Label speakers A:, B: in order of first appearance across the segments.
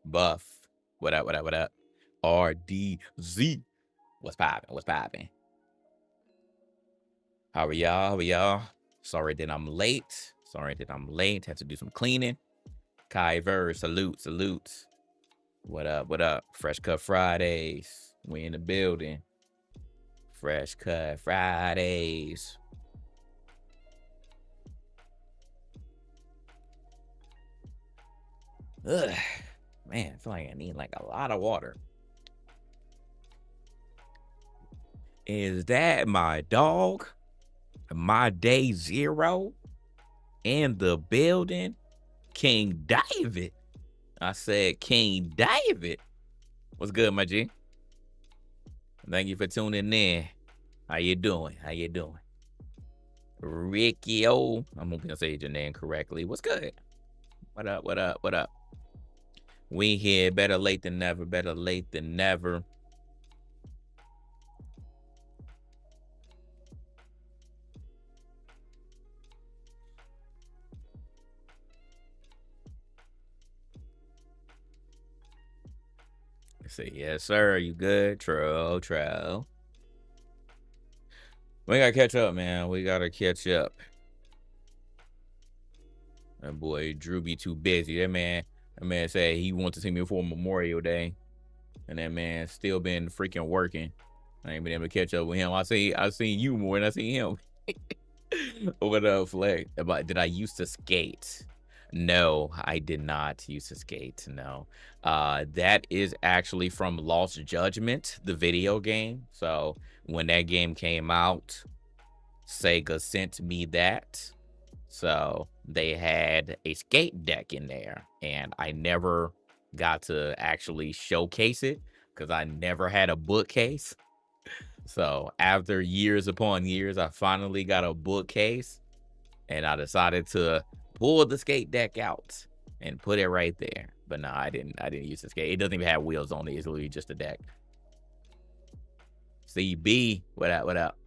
A: Buff. What up, what up, what up? RDZ. What's poppin'? What's poppin'? How are y'all? How are y'all? Sorry that I'm late. Had to do some cleaning. Kyver, salute. What up, what up? Fresh Cut Fridays. We in the building. Fresh Cut Fridays. Ugh. Man, I feel like I need like a lot of water. Is that my dog? My day zero in the building? King David. I said King David. What's good, my G? Thank you for tuning in. How you doing? Ricky O. I'm hoping I say your name correctly. What's good? What up? We here. Better late than never. Let's see. Yes, sir. You good? True. We gotta catch up, man. That boy Drew be too busy. That man said he wants to see me before Memorial Day. And that man still been freaking working. I ain't been able to catch up with him. I seen you more than I seen him. What up, Fleck? Did I used to skate? No, I did not used to skate. No. That is actually from Lost Judgment, the video game. So when that game came out, Sega sent me that. So they had a skate deck in there, and I never got to actually showcase it because I never had a bookcase. So after years upon years, I finally got a bookcase, and I decided to pull the skate deck out and put it right there. But no, I didn't use the skate. It doesn't even have wheels on it. It's literally just a deck. CB, what up?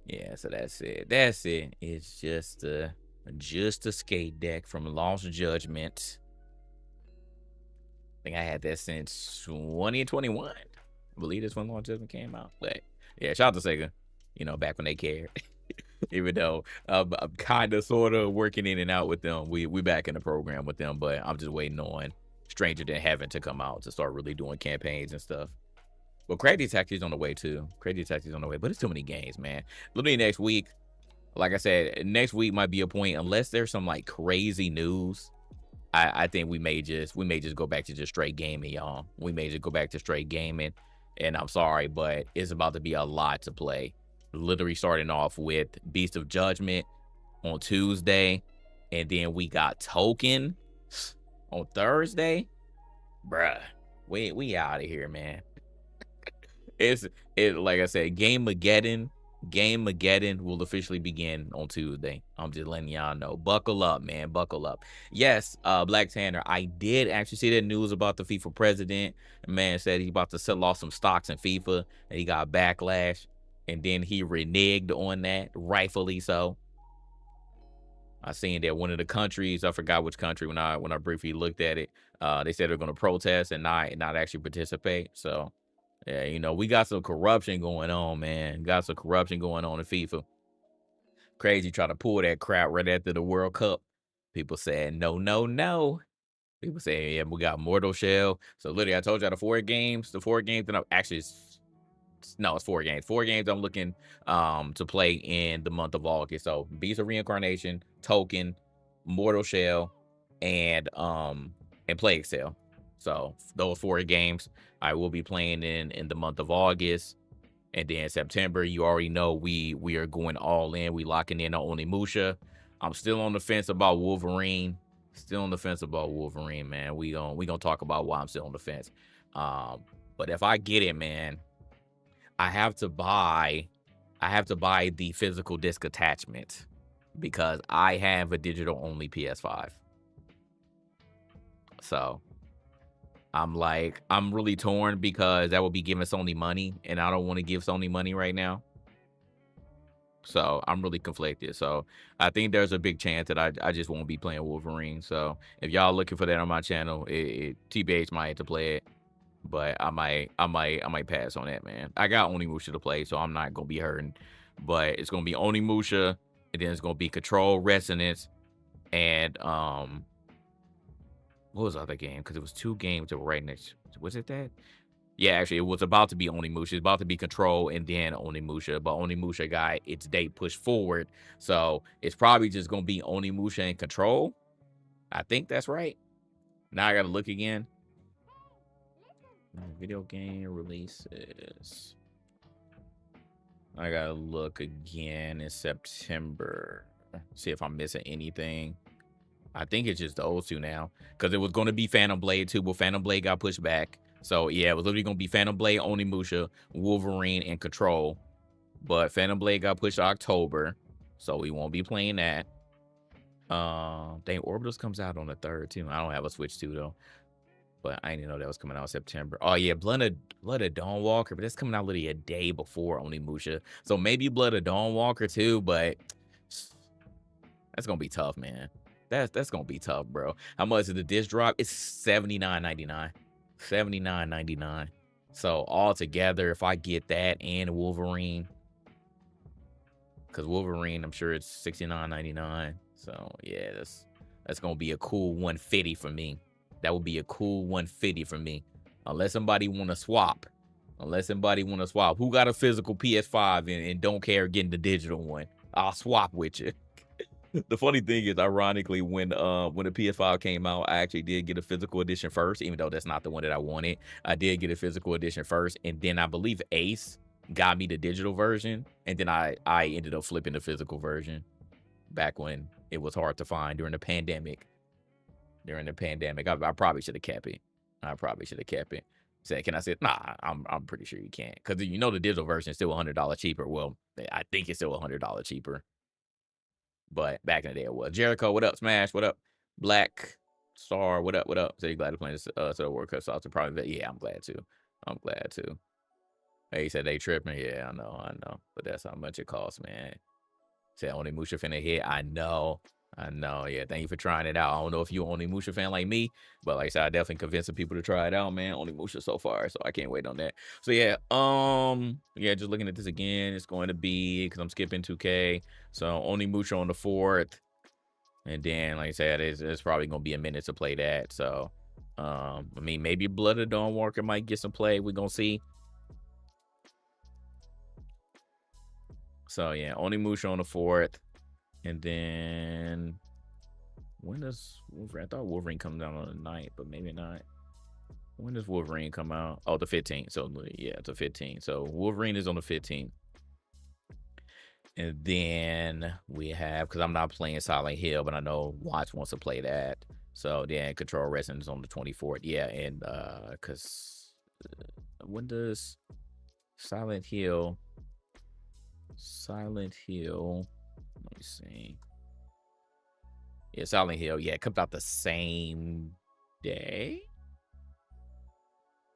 A: Yeah, so that's it. It's just a skate deck from Lost Judgment. I think I had that since 2021. I believe that's when Lost Judgment came out. But yeah, shout out to Sega. You know, back when they cared. Even though I'm kind of sort of working in and out with them. We back in the program with them, but I'm just waiting on Stranger Than Heaven to come out to start really doing campaigns and stuff. Well, Crazy Taxi's on the way too. But it's too many games, man. Literally next week, like I said, next week might be a point unless there's some like crazy news. I think we may just go back to just straight gaming, y'all. We may just go back to straight gaming, and I'm sorry, but it's about to be a lot to play. Literally starting off with Beast of Judgment on Tuesday, and then we got Token on Thursday. Bruh, we out of here, man. It's like I said, Game-mageddon will officially begin on Tuesday. I'm just letting y'all know. Buckle up, man. Buckle up. Yes, Black Tanner, I did actually see that news about the FIFA president. The man said he's about to sell off some stocks in FIFA, and he got backlash, and then he reneged on that, rightfully so. I seen that one of the countries, I forgot which country when I briefly looked at it, they said they're going to protest and not actually participate. So yeah, you know, we got some corruption going on, man. Got some corruption going on in FIFA. Crazy try to pull that crap right after the World Cup. People saying no. People saying, yeah, we got Mortal Shell. So literally, I told y'all the four games that I'm actually, no, it's 4 games. 4 games I'm looking to play in the month of August. So Beast of Reincarnation, Token, Mortal Shell, and Plague Tale. So those 4 games I will be playing in the month of August. And then September, you already know we are going all in. We locking in on Onimusha. I'm still on the fence about Wolverine. Man. We gonna talk about why I'm still on the fence. But if I get it, man, I have to buy the physical disc attachment because I have a digital only PS5. So I'm really torn because that would be giving Sony money, and I don't want to give Sony money right now. So I'm really conflicted. So I think there's a big chance that I just won't be playing Wolverine. So if y'all looking for that on my channel, TBH might have to play it. But I might pass on that, man. I got Onimusha to play, so I'm not gonna be hurting. But it's gonna be Onimusha, and then it's gonna be Control, Resonance, and what was the other game? Because it was 2 games that were right next. Was it that? Yeah, actually, it was about to be Onimusha. It's about to be Control and then Onimusha. But Onimusha got its date pushed forward. So it's probably just going to be Onimusha and Control. I think that's right. Now I got to look again. Video game releases. I got to look again in September. See if I'm missing anything. I think it's just those 2 now. Because it was going to be Phantom Blade 2, but Phantom Blade got pushed back. So, yeah, it was literally going to be Phantom Blade, Onimusha, Wolverine, and Control. But Phantom Blade got pushed to October. So, we won't be playing that. Dang, Orbitals comes out on the 3rd, too. I don't have a Switch 2, though. But I didn't know that was coming out in September. Oh, yeah, Blood of Dawnwalker. But that's coming out literally a day before Onimusha. So, maybe Blood of Dawnwalker, too. But that's going to be tough, man. That's going to be tough, bro. How much is the disc drop? It's $79.99. $79.99. So all together, if I get that and Wolverine, because Wolverine, I'm sure it's $69.99. So yeah, that's gonna be a cool 150 for me. That would be a cool 150 for me, unless somebody want to swap. Who got a physical PS5 and don't care getting the digital one? I'll swap with you. The funny thing is, ironically, when the PS5 came out, I actually did get a physical edition first, even though that's not the one that I wanted. I did get a physical edition first, and then I believe Ace got me the digital version, and then I ended up flipping the physical version back when it was hard to find during the pandemic. I probably should have kept it. Said, can I say, nah, I'm pretty sure you can't. Because you know the digital version is still $100 cheaper. Well, I think it's still $100 cheaper. But back in the day, it was. Jericho, what up? Smash, what up? Black Star, what up? So you glad to play this World Cup sauce? Probably, yeah, I'm glad to. Hey, he said they tripping. Yeah, I know. But that's how much it costs, man. Said Onimusha finna hit. I know. Yeah, thank you for trying it out. I don't know if you're an Onimusha fan like me, but like I said, I definitely convinced some people to try it out, man. Onimusha so far, so I can't wait on that. So yeah, just looking at this again, it's going to be, because I'm skipping 2K, so Onimusha on the 4th, and then like I said, it's probably gonna be a minute to play that. So I mean, maybe Blood of Dawnwalker might get some play. We're gonna see. So yeah, Onimusha on the 4th. And then when does Wolverine? I thought Wolverine comes out on the 9th, but maybe not. When does Wolverine come out? Oh, the 15th. So yeah, it's the 15th. So Wolverine is on the 15th. And then we have, because I'm not playing Silent Hill, but I know Watch wants to play that. So then Control Wrestling is on the 24th. Yeah, and because when does Silent Hill? Let me see. Yeah, Silent Hill. Yeah, it comes out the same day.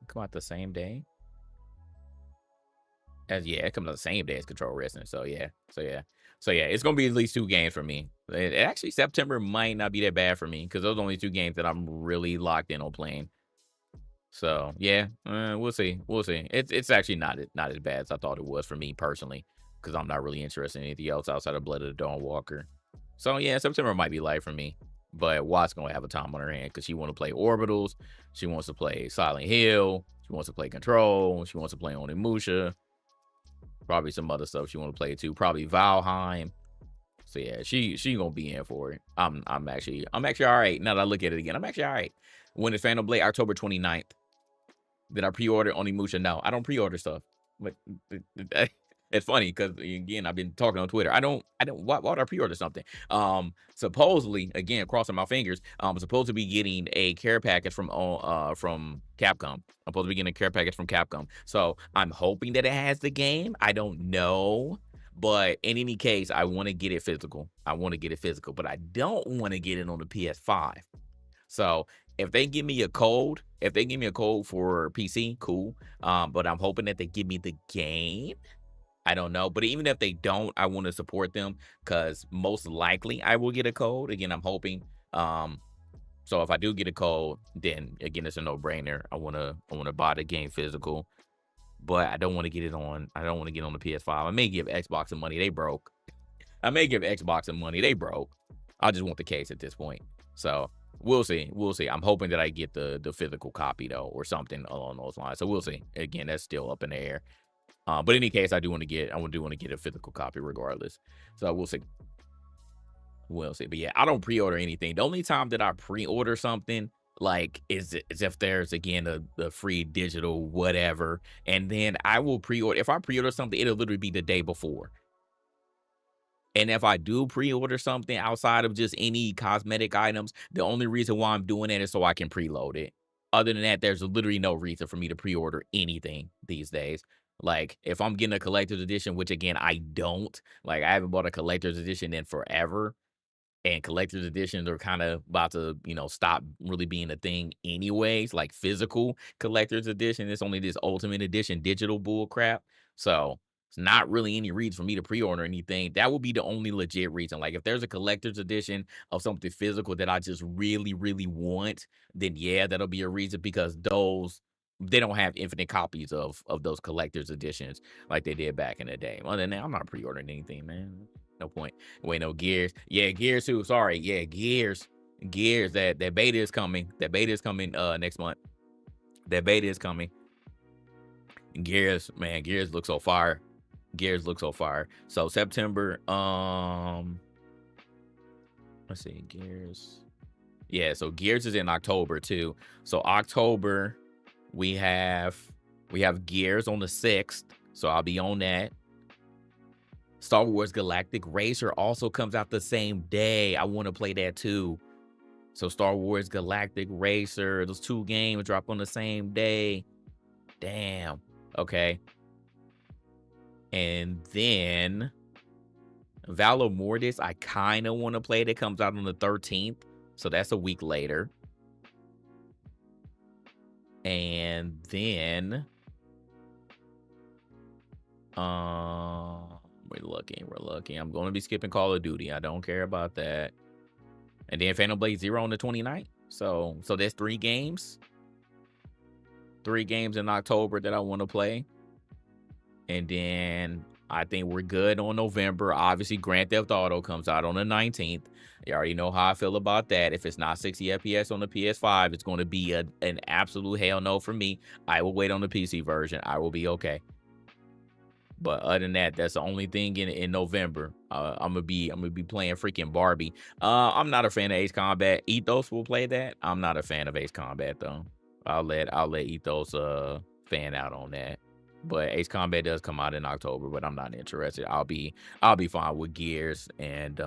A: It comes out the same day. It comes out the same day as Control Wrestling. So yeah, it's gonna be at least 2 games for me. Actually, September might not be that bad for me because those are only 2 games that I'm really locked in on playing. So yeah, we'll see. It's actually not as bad as I thought it was for me personally, because I'm not really interested in anything else outside of Blood of the Dawnwalker. So yeah, September might be light for me. But Watt's gonna have a time on her hand because she want to play Orbitals, she wants to play Silent Hill, she wants to play Control, she wants to play Onimusha, probably some other stuff she want to play too, probably Valheim. So yeah, she gonna be in for it. I'm actually all right. Now that I look at it again, I'm actually all right. When is Phantom Blade? October 29th. Did I pre-order Onimusha? No, I don't pre-order stuff. But it's funny because again, I've been talking on Twitter. Why would I pre-order something? Supposedly, again, crossing my fingers, I'm supposed to be getting a care package from Capcom. I'm supposed to be getting a care package from Capcom. So I'm hoping that it has the game. I don't know. But in any case, I want to get it physical. But I don't want to get it on the PS5. So if they give me a code, for PC, cool. But I'm hoping that they give me the game. I don't know. But even if they don't, I want to support them because most likely I will get a code. Again, I'm hoping. So if I do get a code, then again, it's a no-brainer. I wanna buy the game physical, but I don't want to get it on. I don't want to get on the PS5. I may give Xbox some money. They broke. I may give Xbox some money. They broke. I just want the case at this point. So we'll see. We'll see. I'm hoping that I get the physical copy though, or something along those lines. So we'll see. Again, that's still up in the air. But in any case, I do want to get a physical copy regardless. So we'll see. We'll see. But yeah, I don't pre-order anything. The only time that I pre-order something like is if there's again the free digital whatever, and then I will pre-order. If I pre-order something, it'll literally be the day before. And if I do pre-order something outside of just any cosmetic items, the only reason why I'm doing it is so I can preload it. Other than that, there's literally no reason for me to pre-order anything these days. Like, if I'm getting a collector's edition, which again, I don't, like, I haven't bought a collector's edition in forever. And collector's editions are kind of about to, stop really being a thing anyways. Like physical collector's edition, it's only this ultimate edition digital bull crap. So it's not really any reason for me to pre-order anything. That would be the only legit reason. Like if there's a collector's edition of something physical that I just really, really want, then yeah, that'll be a reason because they don't have infinite copies of those collector's editions like they did back in the day. Other than that, I'm not pre-ordering anything, man. No point. Wait, no, Gears. Yeah, Gears too. Sorry. Yeah, Gears. That beta is coming. That beta is coming next month. That beta is coming. Gears, man, Gears looks so fire. Gears looks so fire. So September, let's see, Gears. Yeah, so Gears is in October too. So October, we have Gears on the 6th. So I'll be on that. Star Wars Galactic Racer also comes out the same day. I want to play that too. So Star Wars Galactic Racer, those two games drop on the same day. Damn. Okay. And then Valor Mortis, I kind of want to play. That comes out on the 13th. So that's a week later. And then we're looking. I'm going to be skipping Call of Duty. I don't care about that. And then Phantom Blade Zero on the 29th. So there's 3 games. 3 games in October that I want to play. And then I think we're good on November. Obviously, Grand Theft Auto comes out on the 19th. You already know how I feel about that. If it's not 60 FPS on the PS5, it's going to be an absolute hell no for me. I will wait on the PC version. I will be okay. But other than that, that's the only thing in November. I'm gonna be playing freaking Barbie. I'm not a fan of Ace Combat. Ethos will play that. I'm not a fan of Ace Combat though. I'll let Ethos fan out on that. But Ace Combat does come out in October, but I'm not interested. I'll be fine with Gears and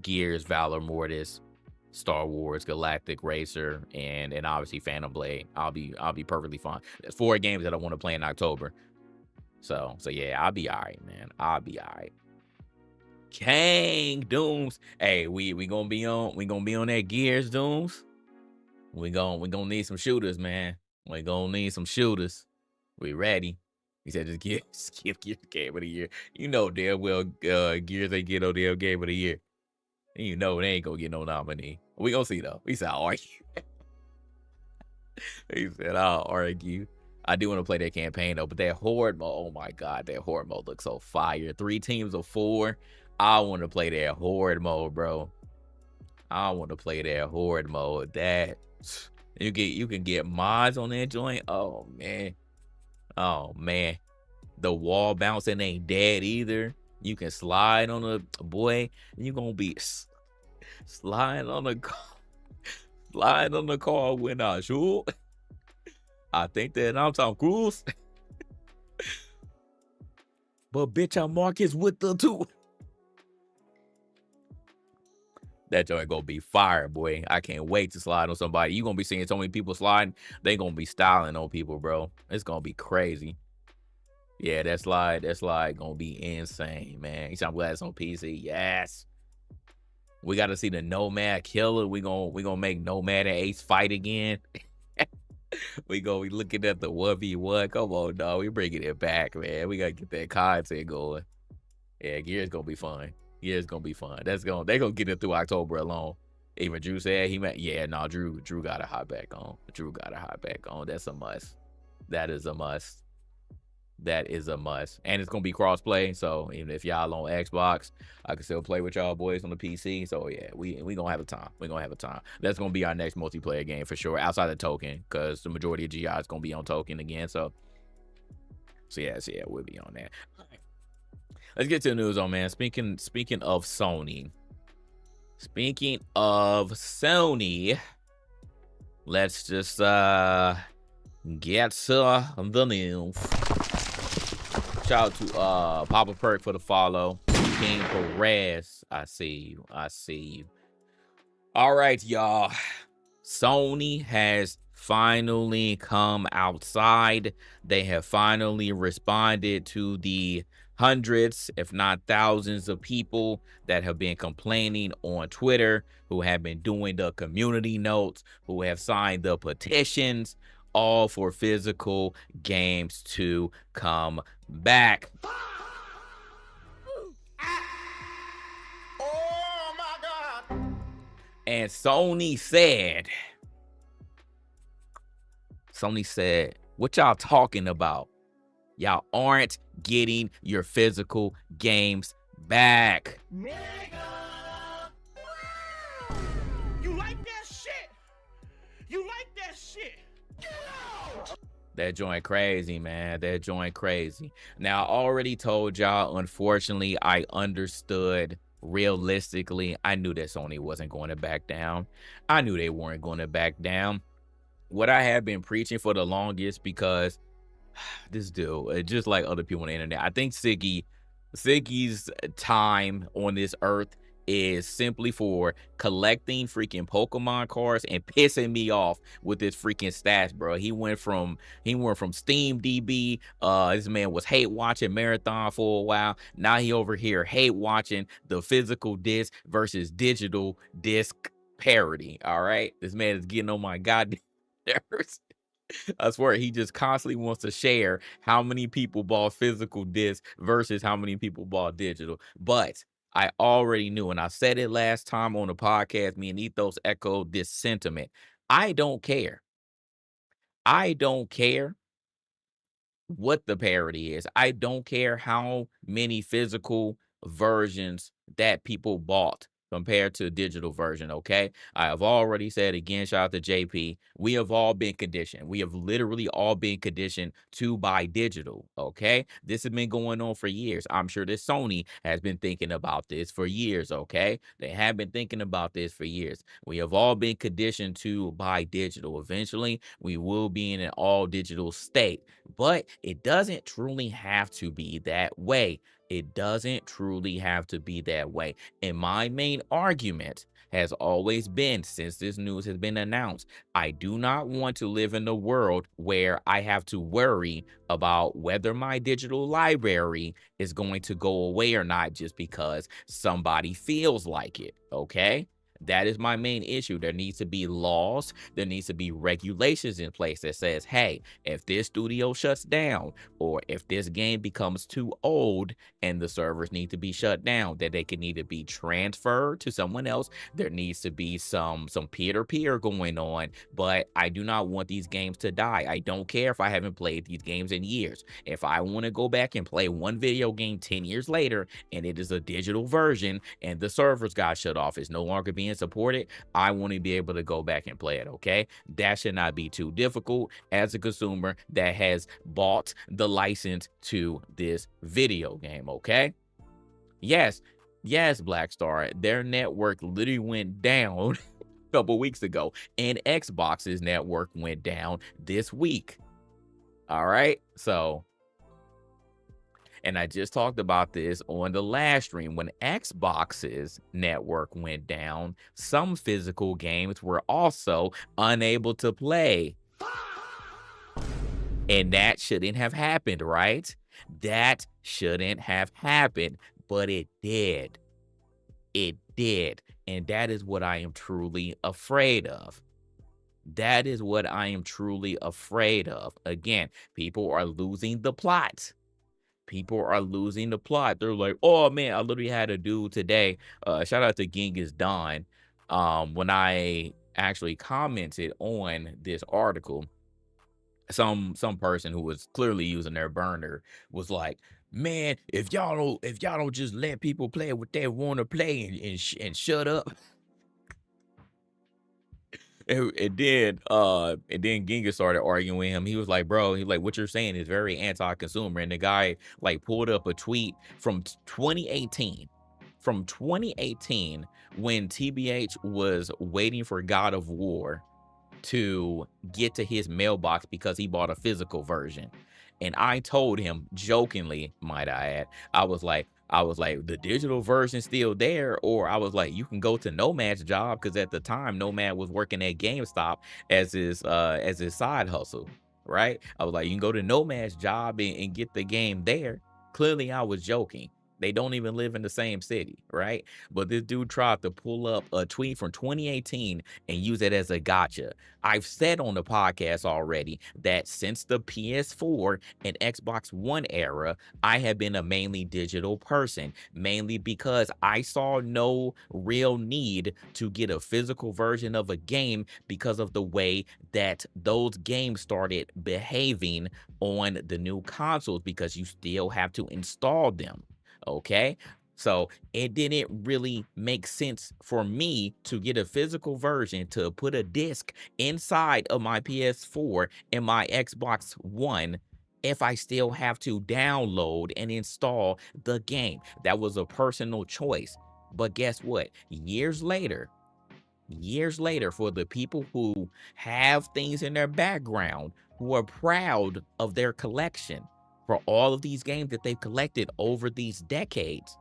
A: Gears, Valor Mortis, Star Wars Galactic Racer, and obviously Phantom Blade. I'll be perfectly fine. There's 4 games that I want to play in October. So yeah, I'll be all right, man. I'll be all right. Kang Dooms. Hey, we gonna be on that Gears Dooms. We gonna need some shooters, man. We gonna need some shooters. We ready. He said just skip Gears Game of the Year. You know damn well Gears ain't get no damn Game of the Year. And you know they ain't gonna get no nominee. We gonna see though. He said I'll argue. He said I'll argue. I do want to play that campaign though, but that horde mode, oh my god, that horde mode looks so fire. 3 teams of 4. I want to play that horde mode, bro. I want to play that horde mode. That you can get mods on that joint. Oh man. The wall bouncing ain't dead either. You can slide on a boy, and you're gonna be sliding on the car when I shoot. I think that I'm Tom Cruise. But bitch, I'm Marcus with the 2. That joint gonna be fire, boy. I can't wait to slide on somebody. You gonna be seeing so many people sliding. They gonna be styling on people, bro. It's gonna be crazy. Yeah, that slide gonna be insane, man. I'm glad it's on PC. Yes. We gotta see the Nomad Killer. We gonna make Nomad and Ace fight again. We looking at the 1v1. Come on, dog. We bringing it back, man. We gotta get that content going. Yeah, Gear's gonna be fun. Gear's gonna be fun. They're gonna get it through October alone. Even Drew said Drew gotta hop back on. Drew gotta hop back on. That's a must. That is a must. That is a must. And it's gonna be cross-play. So even if y'all on Xbox, I can still play with y'all boys on the PC. So yeah, we gonna have a time. We're gonna have a time. That's gonna be our next multiplayer game for sure, outside of Token, because the majority of GI is gonna be on Token again. So yeah, we'll be on that. Let's get to the news on, man. Speaking of Sony. Speaking of Sony, let's just get to the news. Shout out to Papa Perk for the follow. King Perez, I see you. All right, y'all. Sony has finally come outside. They have finally responded to the hundreds, if not thousands of people that have been complaining on Twitter, who have been doing the community notes, who have signed the petitions, all for physical games to come back. Oh my God. And Sony said, what y'all talking about? Y'all aren't getting your physical games back. Nigga. You like that shit? You like that shit? Get out! That joint crazy, man. That joint crazy. Now, I already told y'all, unfortunately, I understood realistically. I knew that Sony wasn't going to back down. I knew they weren't going to back down. What I have been preaching for the longest, because this dude, just like other people on the internet, I think Siggy's time on this earth is simply for collecting freaking Pokemon cards and pissing me off with his freaking stats, bro. He went from Steam DB. This man was hate watching Marathon for a while. Now he over here hate watching the physical disc versus digital disc parity. All right, this man is getting on my goddamn nerves. I swear, he just constantly wants to share how many people bought physical disc versus how many people bought digital. But I already knew, and I said it last time on the podcast, me and Ethos echoed this sentiment. I don't care. I don't care what the parity is. I don't care how many physical versions that people bought compared to a digital version, okay? I have already said, again, shout out to JP, we have all been conditioned. We have literally all been conditioned to buy digital, okay? This has been going on for years. I'm sure that Sony has been thinking about this for years, okay? They have been thinking about this for years. We have all been conditioned to buy digital. Eventually, we will be in an all-digital state, but it doesn't truly have to be that way. It doesn't truly have to be that way. And my main argument has always been, since this news has been announced, I do not want to live in a world where I have to worry about whether my digital library is going to go away or not just because somebody feels like it, okay? That is my main issue. There needs to be laws. There needs to be regulations in place that says, hey, if this studio shuts down or if this game becomes too old and the servers need to be shut down, that they can either be transferred to someone else. There needs to be some peer-to-peer going on, but I do not want these games to die. I don't care if I haven't played these games in years. If I want to go back and play one video game 10 years later and it is a digital version and the servers got shut off, it's no longer being supported, I want to be able to go back and play it, okay? That should not be too difficult as a consumer that has bought the license to this video game, okay? Yes, Black Star, their network literally went down a couple weeks ago, and Xbox's network went down this week. All right, so, and I just talked about this on the last stream. When Xbox's network went down, some physical games were also unable to play. And that shouldn't have happened, right? That shouldn't have happened, but it did. It did. And that is what I am truly afraid of. That is what I am truly afraid of. Again, people are losing the plot. People are losing the plot. They're like, oh man, I literally had a dude today. Shout out to UTxJGTheDon. When I actually commented on this article, some person who was clearly using their burner was like, man, if y'all don't just let people play what they want to play and shut up. And then Ginga started arguing with him. He was like, bro, he's like, what you're saying is very anti-consumer. And the guy like pulled up a tweet from 2018. From 2018, when TBH was waiting for God of War to get to his mailbox because he bought a physical version. And I told him jokingly, might I add, I was like, the digital version's still there, or I was like, you can go to Nomad's job, because at the time Nomad was working at GameStop as his side hustle, right? I was like, you can go to Nomad's job and get the game there. Clearly, I was joking. They don't even live in the same city, right? But this dude tried to pull up a tweet from 2018 and use it as a gotcha. I've said on the podcast already that since the PS4 and Xbox One era, I have been a mainly digital person, mainly because I saw no real need to get a physical version of a game because of the way that those games started behaving on the new consoles, because you still have to install them. Okay. So it didn't really make sense for me to get a physical version to put a disc inside of my PS4 and my Xbox One if I still have to download and install the game. That was a personal choice. But guess what? Years later, for the people who have things in their background, who are proud of their collection, for all of these games that they've collected over these decades,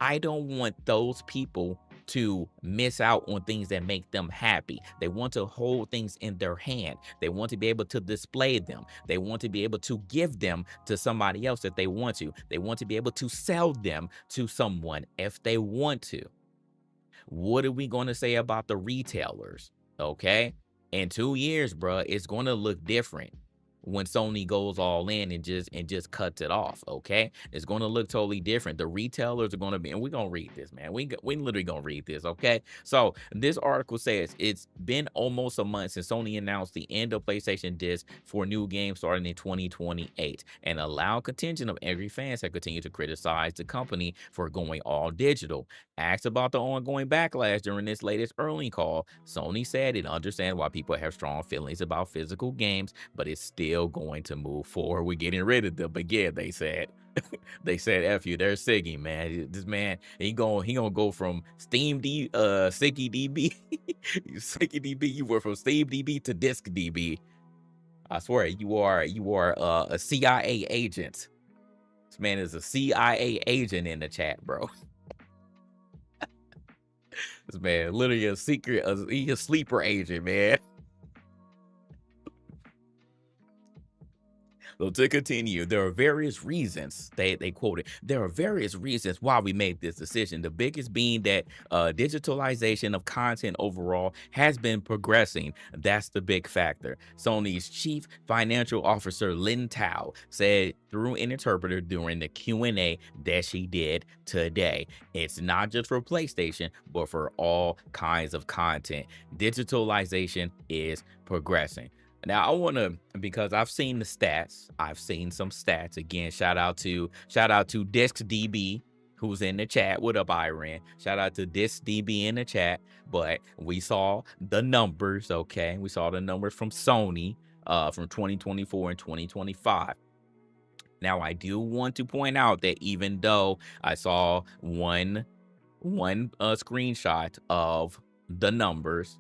A: I don't want those people to miss out on things that make them happy. They want to hold things in their hand. They want to be able to display them. They want to be able to give them to somebody else if they want to. They want to be able to sell them to someone if they want to. What are we going to say about the retailers? Okay. In 2 years, bruh, it's going to look different when Sony goes all in and just cuts it off. Okay. It's going to look totally different. The retailers are going to be, and we're going to read this, man. We literally going to read this. Okay. So this article says it's been almost a month since Sony announced the end of PlayStation disc for new games starting in 2028, and a loud contingent of angry fans have continued to criticize the company for going all digital. Asked about the ongoing backlash during this latest earnings call, Sony said it understands why people have strong feelings about physical games, but it's still going to move forward with getting rid of them. But yeah, they said, F you, they're Siggy, man. This man, he gonna go from Siggy DB, Siggy DB, you were from Steam DB to Disk DB. I swear, you are a CIA agent. This man is a CIA agent in the chat, bro. This man literally a secret, he a sleeper agent, man. So to continue, there are various reasons, they quoted, there are various reasons why we made this decision. The biggest being that digitalization of content overall has been progressing. That's the big factor. Sony's chief financial officer, Lin Tao, said through an interpreter during the Q&A that she did today. It's not just for PlayStation, but for all kinds of content. Digitalization is progressing. Now I want to, because I've seen the stats. I've seen some stats. Again, shout out to DiskDB, who's in the chat. What up, Iran? Shout out to DiskDB in the chat. But we saw the numbers, okay? We saw the numbers from Sony from 2024 and 2025. Now I do want to point out that even though I saw one screenshot of the numbers,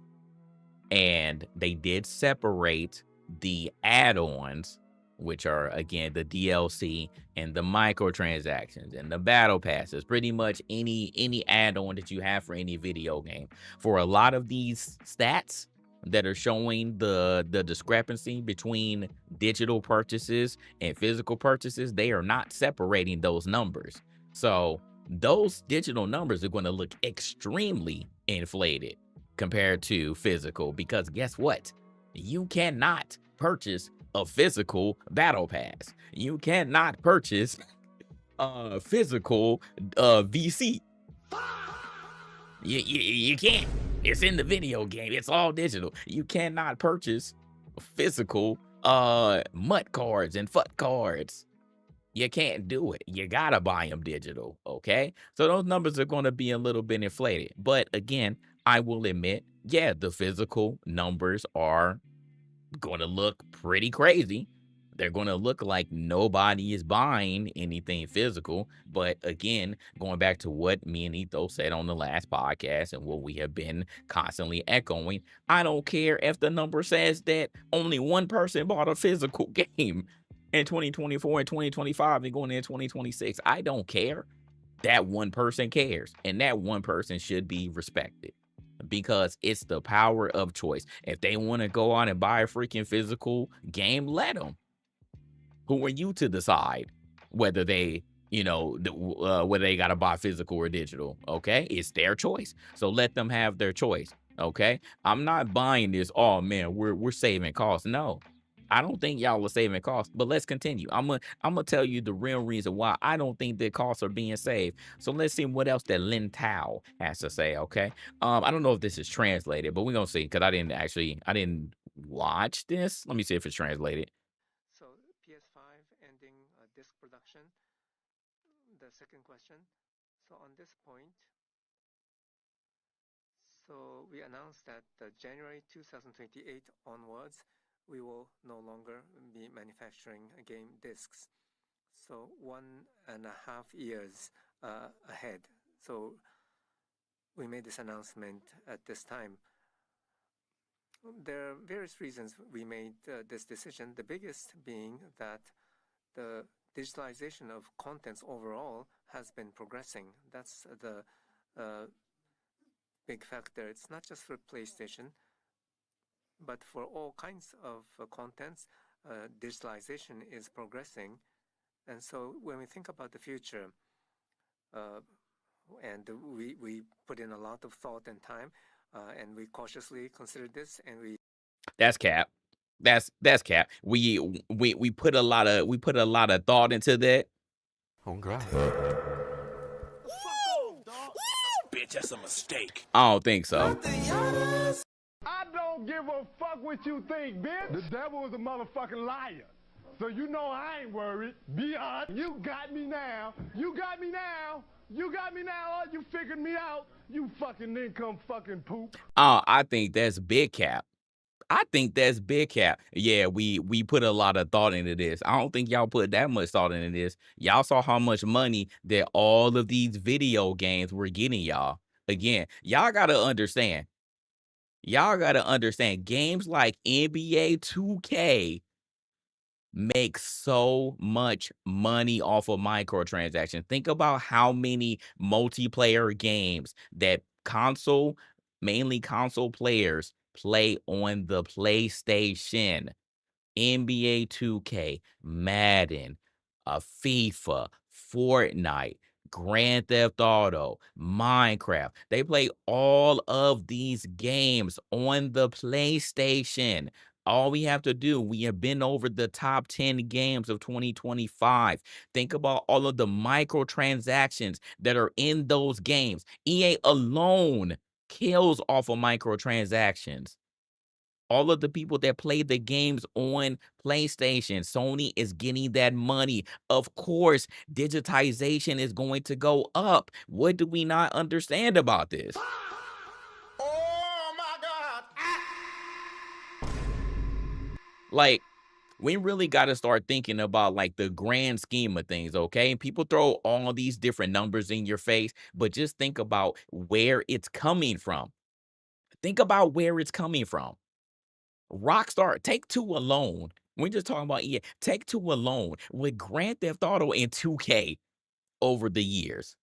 A: and they did separate the add-ons, which are, again, the DLC and the microtransactions and the battle passes, pretty much any add-on that you have for any video game. For a lot of these stats that are showing the discrepancy between digital purchases and physical purchases, they are not separating those numbers. So those digital numbers are going to look extremely inflated compared to physical, because guess what? You cannot purchase a physical battle pass. You cannot purchase a physical VC. You can't. It's in the video game. It's all digital. You cannot purchase physical MUT cards and FUT cards. You can't do it. You gotta buy them digital, okay? So those numbers are going to be a little bit inflated. But again, I will admit, yeah, the physical numbers are going to look pretty crazy. They're going to look like nobody is buying anything physical. But again, going back to what me and Etho said on the last podcast and what we have been constantly echoing, I don't care if the number says that only one person bought a physical game in 2024 and 2025 and going into 2026. I don't care. That one person cares, and that one person should be respected because it's the power of choice. If they want to go out and buy a freaking physical game, let them. Who are you to decide whether they, whether they got to buy physical or digital? Okay, it's their choice. So let them have their choice. Okay, I'm not buying this. Oh man, we're saving costs. No, I don't think y'all are saving costs. But let's continue. I'm gonna tell you the real reason why I don't think that costs are being saved. So let's see what else that Lin Tao has to say. Okay, I don't know if this is translated, but we're gonna see because I didn't watch this. Let me see if it's translated.
B: So PS5 ending disc production. The second question. So on this point, so we announced that January 2028 onwards, we will no longer be manufacturing game discs. So 1.5 years ahead. So we made this announcement at this time. There are various reasons we made this decision. The biggest being that the digitalization of contents overall has been progressing. That's the big factor. It's not just for PlayStation, but for all kinds of contents, digitalization is progressing. And so when we think about the future, and we put in a lot of thought and time, and we cautiously considered this, and we
A: That's cap. That's cap. We put a lot of thought into that.
C: Oh God.
D: Bitch, that's a mistake.
A: I don't think so.
E: I don't give a fuck what you think, bitch. The devil is a motherfucking liar. So you know I ain't worried. Beyond, you got me now. You got me now. You got me now. Oh, you figured me out. You fucking income fucking poop.
A: I think that's big cap. I think that's big cap. Yeah, we put a lot of thought into this. I don't think y'all put that much thought into this. Y'all saw how much money that all of these video games were getting y'all. Again, y'all gotta understand. Y'all gotta understand games like NBA 2K make so much money off of microtransactions. Think about how many multiplayer games that mainly console players play on the PlayStation. NBA 2K, Madden, FIFA, Fortnite, Grand Theft Auto, Minecraft. They play all of these games on the PlayStation. All we have to do, we have been over the top 10 games of 2025. Think about all of the microtransactions that are in those games. EA alone kills off of microtransactions. All of the people that play the games on PlayStation, Sony is getting that money. Of course, digitization is going to go up. What do we not understand about this?
D: Oh my God.
A: Like, we really got to start thinking about like the grand scheme of things, okay? People throw all these different numbers in your face, but just think about where it's coming from. Think about where it's coming from. Rockstar, Take-Two alone. We're just talking about Take-Two alone with Grand Theft Auto and 2K over the years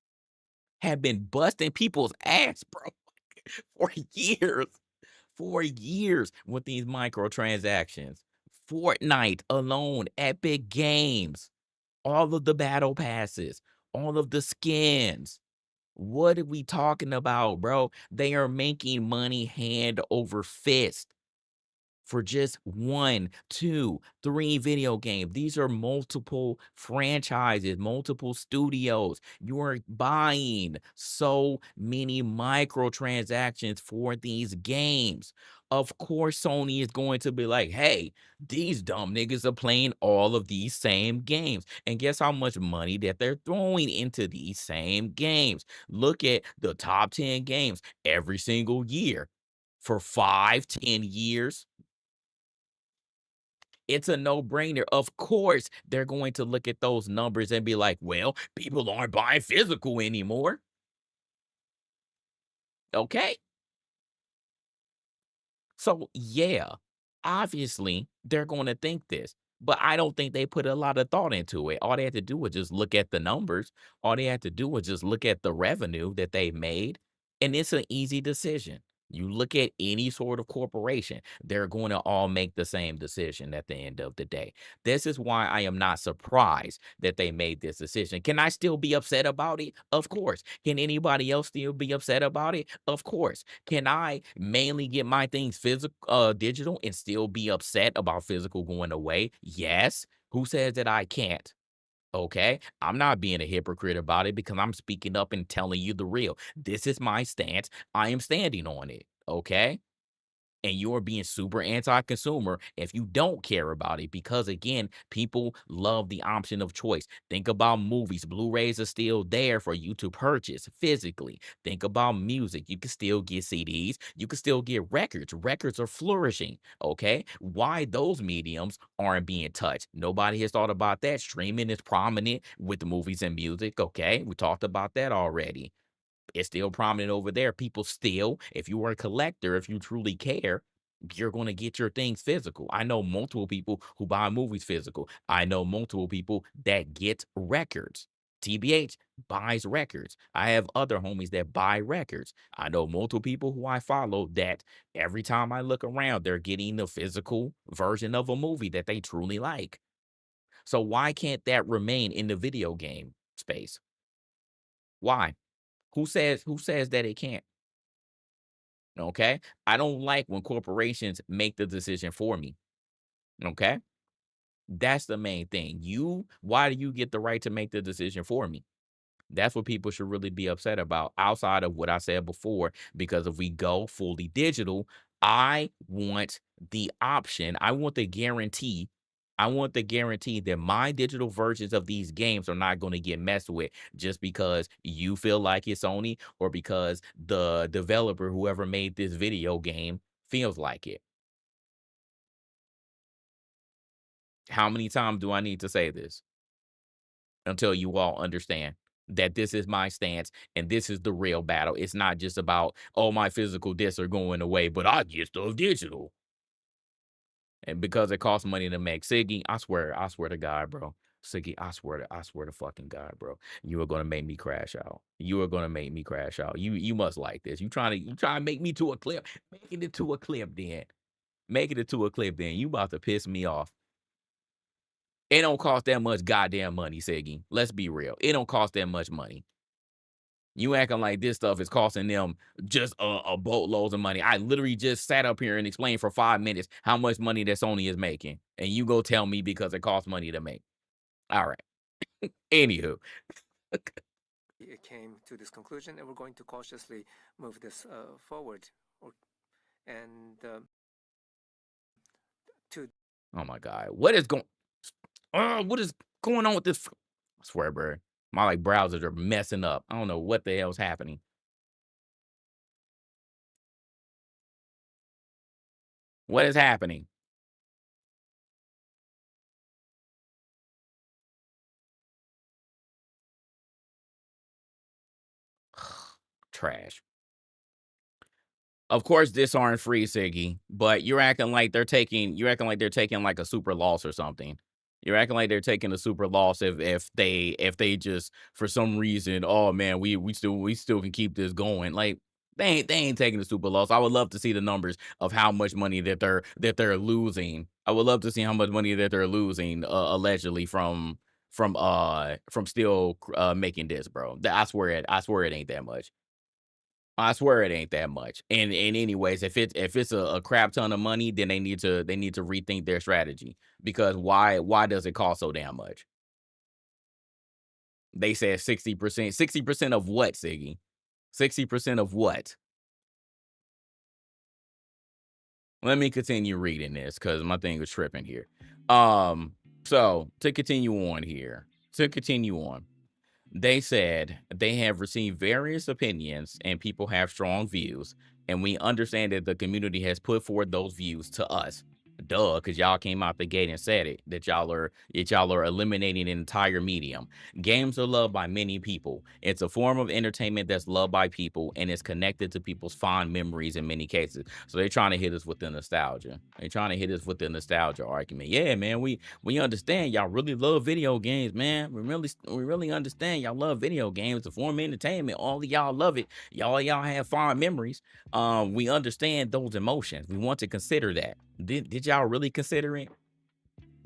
A: have been busting people's ass, bro, for years. For years with these microtransactions. Fortnite alone, Epic Games, all of the battle passes, all of the skins. What are we talking about, bro? They are making money hand over fist for just 1, 2, 3 video games. These are multiple franchises, multiple studios. You are buying so many microtransactions for these games. Of course, Sony is going to be like, hey, these dumb niggas are playing all of these same games. And guess how much money that they're throwing into these same games? Look at the top 10 games every single year for 5, 10 years. It's a no-brainer. Of course, they're going to look at those numbers and be like, well, people aren't buying physical anymore. Okay. So, yeah, obviously, they're going to think this, but I don't think they put a lot of thought into it. All they had to do was just look at the numbers. All they had to do was just look at the revenue that they made, and it's an easy decision. You look at any sort of corporation, they're going to all make the same decision at the end of the day. This is why I am not surprised that they made this decision. Can I still be upset about it? Of course. Can anybody else still be upset about it? Of course. Can I mainly get my things physical, digital, and still be upset about physical going away? Yes. Who says that I can't? Okay, I'm not being a hypocrite about it because I'm speaking up and telling you the real. This is my stance. I am standing on it. Okay. And you're being super anti-consumer if you don't care about it, because again, people love the option of choice. Think about movies. Blu-rays are still there for you to purchase physically. Think about music. You can still get CDs. You can still get records. Records are flourishing. Okay, why those mediums aren't being touched? Nobody has thought about that. Streaming is prominent with the movies and music. Okay, we talked about that already. It's still prominent over there. People still, if you are a collector, if you truly care, you're going to get your things physical. I know multiple people who buy movies physical. I know multiple people that get records. TBH buys records. I have other homies that buy records. I know multiple people who I follow that every time I look around, they're getting the physical version of a movie that they truly like. So why can't that remain in the video game space? Why? Who says that it can't? Okay? I don't like when corporations make the decision for me. Okay? That's the main thing. Why do you get the right to make the decision for me? That's what people should really be upset about, outside of what I said before, because if we go fully digital, I want the option. I want the guarantee. I want the guarantee that my digital versions of these games are not going to get messed with just because you feel like it's Sony or because the developer, whoever made this video game, feels like it. How many times do I need to say this until you all understand that this is my stance and this is the real battle? It's not just about, oh, my physical discs are going away, but I get stuff digital. And because it costs money to make, Siggy, I swear to God, bro. Siggy, I swear to fucking God, bro. You are gonna make me crash out. You are gonna make me crash out. You must like this. You trying to make me to a clip. Making it to a clip then. Making it to a clip then. You about to piss me off. It don't cost that much goddamn money, Siggy. Let's be real. It don't cost that much money. You acting like this stuff is costing them just a boatloads of money. I literally just sat up here and explained for 5 minutes how much money that Sony is making. And you go tell me because it costs money to make. All right. Anywho.
B: It came to this conclusion, and we're going to cautiously move this forward.
A: Oh my God. What is going on with this? I swear, bro. My browsers are messing up. I don't know what the hell's happening. What is happening? Trash. Of course, this aren't free, Siggy, but you're acting like they're taking like a super loss or something. You're acting like they're taking a super loss if they just for some reason, oh man, we still can keep this going. Like they ain't taking a super loss. I would love to see the numbers of how much money that they're losing. I would love to see how much money that they're losing allegedly from still making this, bro. I swear it ain't that much. I swear it ain't that much. And anyways, if it's a crap ton of money, then they need to rethink their strategy, because why does it cost so damn much? They said 60%. 60% of what, Siggy? 60% of what? Let me continue reading this because my thing was tripping here. So to continue on here, they said they have received various opinions and people have strong views, and we understand that the community has put forward those views to us. Duh, because y'all came out the gate and said it, that y'all are eliminating an entire medium. Games are loved by many people. It's a form of entertainment that's loved by people and is connected to people's fond memories in many cases. So they're trying to hit us with the nostalgia. They're trying to hit us with the nostalgia argument. Yeah, man, we understand y'all really love video games, man. We really understand y'all love video games. It's a form of entertainment. All of y'all love it. Y'all have fond memories. We understand those emotions. We want to consider that. Did y'all really consider it?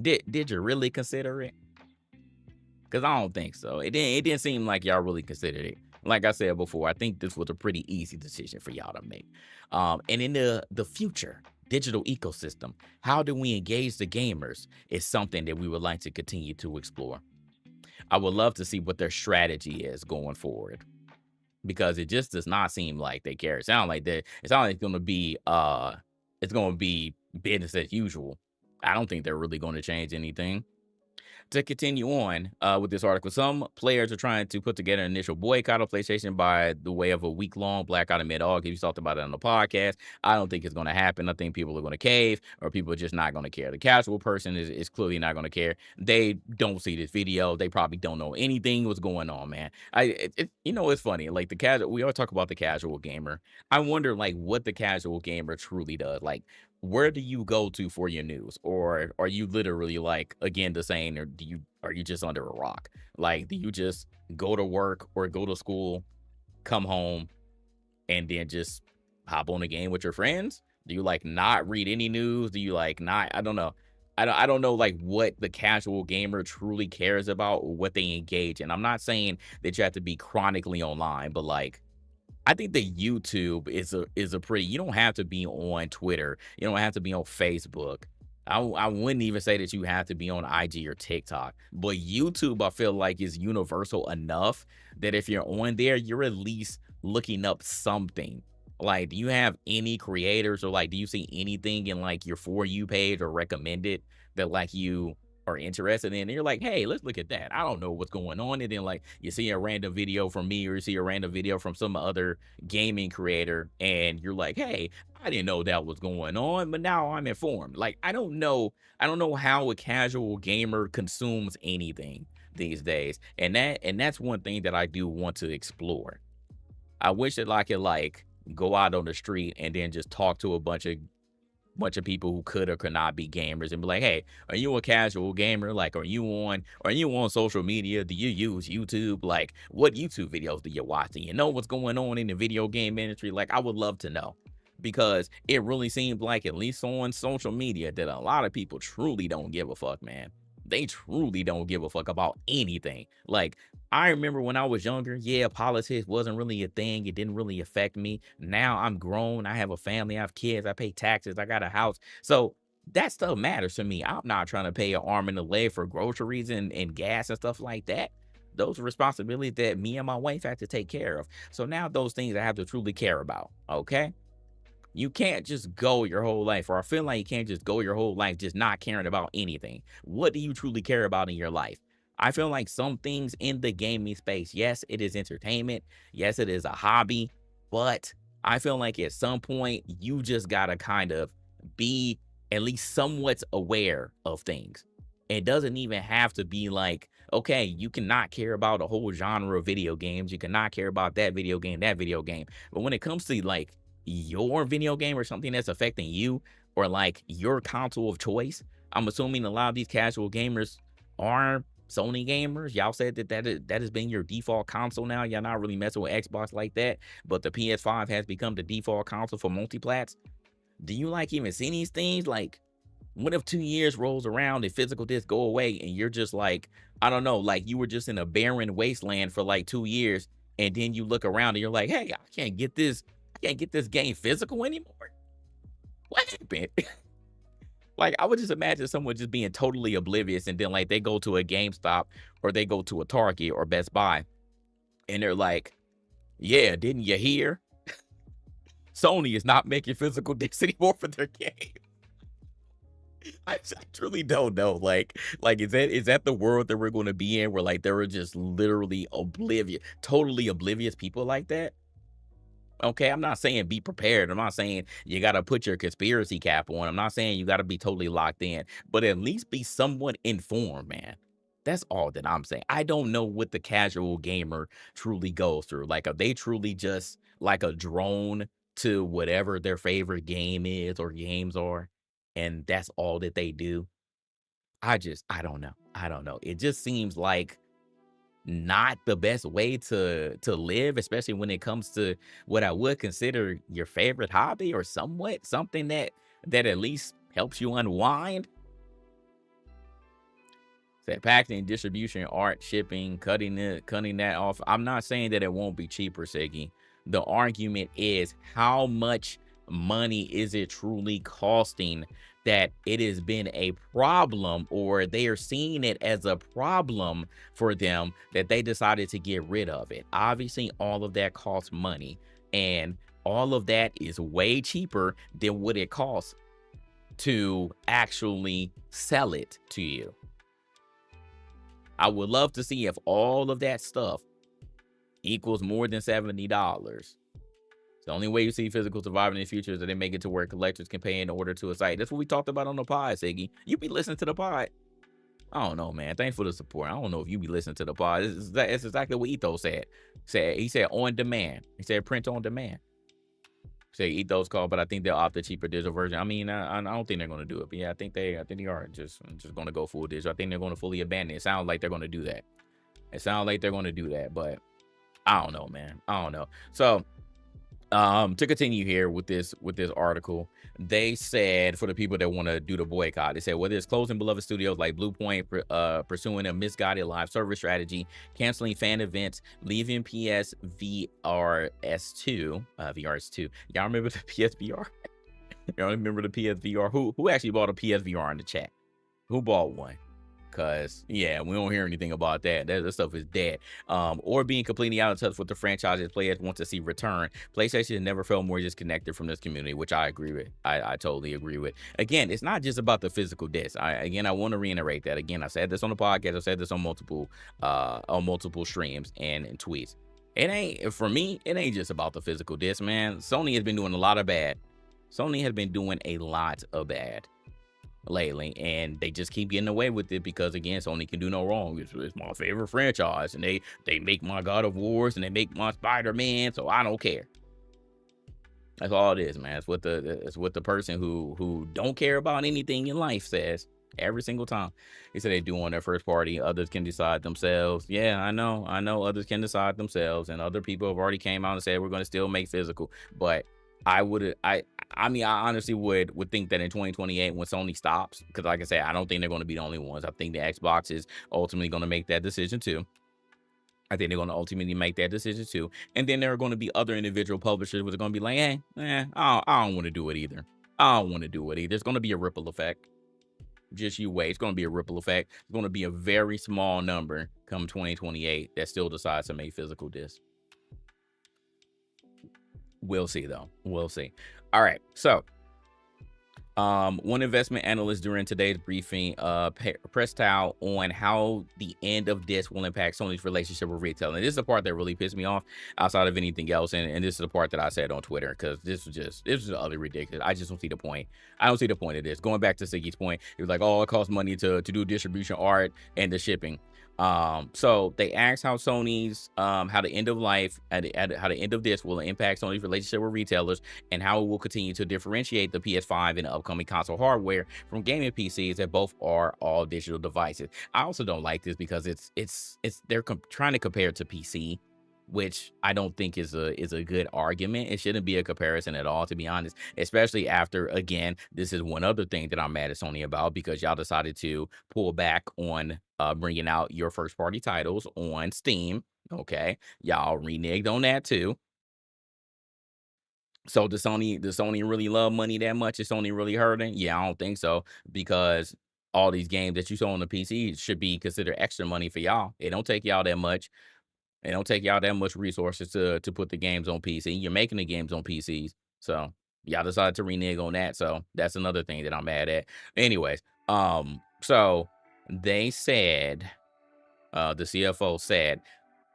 A: Did you really consider it? Because I don't think so. It didn't seem like y'all really considered it. Like I said before, I think this was a pretty easy decision for y'all to make. And in the future digital ecosystem, how do we engage the gamers is something that we would like to continue to explore. I would love to see what their strategy is going forward, because it just does not seem like they care. It sounds like it's going to be business as usual. I don't think they're really going to change anything. To continue on with this article, some players are trying to put together an initial boycott of PlayStation by the way of a week-long blackout in mid-August. You talked about it on the podcast. I don't think it's going to happen. I think people are going to cave, or people are just not going to care. The casual person is clearly not going to care. They don't see this video. They probably don't know anything what's going on, man. It's funny. Like we always talk about the casual gamer. I wonder like what the casual gamer truly does. Like, where do you go to for your news? Or are you literally like, again, the same, or are you just under a rock? Like, do you just go to work or go to school, come home, and then just hop on a game with your friends? Do you like not read any news? Do you like not, I don't know. I don't know like what the casual gamer truly cares about or what they engage in. I'm not saying that you have to be chronically online, but like, I think that YouTube is a pretty, you don't have to be on Twitter. You don't have to be on Facebook. I wouldn't even say that you have to be on IG or TikTok, but YouTube, I feel like, is universal enough that if you're on there, you're at least looking up something. Like, do you have any creators, or like, do you see anything in like your For You page or recommended that like you are interested in? And you're like, hey, let's look at that. I don't know what's going on. And then like you see a random video from me, or you see a random video from some other gaming creator, and you're like, hey, I didn't know that was going on, but now I'm informed. Like, I don't know how a casual gamer consumes anything these days. And that's one thing that I do want to explore. I wish that I could like go out on the street and then just talk to a bunch of people who could or could not be gamers and be like, hey, are you a casual gamer? Like, are you on social media? Do you use YouTube? Like, what YouTube videos do you watch? Do you know what's going on in the video game industry? Like, I would love to know, because it really seems like, at least on social media, that a lot of people truly don't give a fuck, man. They truly don't give a fuck about anything. Like, I remember when I was younger, yeah, politics wasn't really a thing. It didn't really affect me. Now I'm grown. I have a family. I have kids. I pay taxes. I got a house. So that stuff matters to me. I'm not trying to pay an arm and a leg for groceries and gas and stuff like that. Those are responsibilities that me and my wife have to take care of. So now those things I have to truly care about, okay? You can't just go your whole life, or I feel like you can't just go your whole life just not caring about anything. What do you truly care about in your life? I feel like some things in the gaming space, yes, it is entertainment. Yes, it is a hobby, but I feel like at some point you just gotta kind of be at least somewhat aware of things. It doesn't even have to be like, okay, you cannot care about a whole genre of video games. You cannot care about that video game. But when it comes to like your video game or something that's affecting you, or like your console of choice, I'm assuming a lot of these casual gamers are Sony gamers. Y'all said that has been your default console now. Y'all not really messing with Xbox like that, but the PS5 has become the default console for multiplats. Do you like even see these things? Like, what if 2 years rolls around and physical discs go away and you're just like, I don't know, like you were just in a barren wasteland for like 2 years, and then you look around and you're like, hey, I can't get this game physical anymore. What happened? Like, I would just imagine someone just being totally oblivious, and then like they go to a GameStop or they go to a Target or Best Buy, and they're like, yeah, didn't you hear? Sony is not making physical discs anymore for their game. I truly don't know. Like is that the world that we're going to be in, where like there are just literally totally oblivious people like that? Okay, I'm not saying be prepared. I'm not saying you got to put your conspiracy cap on. I'm not saying you got to be totally locked in, but at least be somewhat informed, man. That's all that I'm saying. I don't know what the casual gamer truly goes through. Like, are they truly just like a drone to whatever their favorite game is or games are, and that's all that they do? I don't know. I don't know. It just seems like not the best way to live, especially when it comes to what I would consider your favorite hobby, or somewhat something that at least helps you unwind. Said packaging, distribution, art, shipping, cutting that off. I'm not saying that it won't be cheaper, Siggy. The argument is, how much money is it truly costing that it has been a problem, or they are seeing it as a problem for them, that they decided to get rid of it? Obviously, all of that costs money, and all of that is way cheaper than what it costs to actually sell it to you. I would love to see if all of that stuff equals more than $70. It's the only way you see physical surviving in the future is that they make it to where collectors can pay in order to a site. That's what we talked about on the pod, Siggy. You be listening to the pod. I don't know, man. Thanks for the support. I don't know if you be listening to the pod. It's exactly what Ethos said. He said on demand. He said print on demand. Say Ethos call, but I think they'll opt the cheaper digital version. I mean, I don't think they're going to do it, but yeah, I think they are just going to go full digital. I think they're going to fully abandon it. It sounds like they're going to do that. But I don't know, man. I don't know. So, to continue here with this article, they said, for the people that want to do the boycott, they said whether it's closing beloved studios like Blue Point, pursuing a misguided live service strategy, canceling fan events, leaving PSVR S2, VR2. Y'all remember the PSVR? Y'all remember the PSVR? Who actually bought a PSVR in the chat? Who bought one? Because, yeah, we don't hear anything about that. That stuff is dead. Or being completely out of touch with the franchises players want to see return. PlayStation has never felt more disconnected from this community, which I agree with. I totally agree with. Again, it's not just about the physical disc. I want to reiterate that. Again, I said this on the podcast. I said this on multiple streams and tweets. It ain't, for me, it ain't just about the physical disc, man. Sony has been doing a lot of bad. Lately, and they just keep getting away with it because, again, Sony can do no wrong. It's my favorite franchise, and they make my God of Wars and they make my Spider-Man, so I don't care. That's all it is, man. It's what the person who don't care about anything in life says every single time. He said they do on their first party. Others can decide themselves. Yeah, I know others can decide themselves, and other people have already came out and said we're going to still make physical. But I honestly would think that in 2028, when Sony stops, because like I said, I don't think they're going to be the only ones. I think the Xbox is ultimately going to make that decision too. And then there are going to be other individual publishers who are going to be like, I don't want to do it either. It's going to be a ripple effect. Just you wait. It's going to be a ripple effect. It's going to be a very small number come 2028 that still decides to make physical discs. We'll see, though. We'll see. All right. So, one investment analyst during today's briefing pressed out on how the end of this will impact Sony's relationship with retail. And this is the part that really pissed me off outside of anything else. And this is the part that I said on Twitter, because this is utterly ridiculous. I just don't see the point. I don't see the point of this. Going back to Siggy's point, it was like, oh, it costs money to do distribution, art, and the shipping. So they asked how Sony's how the end of this will impact Sony's relationship with retailers, and how it will continue to differentiate the PS5 and the upcoming console hardware from gaming PCs that both are all digital devices. I also don't like this because they're trying to compare it to PC, which I don't think is a good argument. It shouldn't be a comparison at all, to be honest, especially after, again, this is one other thing that I'm mad at Sony about, because y'all decided to pull back on bringing out your first party titles on Steam Okay, y'all reneged on that too. So does Sony really love money that much? Is Sony really hurting? Yeah, I don't think so, because all these games that you saw on the PC should be considered extra money for y'all. It don't take y'all that much. It don't take y'all that much resources to put the games on PC. You're making the games on PCs. So y'all decided to renege on that. So that's another thing that I'm mad at. Anyways, so they said, the CFO said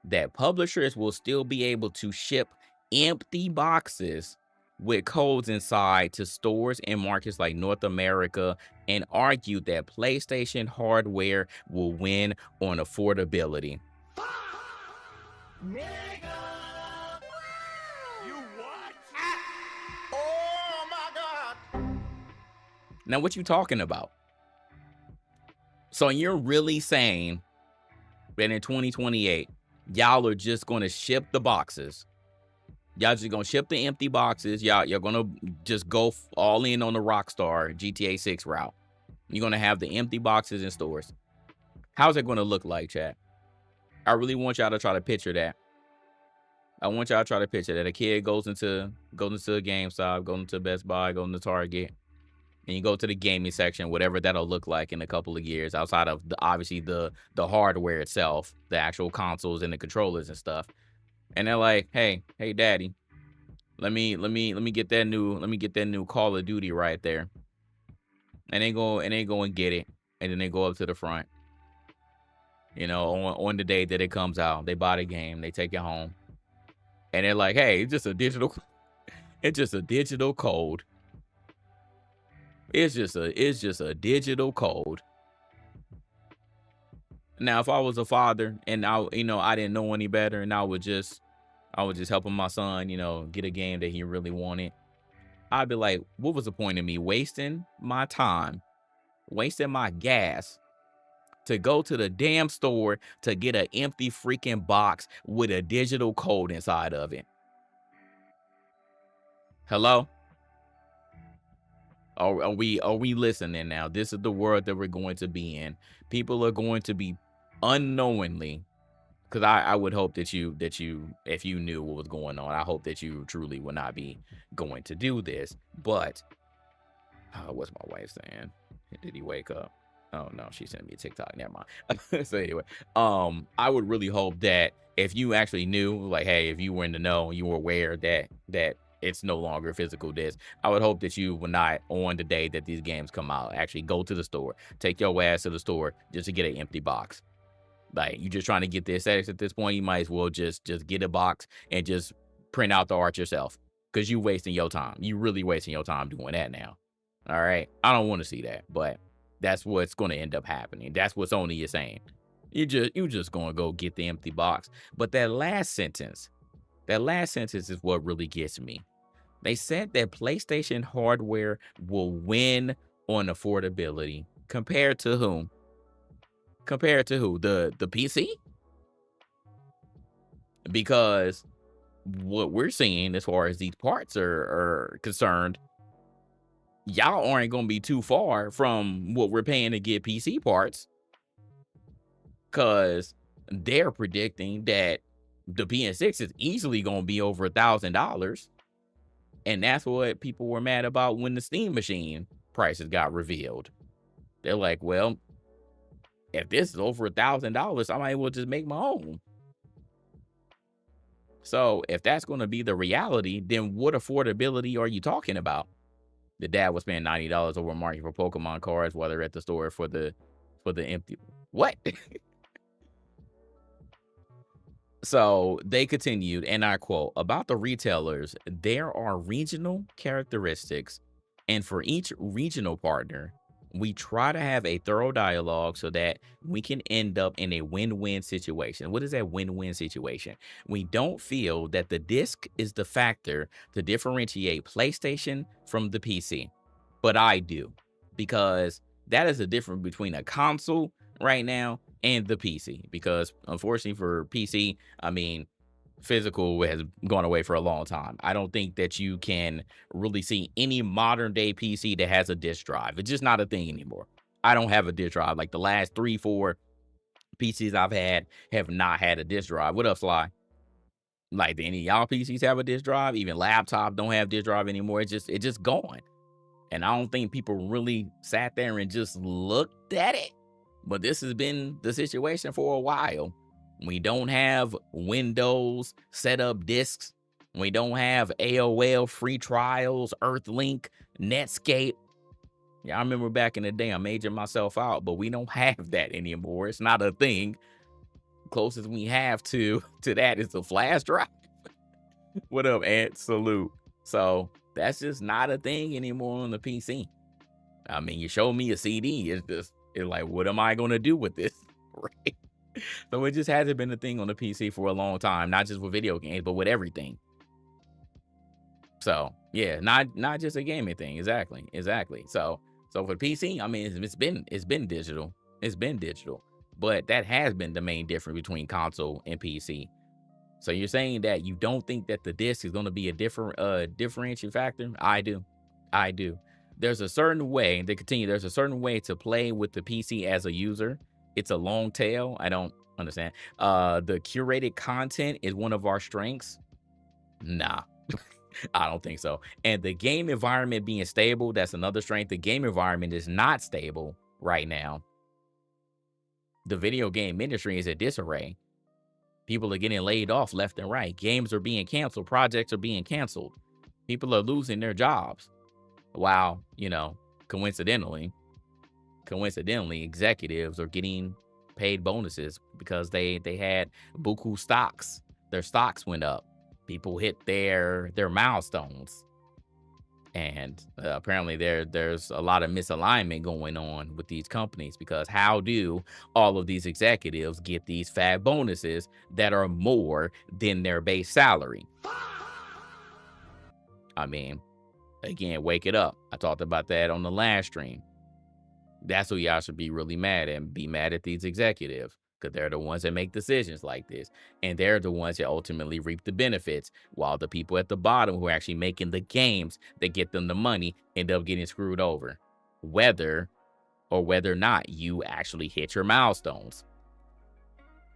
A: that publishers will still be able to ship empty boxes with codes inside to stores in markets like North America, and argued that PlayStation hardware will win on affordability.
D: You what? Oh my God!
A: Now, what you talking about? So you're really saying that in 2028, y'all are just going to ship the boxes? Y'all just going to ship the empty boxes? You're going to just go all in on the Rockstar GTA 6 route? You're going to have the empty boxes in stores? How's it going to look like, chat? I really want y'all to try to picture that. I want y'all to try to picture that. A kid goes into a GameStop, goes into Best Buy, goes into Target, and you go to the gaming section, whatever that'll look like in a couple of years, outside of obviously the hardware itself, the actual consoles and the controllers and stuff. And they're like, hey, daddy, let me get that new Call of Duty right there. And they go and get it. And then they go up to the front. You know, on the day that it comes out, they buy the game, they take it home. And they're like, hey, it's just a digital code. It's just a digital code. Now, if I was a father and I didn't know any better, and I was just helping my son, get a game that he really wanted, I'd be like, what was the point of me wasting my time, wasting my gas to go to the damn store to get an empty freaking box with a digital code inside of it? Hello? Are we listening now? This is the world that we're going to be in. People are going to be unknowingly, because I would hope that you, if you knew what was going on, I hope that you truly would not be going to do this. But what's my wife saying? Did he wake up? Oh no, she sent me a TikTok. Never mind. So anyway, I would really hope that if you actually knew, like, hey, if you were in the know, you were aware that it's no longer physical disc, I would hope that you would not, on the day that these games come out, actually go to the store, take your ass to the store just to get an empty box. Like, you just trying to get the aesthetics at this point, you might as well just get a box and just print out the art yourself, because you wasting your time. You really wasting your time doing that now. All right, I don't want to see that, but that's what's going to end up happening. That's what Sony is saying. You just going to go get the empty box. But that last sentence is what really gets me. They said that PlayStation hardware will win on affordability. Compared to whom? Compared to who? The PC? Because what we're seeing as far as these parts are concerned, y'all aren't going to be too far from what we're paying to get PC parts, because they're predicting that the PS6 is easily going to be over $1,000. And that's what people were mad about when the Steam machine prices got revealed. They're like, well, if this is over $1,000, I might as well just make my own. So if that's going to be the reality, then what affordability are you talking about? The dad was paying $90 over market for Pokemon cards while they're at the store for the empty. What? So they continued, and I quote, about the retailers, there are regional characteristics, and for each regional partner, we try to have a thorough dialogue so that we can end up in a win-win situation. What is that win-win situation? We don't feel that the disc is the factor to differentiate PlayStation from the PC, but I do, because that is the difference between a console right now and the PC. Because unfortunately for PC, I mean, physical has gone away for a long time. I don't think that you can really see any modern day PC that has a disk drive. It's just not a thing anymore. I don't have a disk drive. Like the last 3-4 PCs I've had have not had a disk drive. What up, Sly? Like, do any of y'all PCs have a disk drive? Even laptop don't have disk drive anymore. It's just gone. And I don't think people really sat there and just looked at it. But this has been the situation for a while. We don't have Windows setup disks. We don't have AOL free trials, Earthlink, Netscape. Yeah, I remember back in the day, I majored myself out, but we don't have that anymore. It's not a thing. Closest we have to that is the flash drive. What up, Ant? Salute. So that's just not a thing anymore on the PC. I mean, you show me a CD, it's like, what am I going to do with this? Right? So it just hasn't been a thing on the PC for a long time, not just with video games, but with everything. So yeah, not just a gaming thing. Exactly. So for PC, I mean, it's been digital. It's been digital, but that has been the main difference between console and PC. So you're saying that you don't think that the disc is going to be a differentiating factor? I do. There's a certain way there's a certain way to play with the PC as a user. It's a long tail. I don't understand. The curated content is one of our strengths. Nah, I don't think so. And the game environment being stable, that's another strength. The game environment is not stable right now. The video game industry is a disarray. People are getting laid off left and right. Games are being canceled. Projects are being canceled. People are losing their jobs. While, coincidentally, executives are getting paid bonuses because they had buku stocks. Their stocks went up. People hit their milestones. And apparently there's a lot of misalignment going on with these companies, because how do all of these executives get these fat bonuses that are more than their base salary? I mean, again, wake it up. I talked about that on the last stream. That's who y'all should be really mad at, and be mad at these executives, because they're the ones that make decisions like this. And they're the ones that ultimately reap the benefits, while the people at the bottom who are actually making the games that get them the money end up getting screwed over, whether or not you actually hit your milestones.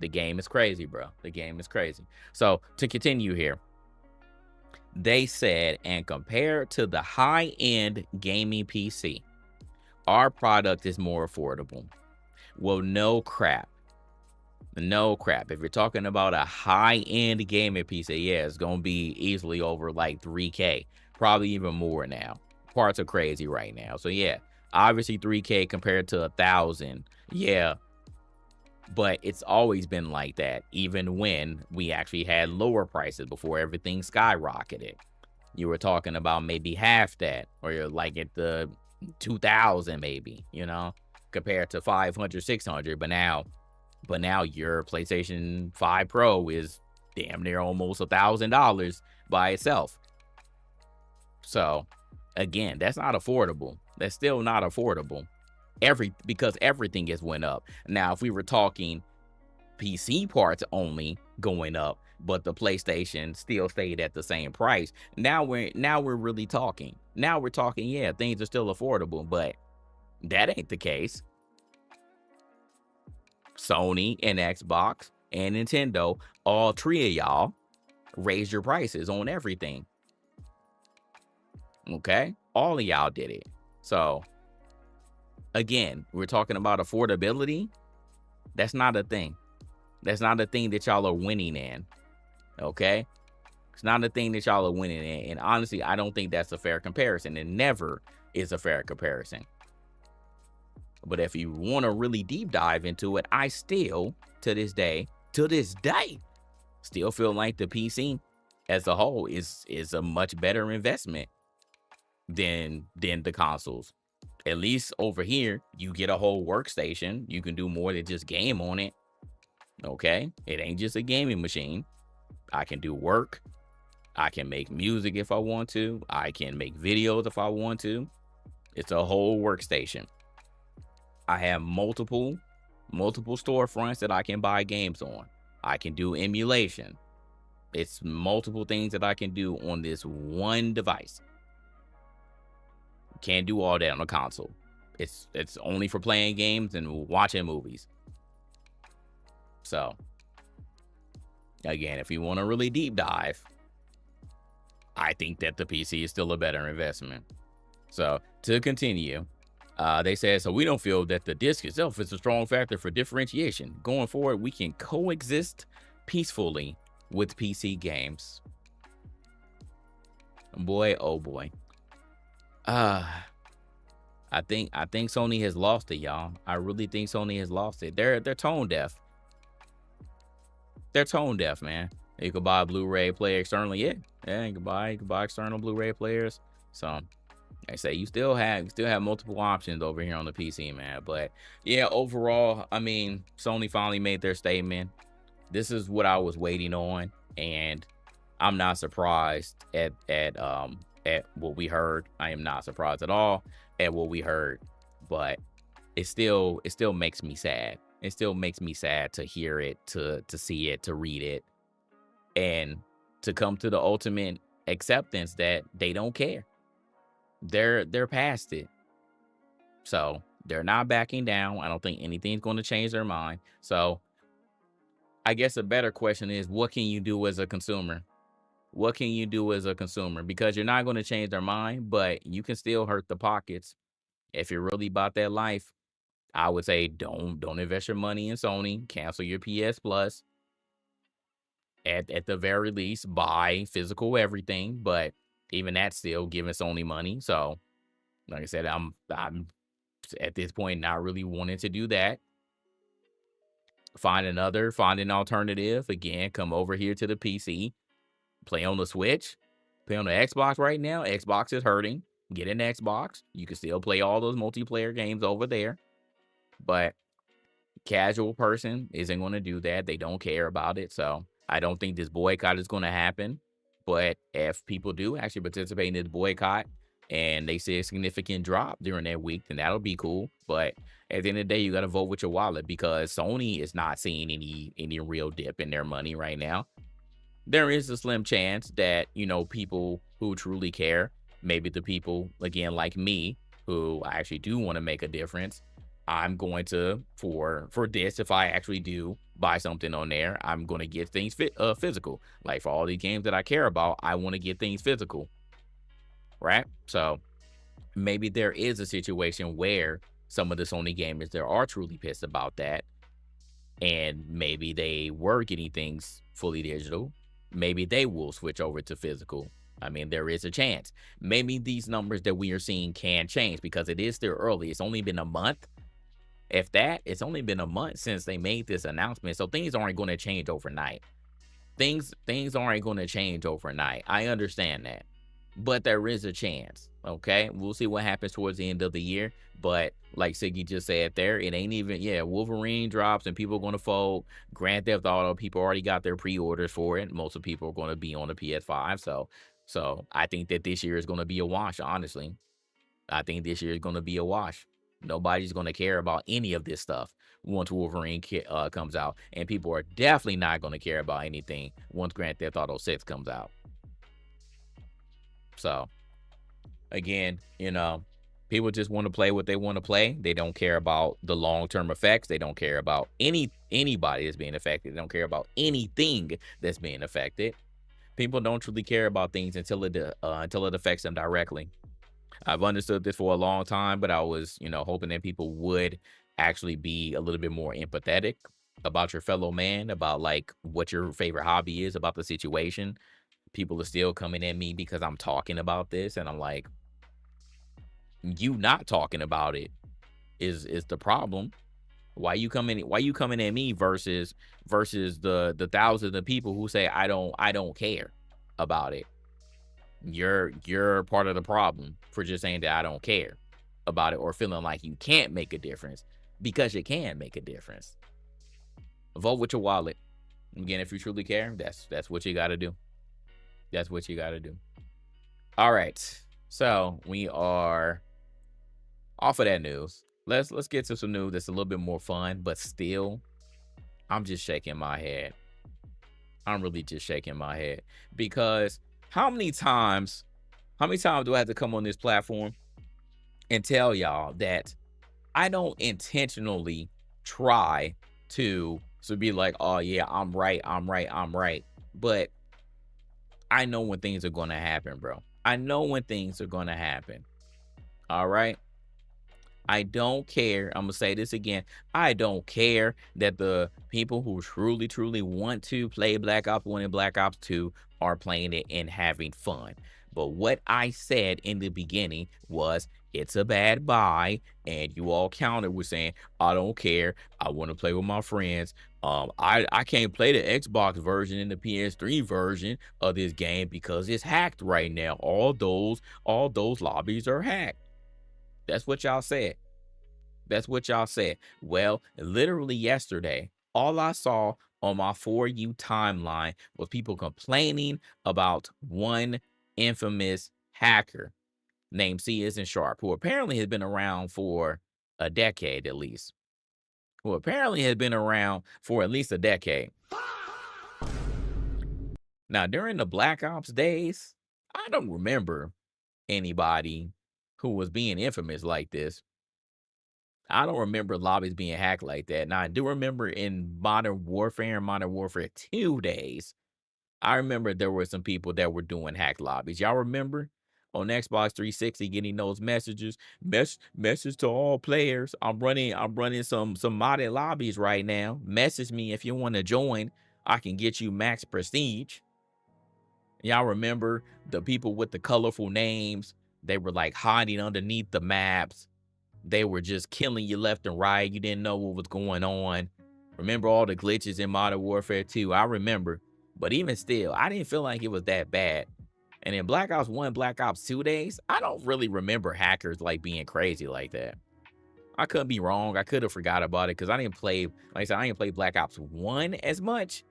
A: The game is crazy, bro. The game is crazy. So to continue here, they said, and compared to the high-end gaming PC, our product is more affordable. Well, no crap. If you're talking about a high-end gaming PC, yeah, it's going to be easily over like $3K, probably even more now. Parts are crazy right now. So yeah, obviously $3K compared to $1,000. Yeah, but it's always been like that, even when we actually had lower prices before everything skyrocketed. You were talking about maybe half that, or you're like at the 2,000 maybe, compared to 500, 600. But now your PlayStation 5 Pro is damn near almost $1,000 by itself. So again, that's not affordable. That's still not affordable. Because everything has went up. Now, if we were talking PC parts only going up, but the PlayStation still stayed at the same price, now we're really talking. Now we're talking, yeah, things are still affordable, but that ain't the case. Sony and Xbox and Nintendo, all three of y'all raised your prices on everything. Okay? All of y'all did it. So again, we're talking about affordability. That's not a thing. That's not a thing that y'all are winning in. Okay? It's not a thing that y'all are winning in. And honestly, I don't think that's a fair comparison. It never is a fair comparison. But if you want to really deep dive into it, I still, to this day, still feel like the PC as a whole is a much better investment than the consoles. At least over here, you get a whole workstation. You can do more than just game on it. Okay? It ain't just a gaming machine. I can do work. I can make music if I want to. I can make videos if I want to. It's a whole workstation. I have multiple storefronts that I can buy games on. I can do emulation. It's multiple things that I can do on this one device. Can't do all that on a console. It's only for playing games and watching movies. So again, if you want to really deep dive, I think that the PC is still a better investment. So to continue, they said, so we don't feel that the disc itself is a strong factor for differentiation. Going forward, we can coexist peacefully with PC games. Boy, oh boy. I think Sony has lost it, y'all. I really think Sony has lost it. They're tone deaf. They're tone deaf, man. You could buy a Blu-ray player externally. Yeah, you can buy external Blu-ray players. So I say you still have multiple options over here on the PC, man. But yeah, overall, I mean, Sony finally made their statement. This is what I was waiting on, and I'm not surprised at what we heard. I am not surprised at all at what we heard, but it still makes me sad. It still makes me sad to hear it, to see it, to read it, and to come to the ultimate acceptance that they don't care. They're past it. So they're not backing down. I don't think anything's going to change their mind. So I guess a better question is, what can you do as a consumer? What can you do as a consumer? Because you're not going to change their mind, but you can still hurt the pockets. If you're really about that life, I would say don't invest your money in Sony. Cancel your PS Plus. At the very least, buy physical everything. But even that's still giving Sony money. So, like I said, I'm at this point not really wanting to do that. Find an alternative. Again, come over here to the PC. Play on the Switch. Play on the Xbox right now. Xbox is hurting. Get an Xbox. You can still play all those multiplayer games over there. But casual person isn't going to do that. They don't care about it. So I don't think this boycott is going to happen. But if people do actually participate in this boycott and they see a significant drop during that week, then that'll be cool. But at the end of the day, you got to vote with your wallet, because Sony is not seeing any real dip in their money right now. There is a slim chance that, you know, people who truly care, maybe the people, again, like me, who I actually do want to make a difference, I'm going to, for this, if I actually do buy something on there, I'm going to get things physical. Like for all these games that I care about, I want to get things physical, right? So maybe there is a situation where some of the Sony gamers there are truly pissed about that, and maybe they were getting things fully digital. Maybe they will switch over to physical. I mean, there is a chance. Maybe these numbers that we are seeing can change, because it is still early. It's only been a month. If that, it's only been a month since they made this announcement. So things aren't going to change overnight. Things aren't going to change overnight. I understand that. But there is a chance. Okay, we'll see what happens towards the end of the year. But like Siggy just said there, it ain't even, Wolverine drops and people are going to fold. Grand Theft Auto, people already got their pre-orders for it. Most of the people are going to be on the PS5. So I think that this year is going to be a wash, honestly. I think this year is going to be a wash. Nobody's going to care about any of this stuff once Wolverine comes out. And people are definitely not going to care about anything once Grand Theft Auto 6 comes out. So, again, people just want to play what they want to play. They don't care about the long-term effects. They don't care about anybody that's being affected. They don't care about anything that's being affected. People don't truly care about things until it affects them directly. I've understood this for a long time, but I was, hoping that people would actually be a little bit more empathetic about your fellow man, about like what your favorite hobby is, about the situation. People are still coming at me because I'm talking about this, and I'm like, you not talking about it is the problem. Why you coming at me versus the thousands of people who say I don't care about it? You're part of the problem for just saying that I don't care about it, or feeling like you can't make a difference, because you can make a difference. Vote with your wallet. Again, if you truly care, that's what you got to do. That's what you got to do. All right. So we are off of that news. Let's get to some news that's a little bit more fun, but still, I'm just shaking my head. I'm really just shaking my head, because how many times do I have to come on this platform and tell y'all that I don't intentionally try to So be like, oh yeah, I'm right. But I know when things are gonna happen, bro. I know when things are gonna happen. All right. I don't care. I'm gonna say this again. I don't care that the people who truly want to play Black Ops 1 and Black Ops 2 are playing it and having fun. But what I said in the beginning was it's a bad buy, and you all countered with saying, I don't care. I want to play with my friends. I can't play the Xbox version and the PS3 version of this game because it's hacked right now. All those lobbies are hacked. That's what y'all said. That's what y'all said. Well, literally yesterday, all I saw on my For You timeline was people complaining about one infamous hacker named C Isn't Sharp, who apparently has been around for a decade at least. Who apparently has been around for at least a decade. Now, during the Black Ops days, I don't remember anybody who was being infamous like this. I don't remember lobbies being hacked like that. Now, I do remember in Modern Warfare and Modern Warfare 2 days, I remember there were some people that were doing hacked lobbies. Y'all remember on Xbox 360 getting those messages? Message to all players. I'm running some modded lobbies right now. Message me if you want to join. I can get you max prestige. Y'all remember the people with the colorful names? They were like hiding underneath the maps. They were just killing you left and right. You didn't know what was going on. Remember all the glitches in Modern Warfare 2? I remember. But even still, I didn't feel like it was that bad. And in Black Ops 1, Black Ops 2 days, I don't really remember hackers like being crazy like that. I could be wrong. I could have forgot about it because I didn't play, like I said, I didn't play Black Ops 1 as much.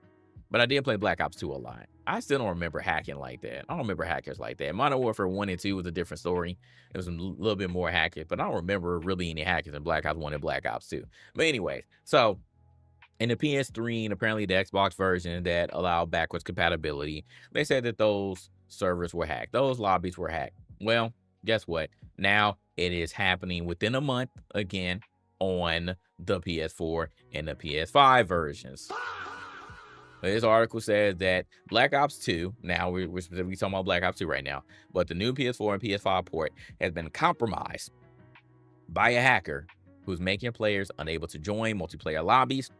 A: But I did play Black Ops 2 a lot. I still don't remember hacking like that. I don't remember hackers like that. Modern Warfare 1 and 2 was a different story. It was a little bit more hackers, but I don't remember really any hackers in Black Ops 1 and Black Ops 2. But anyways, so in the PS3 and apparently the Xbox version that allowed backwards compatibility, they said that those servers were hacked. Those lobbies were hacked. Well, guess what? Now it is happening within a month again on the PS4 and the PS5 versions. This article says that Black Ops 2, now we're specifically talking about Black Ops 2 right now, but the new PS4 and PS5 port has been compromised by a hacker who's making players unable to join multiplayer lobbies,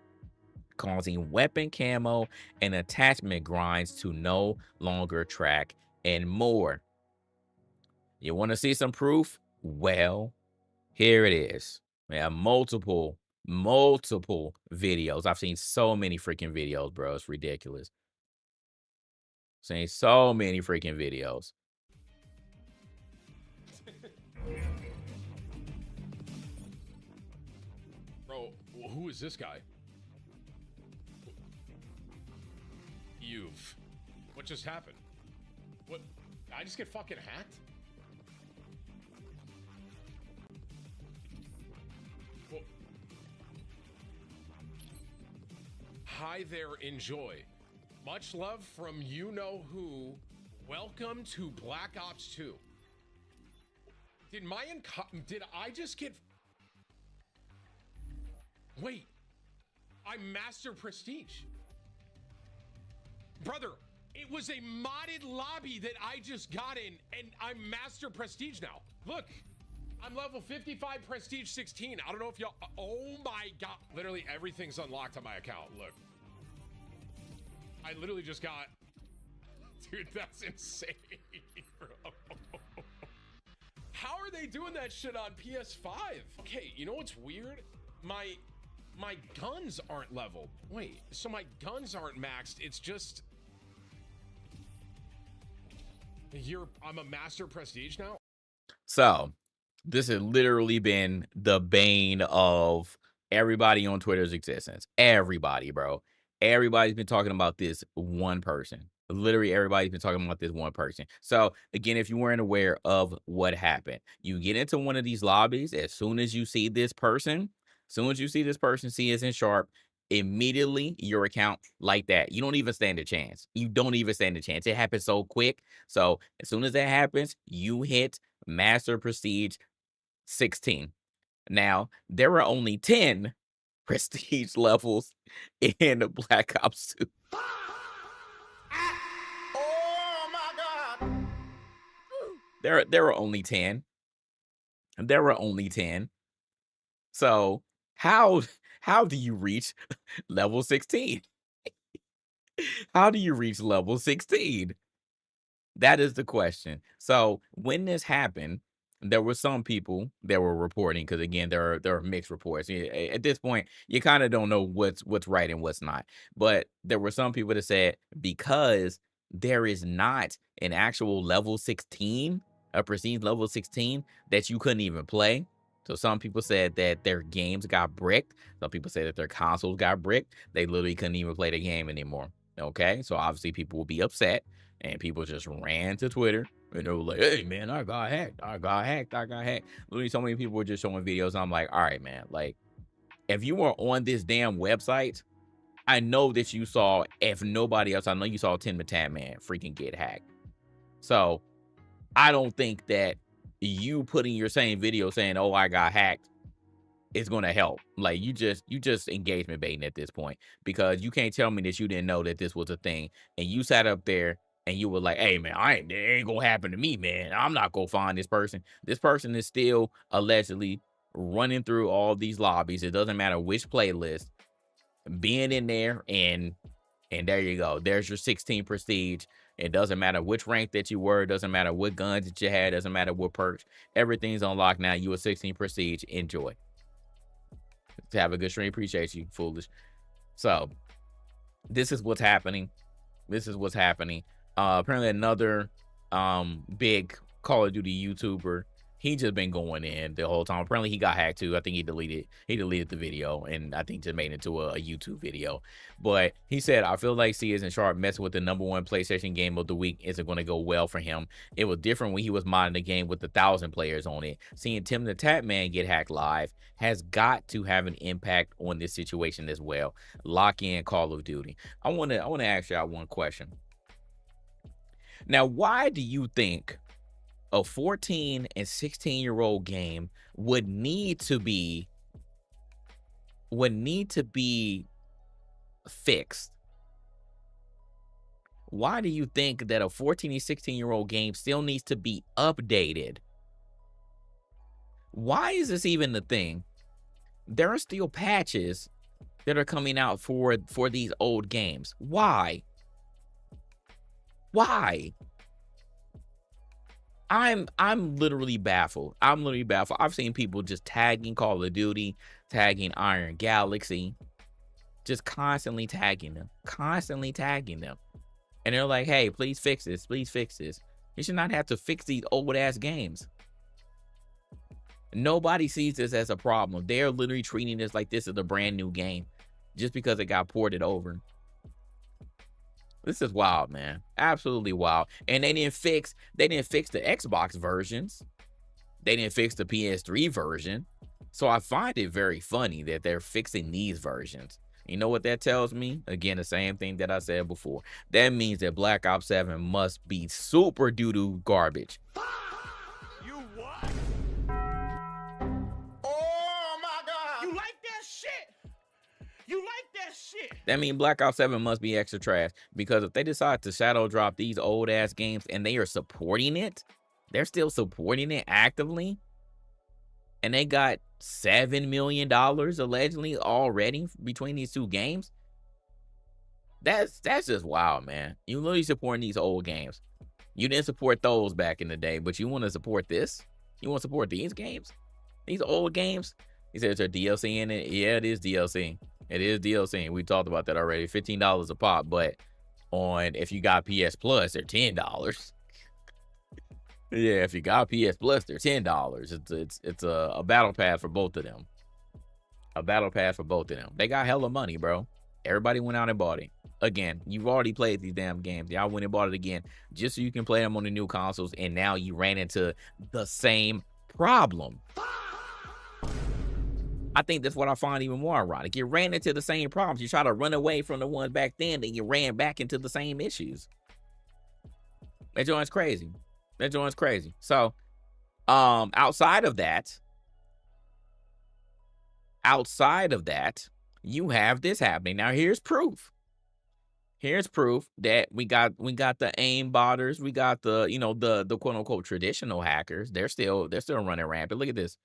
A: causing weapon camo and attachment grinds to no longer track, and more. You want to see some proof? Well, here it is. We have multiple videos. I've seen so many freaking videos, bro. It's ridiculous. Seen so many freaking videos.
C: Bro, who is this guy? What just happened? What? Did I just get fucking hacked? Well, hi there, enjoy. Much love from you-know-who. Welcome to Black Ops 2. Did I just get... Wait. I'm Master Prestige. Brother, it was a modded lobby that I just got in, and I'm Master Prestige now. Look, I'm level 55, Prestige 16. I don't know if y'all... Oh my god. Literally everything's unlocked on my account. Look. I literally just got... Dude, that's insane, bro. How are they doing that shit on PS5? Okay, you know what's weird? My guns aren't leveled. Wait, so my guns aren't maxed. It's just... I'm a Master Prestige now?
A: So, this has literally been the bane of everybody on Twitter's existence. Everybody, bro. Everybody's been talking about this one person. Literally, everybody's been talking about this one person. So, again, if you weren't aware of what happened, you get into one of these lobbies. As soon as you see this person, see is in sharp, immediately your account like that. You don't even stand a chance. You don't even stand a chance. It happens so quick. So, as soon as that happens, you hit Master Prestige 16. Now, there are only 10 prestige levels in the Black Ops 2.
D: Oh my God.
A: There were only 10. There were only 10. So how do you reach level 16? How do you reach level 16? That is the question. So when this happened, there were some people that were reporting, because again, there are mixed reports. At this point, you kind of don't know what's right and what's not. But there were some people that said because there is not an actual level 16, a prestige level 16 that you couldn't even play. So some people said that their games got bricked. Some people said that their consoles got bricked. They literally couldn't even play the game anymore. Okay, so obviously people will be upset. And people just ran to Twitter and they were like, hey, man, I got hacked. I got hacked. I got hacked. Literally, so many people were just showing videos. I'm like, all right, man, like, if you were on this damn website, I know that you saw, if nobody else, I know you saw Tim the Tat Man freaking get hacked. So I don't think that you putting your same video saying, oh, I got hacked, is going to help. Like, you just engagement baiting at this point, because you can't tell me that you didn't know that this was a thing. And you sat up there and you were like, hey, man, it ain't going to happen to me, man. I'm not going to find this person. This person is still allegedly running through all these lobbies. It doesn't matter which playlist, being in there, and there you go. There's your 16 prestige. It doesn't matter which rank that you were. It doesn't matter what guns that you had. It doesn't matter what perks. Everything's unlocked now. You a 16 prestige. Enjoy. Have a good stream. Appreciate you, foolish. So this is what's happening. This is what's happening. Apparently another big Call of Duty YouTuber, he just been going in the whole time. Apparently he got hacked too. I think he deleted the video, and I think just made it into a YouTube video. But he said, I feel like C isn't sharp. Messing with the #1 PlayStation game of the week isn't going to go well for him. It was different when he was modding the game with 1,000 players on it. Seeing Tim the Tat Man get hacked live has got to have an impact on this situation as well. Lock in Call of Duty. I want to ask y'all one question. Now, why do you think a 14 and 16-year-old game would need to be fixed? Why do you think that a 14 and 16-year-old game still needs to be updated? Why is this even the thing? There are still patches that are coming out for these old games. Why? Why? I'm literally baffled. I've seen people just tagging Call of Duty, tagging Iron Galaxy, just constantly tagging them. And they're like, hey, please fix this. Please fix this. You should not have to fix these old ass games. Nobody sees this as a problem. They're literally treating this like this is a brand new game just because it got ported over. This is wild, man. Absolutely wild. And they didn't fix the Xbox versions. They didn't fix the PS3 version. So I find it very funny that they're fixing these versions. You know what that tells me? Again, the same thing that I said before. That means that Black Ops 7 must be super doo-doo garbage.
D: You what? Oh my God. You like that shit? You like that shit?
A: That means Black Ops 7 must be extra trash, because if they decide to shadow drop these old ass games and they are supporting it, they're still supporting it actively, and they got $7 million allegedly already between these two games. That's just wild, man. You literally supporting these old games. You didn't support those back in the day, but you want to support this? You want to support these games? These old games? He said, is there DLC in it? Yeah, it is DLC. It is DLC. We talked about that already. $15 a pop, but if you got PS Plus, they're $10. Yeah, if you got PS Plus, they're $10. It's a battle pass for both of them. A battle pass for both of them. They got hella money, bro. Everybody went out and bought it. Again, you've already played these damn games. Y'all went and bought it again just so you can play them on the new consoles, and now you ran into the same problem. I think that's what I find even more ironic. You ran into the same problems. You try to run away from the ones back then, then you ran back into the same issues. That joint's crazy. That joint's crazy. So, outside of that, You have this happening. Now here's proof. Here's proof that we got the aim botters, we got the, you know, the quote unquote traditional hackers. They're still running rampant. Look at this.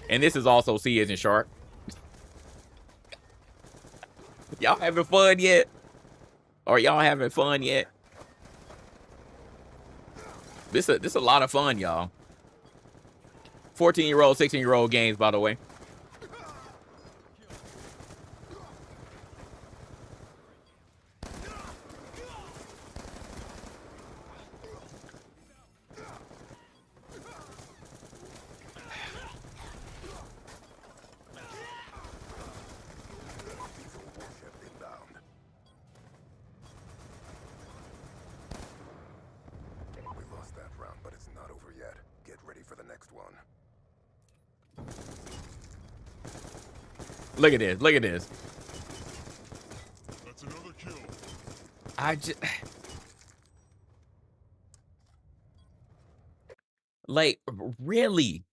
A: And this is also C as in shark. Y'all having fun yet? Or y'all having fun yet? This a lot of fun, y'all. 14-year-old, 16-year-old games, by the way. Look at this. Look at this.
F: That's another kill.
A: I just like really.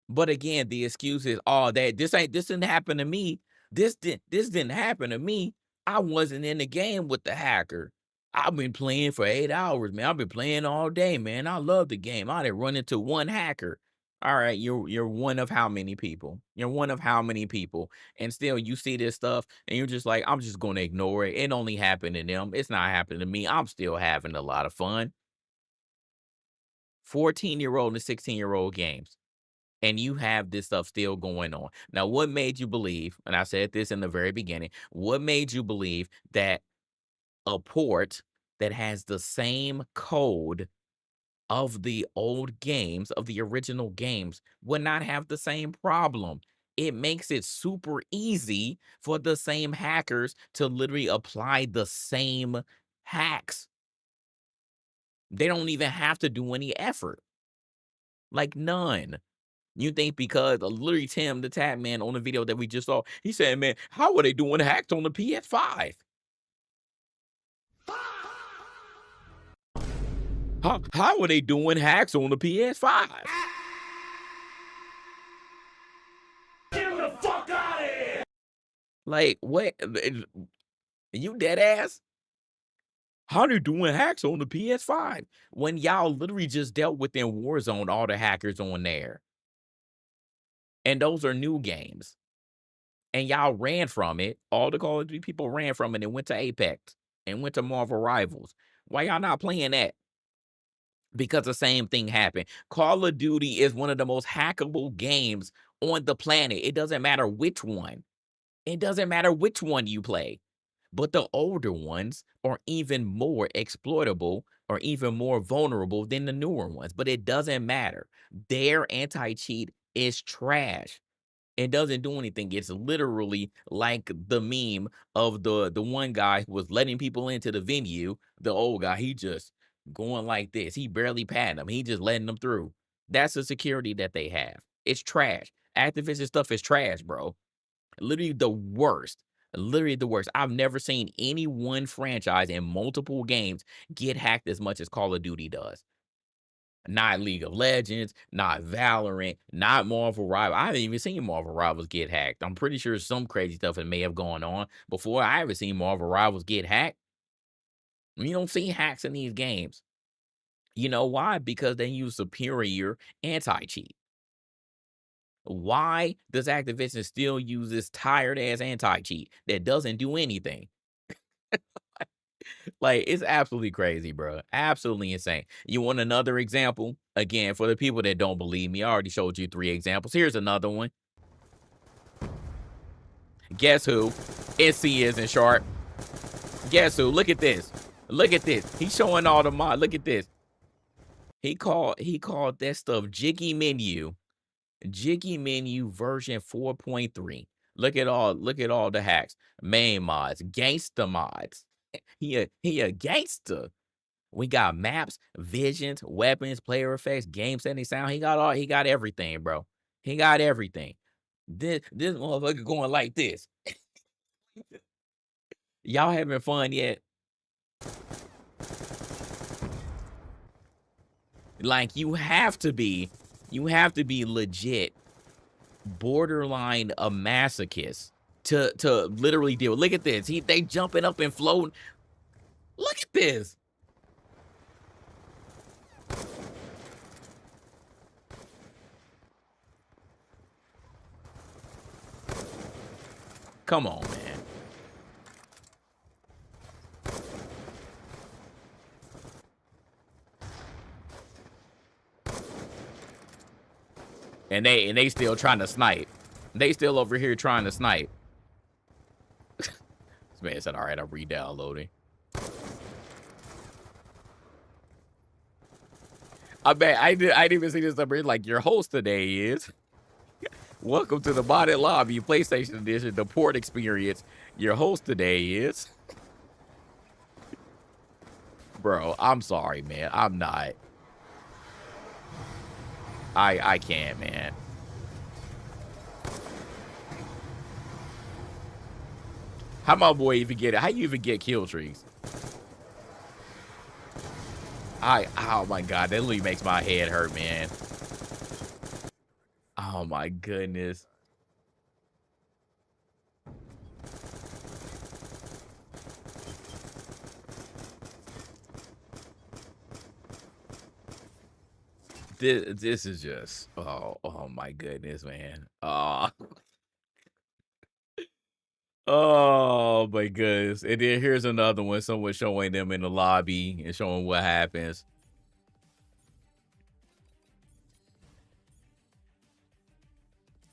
A: But again, the excuse is, oh, that this didn't happen to me. This didn't happen to me. I wasn't in the game with the hacker. I've been playing for 8 hours, man. I've been playing all day, man. I love the game. I didn't run into one hacker. All right, you're one of how many people? You're one of how many people? And still you see this stuff and you're just like, I'm just gonna ignore it. It only happened to them. It's not happening to me. I'm still having a lot of fun. 14-year-old and 16-year-old games. And you have this stuff still going on. Now, what made you believe, and I said this in the very beginning, what made you believe that a port that has the same code of the old games, of the original games, would not have the same problem? It makes it super easy for the same hackers to literally apply the same hacks. They don't even have to do any effort. Like none. You think because literally Tim the Tap Man on the video that we just saw, he said, man, how are they doing hacks on the PS5? How are they doing hacks on the PS5?
D: Get him the fuck out of here!
A: Like, what? You dead ass? How they doing hacks on the PS5? When y'all literally just dealt with in Warzone all the hackers on there. And those are new games. And y'all ran from it. All the Call of Duty people ran from it and went to Apex and went to Marvel Rivals. Why y'all not playing that? Because the same thing happened. Call of Duty is one of the most hackable games on the planet. It doesn't matter which one. It doesn't matter which one you play. But the older ones are even more exploitable or even more vulnerable than the newer ones. But it doesn't matter. Their anti-cheat is trash. It doesn't do anything. It's literally like the meme of the one guy who was letting people into the venue. The old guy, he just going like this. He barely patting them. He just letting them through. That's the security that they have. It's trash. Activision stuff is trash, bro. Literally the worst. Literally the worst. I've never seen any one franchise in multiple games get hacked as much as Call of Duty does. Not League of Legends, not Valorant, not Marvel Rivals. I haven't even seen Marvel Rivals get hacked. I'm pretty sure some crazy stuff that may have gone on before. I haven't seen Marvel Rivals get hacked. You don't see hacks in these games. You know why? Because they use superior anti-cheat. Why does Activision still use this tired-ass anti-cheat that doesn't do anything? Like, it's absolutely crazy, bro. Absolutely insane. You want another example? Again, for the people that don't believe me, I already showed you 3 examples. Here's another one. Guess who? It's C as in shark. Guess who? Look at this. Look at this. He's showing all the mod. Look at this. He called that stuff Jiggy Menu. Jiggy Menu version 4.3. Look at all the hacks. Main mods, gangster mods. He a gangster. We got maps, visions, weapons, player effects, game setting, sound. He got everything, bro. He got everything. This motherfucker going like this. Y'all having fun yet? Like, you have to be legit borderline a masochist to literally deal. Look at this. They jumping up and floating. Look at this. Come on, man. And they still trying to snipe. They still over here trying to snipe. This man said, all right, I'm re-downloading. I bet I didn't even see this number. Like, your host today is welcome to the modded lobby, PlayStation Edition, the port experience. Your host today is bro. I'm sorry, man. I'm not. I can't, man. How my boy even get it? How you even get kill streaks? Oh my god, that literally makes my head hurt, man. Oh my goodness. This is just oh my goodness, man. Oh my goodness. And then here's another one. Someone showing them in the lobby and showing what happens.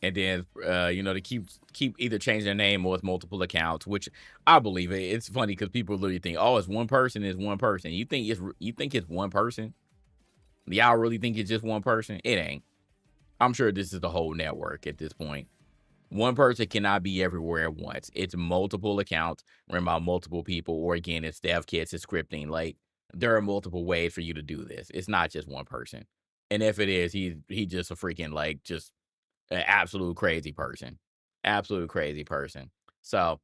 A: And then you know, to keep either changing their name or with multiple accounts, which I believe it. It's funny because people literally think, oh, it's one person, it's one person. You think it's one person? Y'all really think it's just one person? It ain't. I'm sure this is the whole network at this point. One person cannot be everywhere at once. It's multiple accounts run by multiple people, or again, it's dev kits, it's scripting. Like, there are multiple ways for you to do this. It's not just one person. And if it is, he just a freaking, like, just an absolute crazy person. Absolute crazy person. So,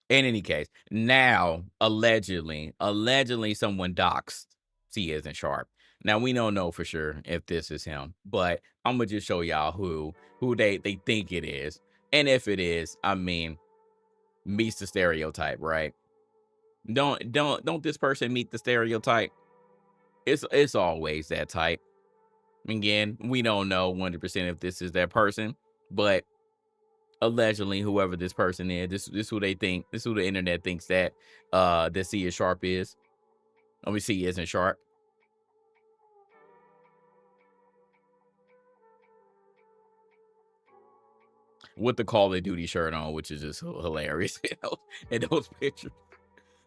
A: in any case, now allegedly someone doxed C isn't sharp. Now, we don't know for sure if this is him, but I'm gonna just show y'all who they think it is. And if it is, I mean, meets the stereotype, right? Don't this person meet the stereotype? It's always that type. Again, we don't know 100% if this is that person, but allegedly, whoever this person is, this who they think, this who the internet thinks that C is sharp is. Let me see, isn't sharp. With the Call of Duty shirt on, which is just hilarious in those pictures.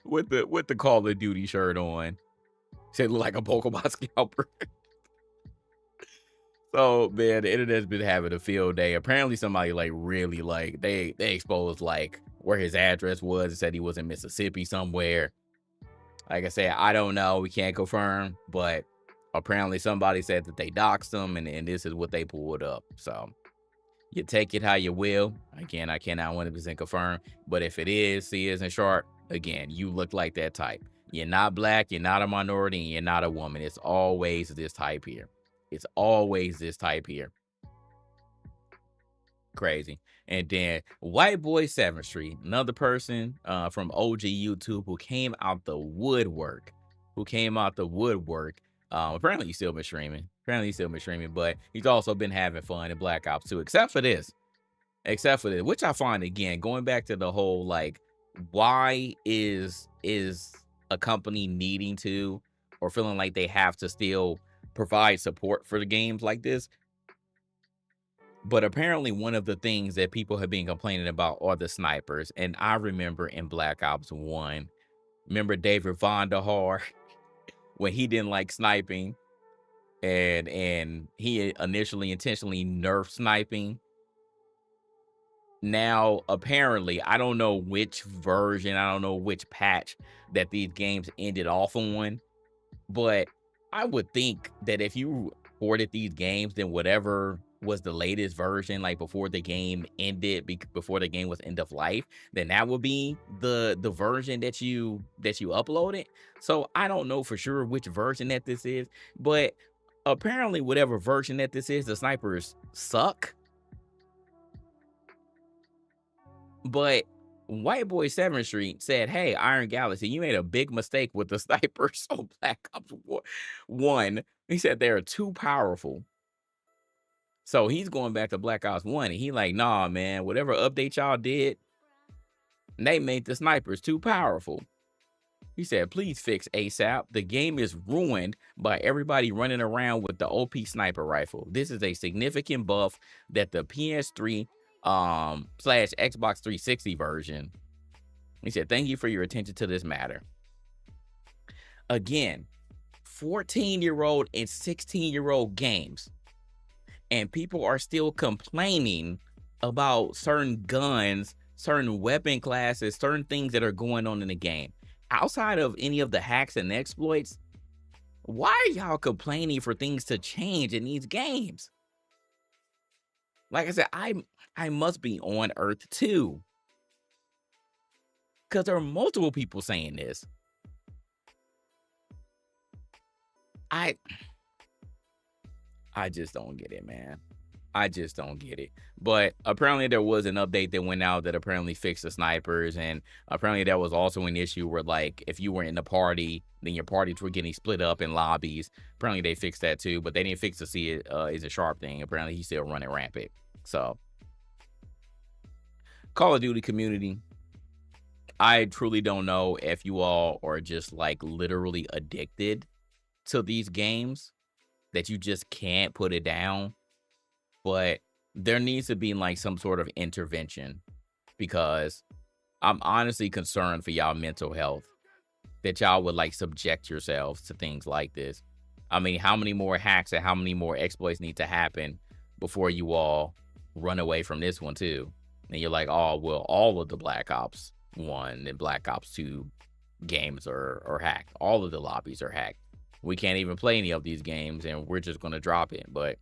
A: With the Call of Duty shirt on, said look like a Pokemon scalper. So man, the internet's been having a field day. Apparently, somebody like really like they exposed like where his address was and said he was in Mississippi somewhere. Like I said, I don't know. We can't confirm, but apparently somebody said that they doxed him, and this is what they pulled up. So. You take it how you will. Again, I cannot 100% confirm. But if it is, C isn't sharp, again, you look like that type. You're not black, you're not a minority, and you're not a woman. It's always this type here. It's always this type here. Crazy. And then White Boy 7th Street, another person from OG YouTube who came out the woodwork. Apparently he's still been streaming. But he's also been having fun in Black Ops 2, except for this, which I find, again, going back to the whole, like, why is a company needing to or feeling like they have to still provide support for the games like this? But apparently one of the things that people have been complaining about are the snipers. And I remember in Black Ops 1, remember David Vonderhaar when he didn't like sniping? And he initially intentionally nerfed sniping. Now, apparently, I don't know which version, I don't know which patch that these games ended off on, but I would think that if you ported these games, then whatever was the latest version, like before the game ended, before the game was end of life, then that would be the version that you uploaded. So I don't know for sure which version that this is, but apparently whatever version that this is, the snipers suck. But White Boy 7th Street said, "Hey, Iron Galaxy, you made a big mistake with the snipers on Black Ops 1. He said they are too powerful." So he's going back to Black Ops 1, and he like, "Nah, man, whatever update y'all did, they made the snipers too powerful." He said, "Please fix ASAP. The game is ruined by everybody running around with the OP sniper rifle. This is a significant buff that the PS3 slash Xbox 360 version." He said, "Thank you for your attention to this matter." Again, 14-year-old and 16-year-old games, and people are still complaining about certain guns, certain weapon classes, certain things that are going on in the game. Outside of any of the hacks and exploits, why are y'all complaining for things to change in these games? Like I said, I must be on Earth too, because there are multiple people saying this. I just don't get it, man. I just don't get it. But apparently there was an update that went out that apparently fixed the snipers, and apparently that was also an issue where, like, if you were in the party, then your parties were getting split up in lobbies. Apparently they fixed that too, but they didn't fix the see it is a sharp thing. Apparently he's still running rampant. So Call of Duty community, I truly don't know if you all are just like literally addicted to these games that you just can't put it down. But there needs to be like some sort of intervention, because I'm honestly concerned for y'all mental health, that y'all would like subject yourselves to things like this. I mean, how many more hacks and how many more exploits need to happen before you all run away from this one too? And you're like, oh, well, all of the Black Ops 1 and Black Ops 2 games are hacked. All of the lobbies are hacked. We can't even play any of these games, and we're just going to drop it. But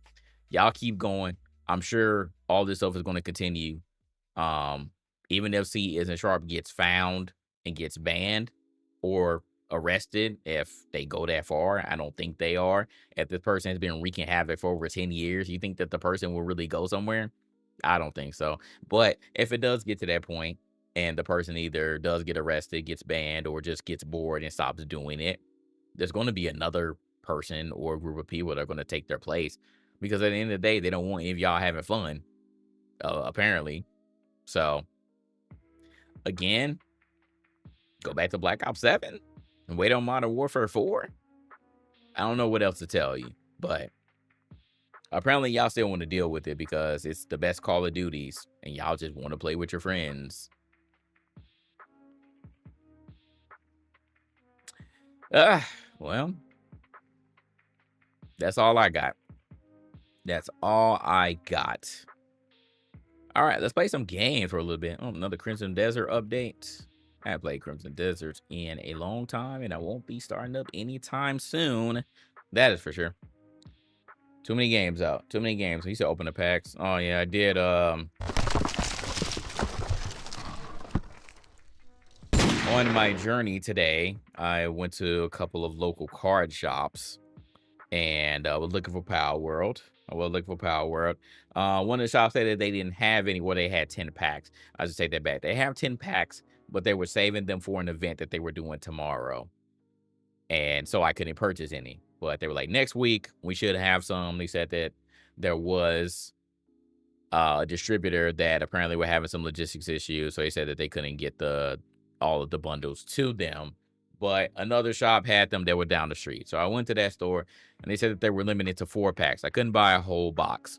A: y'all keep going. I'm sure all this stuff is going to continue. Even if C Isn't Sharp gets found and gets banned or arrested, if they go that far, I don't think they are. If this person has been wreaking havoc for over 10 years, you think that the person will really go somewhere? I don't think so. But if it does get to that point and the person either does get arrested, gets banned, or just gets bored and stops doing it, there's going to be another person or group of people that are going to take their place, because at the end of the day, they don't want any of y'all having fun, apparently. So again, go back to Black Ops 7 and wait on Modern Warfare 4. I don't know what else to tell you, but apparently y'all still want to deal with it because it's the best Call of Duties and y'all just want to play with your friends. Well, that's all I got. That's all I got. All right, let's play some games for a little bit. Oh, another Crimson Desert update. I haven't played Crimson Desert in a long time, and I won't be starting up anytime soon. That is for sure. Too many games out. Too many games. He said open the packs. Oh, yeah, I did. On my journey today, I went to a couple of local card shops, and I was looking for Power World. One of the shops said that they didn't have any, well, they had 10 packs. I just take that back. They have 10 packs, but they were saving them for an event that they were doing tomorrow. And so I couldn't purchase any. But they were like, next week, we should have some. They said that there was a distributor that apparently were having some logistics issues. So they said that they couldn't get all of the bundles to them. But another shop had them that were down the street. So I went to that store, and they said that they were limited to 4 packs. I couldn't buy a whole box.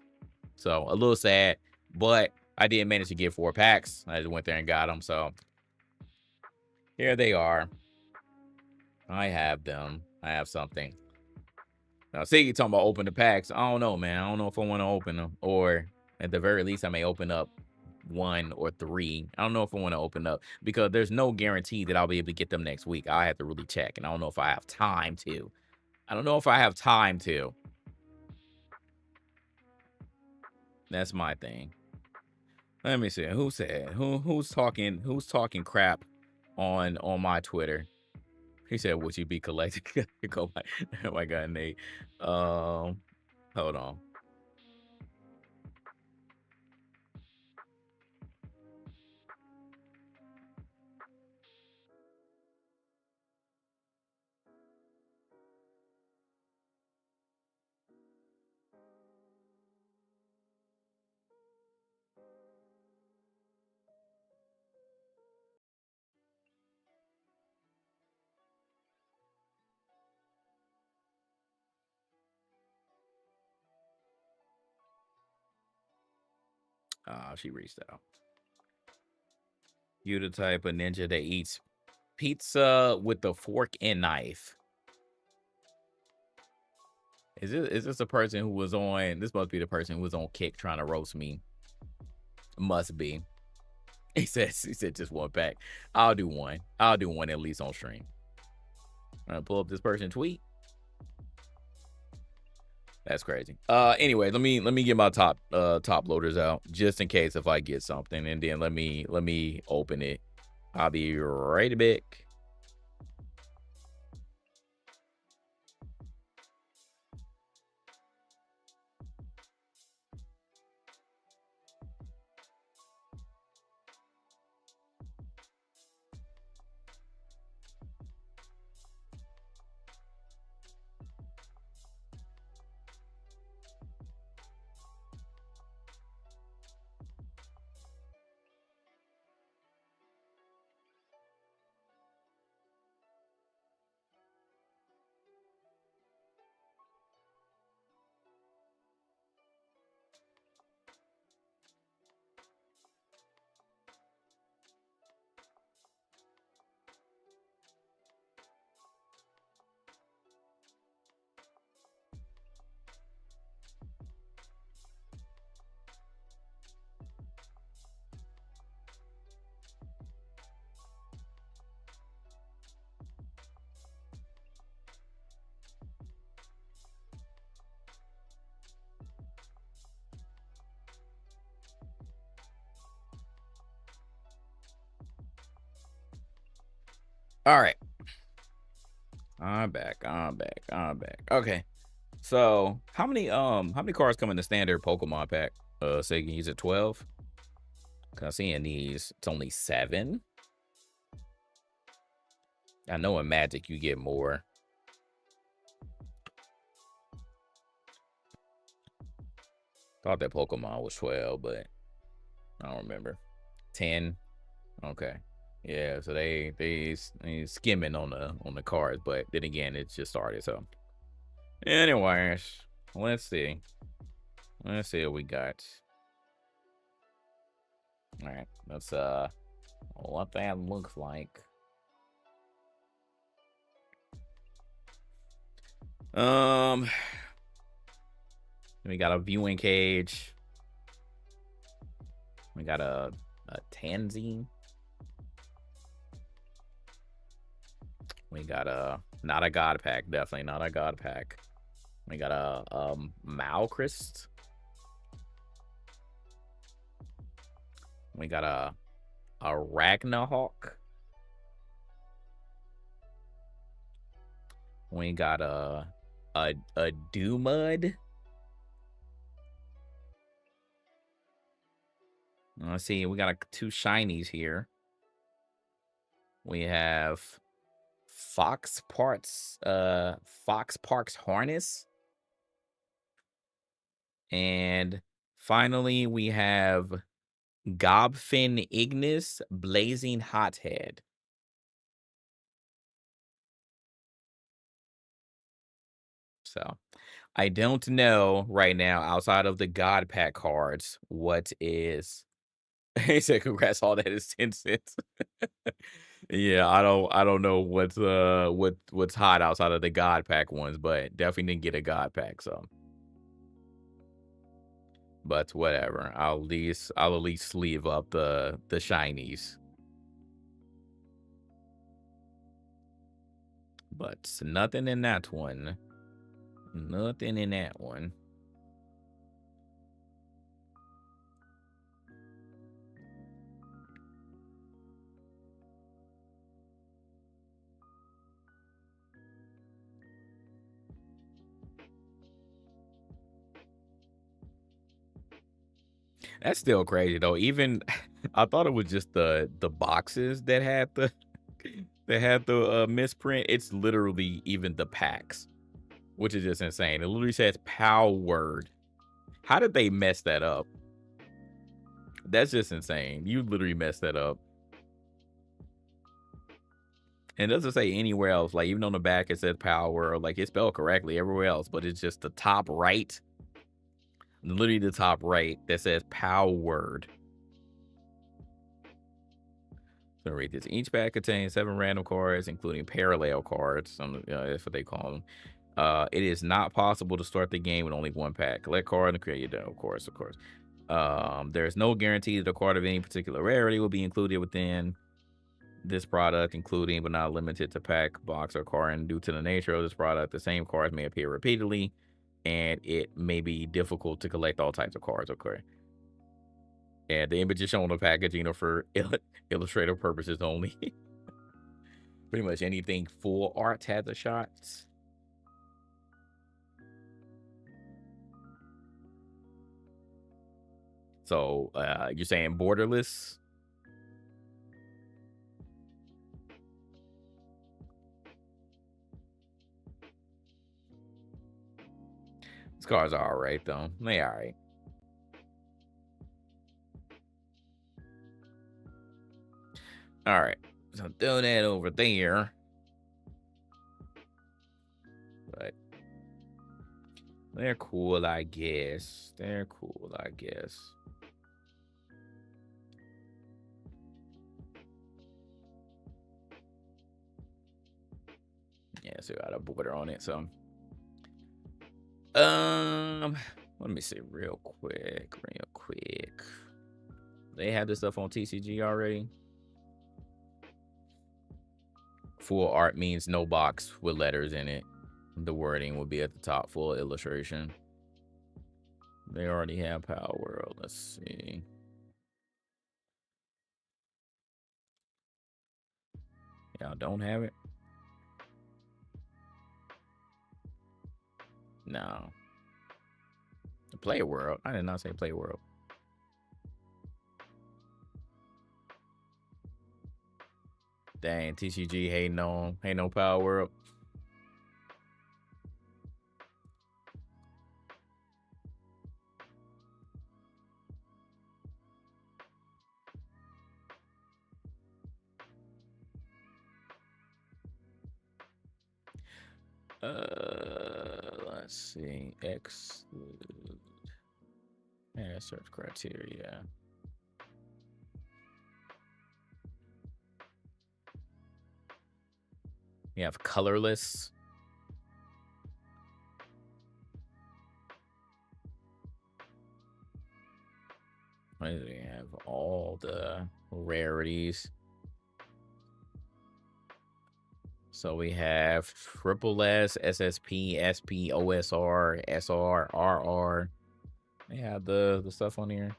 A: So a little sad, but I did manage to get 4 packs. I just went there and got them. So here they are. I have them. I have something. Now, see, you talking about open the packs. I don't know, man. I don't know if I want to open them. Or at the very least, I may open up 1 or 3. I don't know if I want to open up, because there's no guarantee that I'll be able to get them next week. I have to really check, and I don't know if I have time to. That's my thing. Let me see. Who said who's talking crap on my Twitter? He said, "Would you be collecting?" Oh my God, Nate. Hold on. She reached out. You the type of ninja that eats pizza with a fork and knife. Is this a person who was on? This must be the person who was on Kick trying to roast me. Must be. He said just one pack. I'll do one. I'll do one at least on stream. I'm gonna pull up this person tweet. That's crazy. Anyway, let me get my top loaders out just in case if I get something, and then let me open it. I'll be right back. All right. I'm back. Okay. So how many cards come in the standard Pokemon pack? Sega, is it 12? Cause I see in these it's only 7. I know in Magic you get more. Thought that Pokemon was 12, but I don't remember. 10. Okay. Yeah, so they skimming on the cards, but then again, it just started. So, anyways, let's see. Let's see what we got. All right, let's what that looks like. We got a viewing cage. We got a Tansy. We got a not a god pack, definitely not a god pack. We got a Malchrist. We got a Ragnarhawk. We got a Doomud. Let's see, we got 2 shinies here. We have Fox Parks Harness. And finally we have Gobfin Ignis Blazing Hothead. So I don't know right now outside of the God Pack cards what is. He said congrats, all that is 10 cents. Yeah, I don't know what's hot outside of the God Pack ones, but definitely didn't get a God Pack, so. But whatever. I'll at least sleeve up the shinies. But nothing in that one. Nothing in that one. That's still crazy though. Even I thought it was just the boxes that had the misprint. It's literally even the packs, which is just insane. It literally says powered. How did they mess that up? That's just insane. You literally messed that up. And it doesn't say anywhere else. Like, even on the back, it says power. Like, it's spelled correctly everywhere else. But it's just the top right. Literally the top right that says powered. So read this. Each pack contains 7 random cards, including parallel cards. That's what they call them. It is not possible to start the game with only 1 pack. Collect card and create your deck. Of course. There's no guarantee that a card of any particular rarity will be included within this product, including but not limited to pack, box, or card. And due to the nature of this product, the same cards may appear repeatedly, and it may be difficult to collect all types of cards. Okay. And the image is shown on the packaging are for illustrative purposes only. Pretty much anything full art has a shot. So you're saying borderless? These cards are all right, though. They all right. All right. So do that over there. But they're cool, I guess. They're cool, I guess. Yeah, so got a border on it, so. Let me see real quick. They have this stuff on TCG already. Full art means no box with letters in it. The wording will be at the top, full illustration. They already have Power World. Let's see. Y'all don't have it? No. The Play World. I did not say Play World. Dang, TCG hating on Power World. Let's see. Exclude. Yeah, search criteria. You have colorless. We have all the rarities. So we have Triple S, SSP, SP, OSR, SR, RR. They have the stuff on here.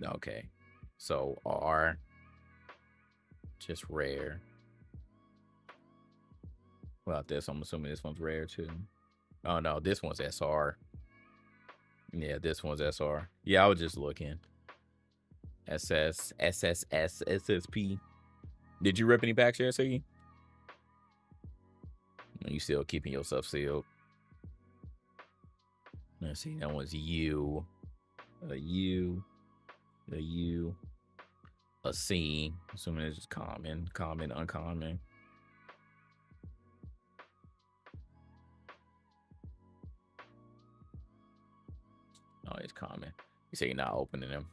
A: Okay. So R, just rare. Well, this, I'm assuming this one's rare too. Oh no, this one's SR. Yeah, this one's SR. Yeah, I was just looking. SS, SSS, SSP. Did you rip any back shares, Siggy? You still keeping yourself sealed. Let's see, that one's U. A U. A U. A C. Assuming it's just common, uncommon. Oh, it's common. You say you're not opening them.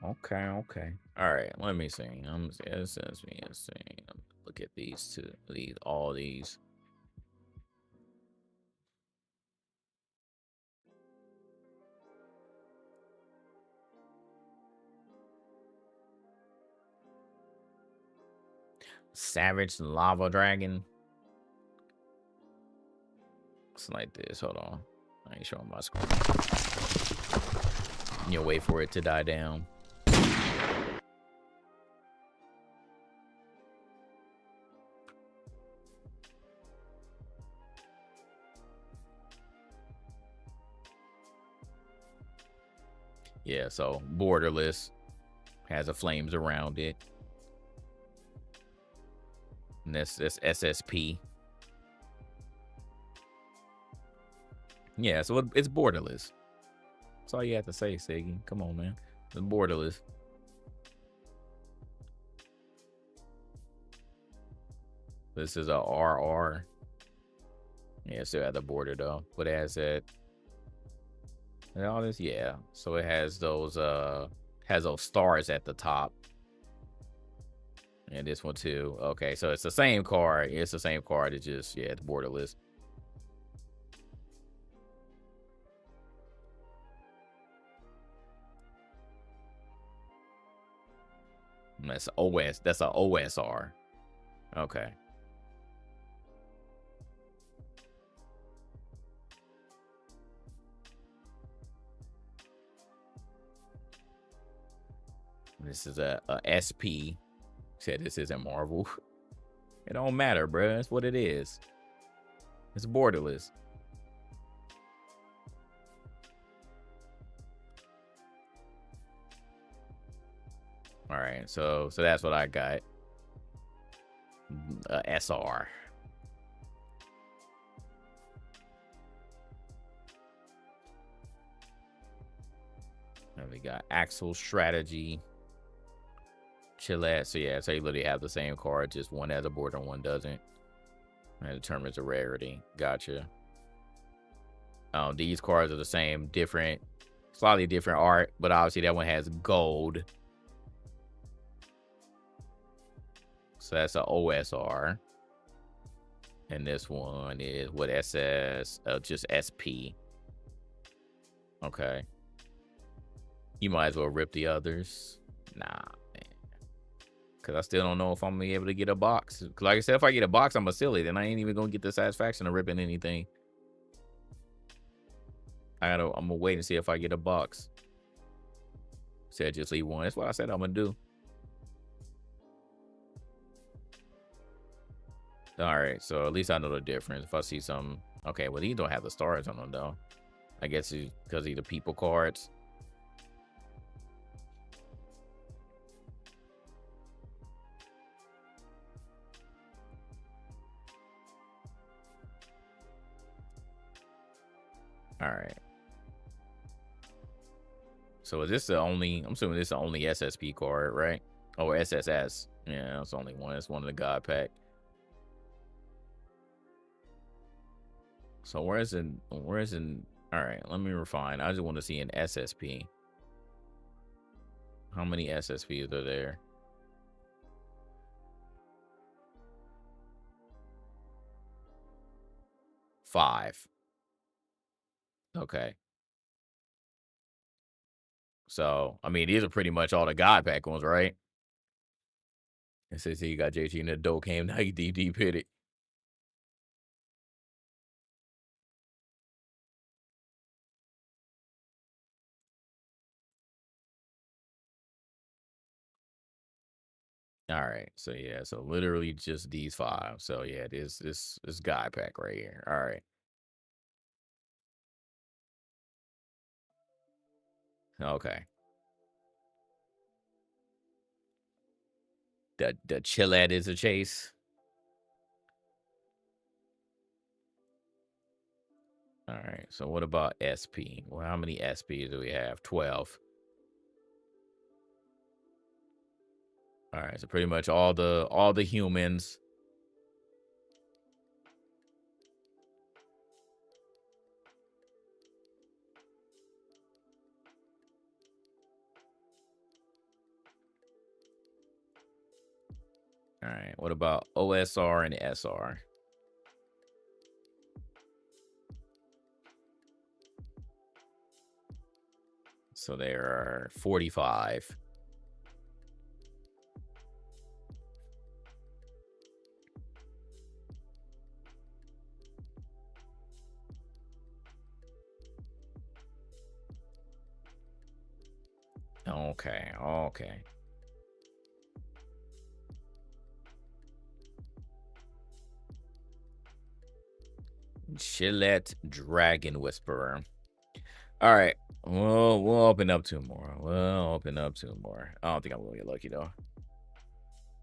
A: Okay. All right, let me see. Look at these two. All these. Savage Lava Dragon. It's like this. Hold on. I ain't showing my screen. You'll wait for it to die down. Yeah, so borderless. Has the flames around it. And that's SSP. Yeah, so it's borderless. That's all you have to say, Siggy. Come on, man. It's borderless. This is a RR. Yeah, still at the border though. But it has that. And all this, yeah. So it has those stars at the top. And this one too. Okay, so it's the same card. It's the same card. It's just, yeah, it's borderless. And that's OS. That's a OSR. Okay. This is a SP. Said this isn't Marvel. It don't matter, bruh. That's what it is. It's borderless. All right, so that's what I got. SR. And we got Axel Strategy. Chill-at. So yeah, so you literally have the same card, just one has a border and one doesn't. And it determines the rarity. Gotcha. These cards are the same, different, slightly different art, but obviously that one has gold. So that's a OSR. And this one is what SS, just SP. Okay. You might as well rip the others. Nah, man. Because I still don't know if I'm going to be able to get a box. Because like I said, if I get a box, I'm a silly. Then I ain't even going to get the satisfaction of ripping anything. I'm going to wait and see if I get a box. Said just leave one. That's what I said I'm going to do. All right, so at least I know the difference. If I see some, okay, well, these don't have the stars on them though. I guess it's because these are people cards. All right. So is this the only? I'm assuming this is the only SSP card, right? Oh, SSS. Yeah, it's only one. It's one of the God pack. So where's in all right, let me refine. I just want to see an SSP. How many SSPs are there? Five. Okay. So I mean, these are pretty much all the God pack ones, right? It says here you got JT and the dope came. Now you deep hit it. All right, so yeah, so literally just these five. So yeah, this guy pack right here. All right. Okay. The Chill-at is a chase. All right. So what about SP? Well, how many SPs do we have? 12. All right. So pretty much all the humans. All right. What about OSR and SR? So there are 45. Okay. Okay. Chill-at Dragon Whisperer. All right. Well, we'll open up 2 more. We'll open up 2 more. I don't think I'm gonna get lucky though.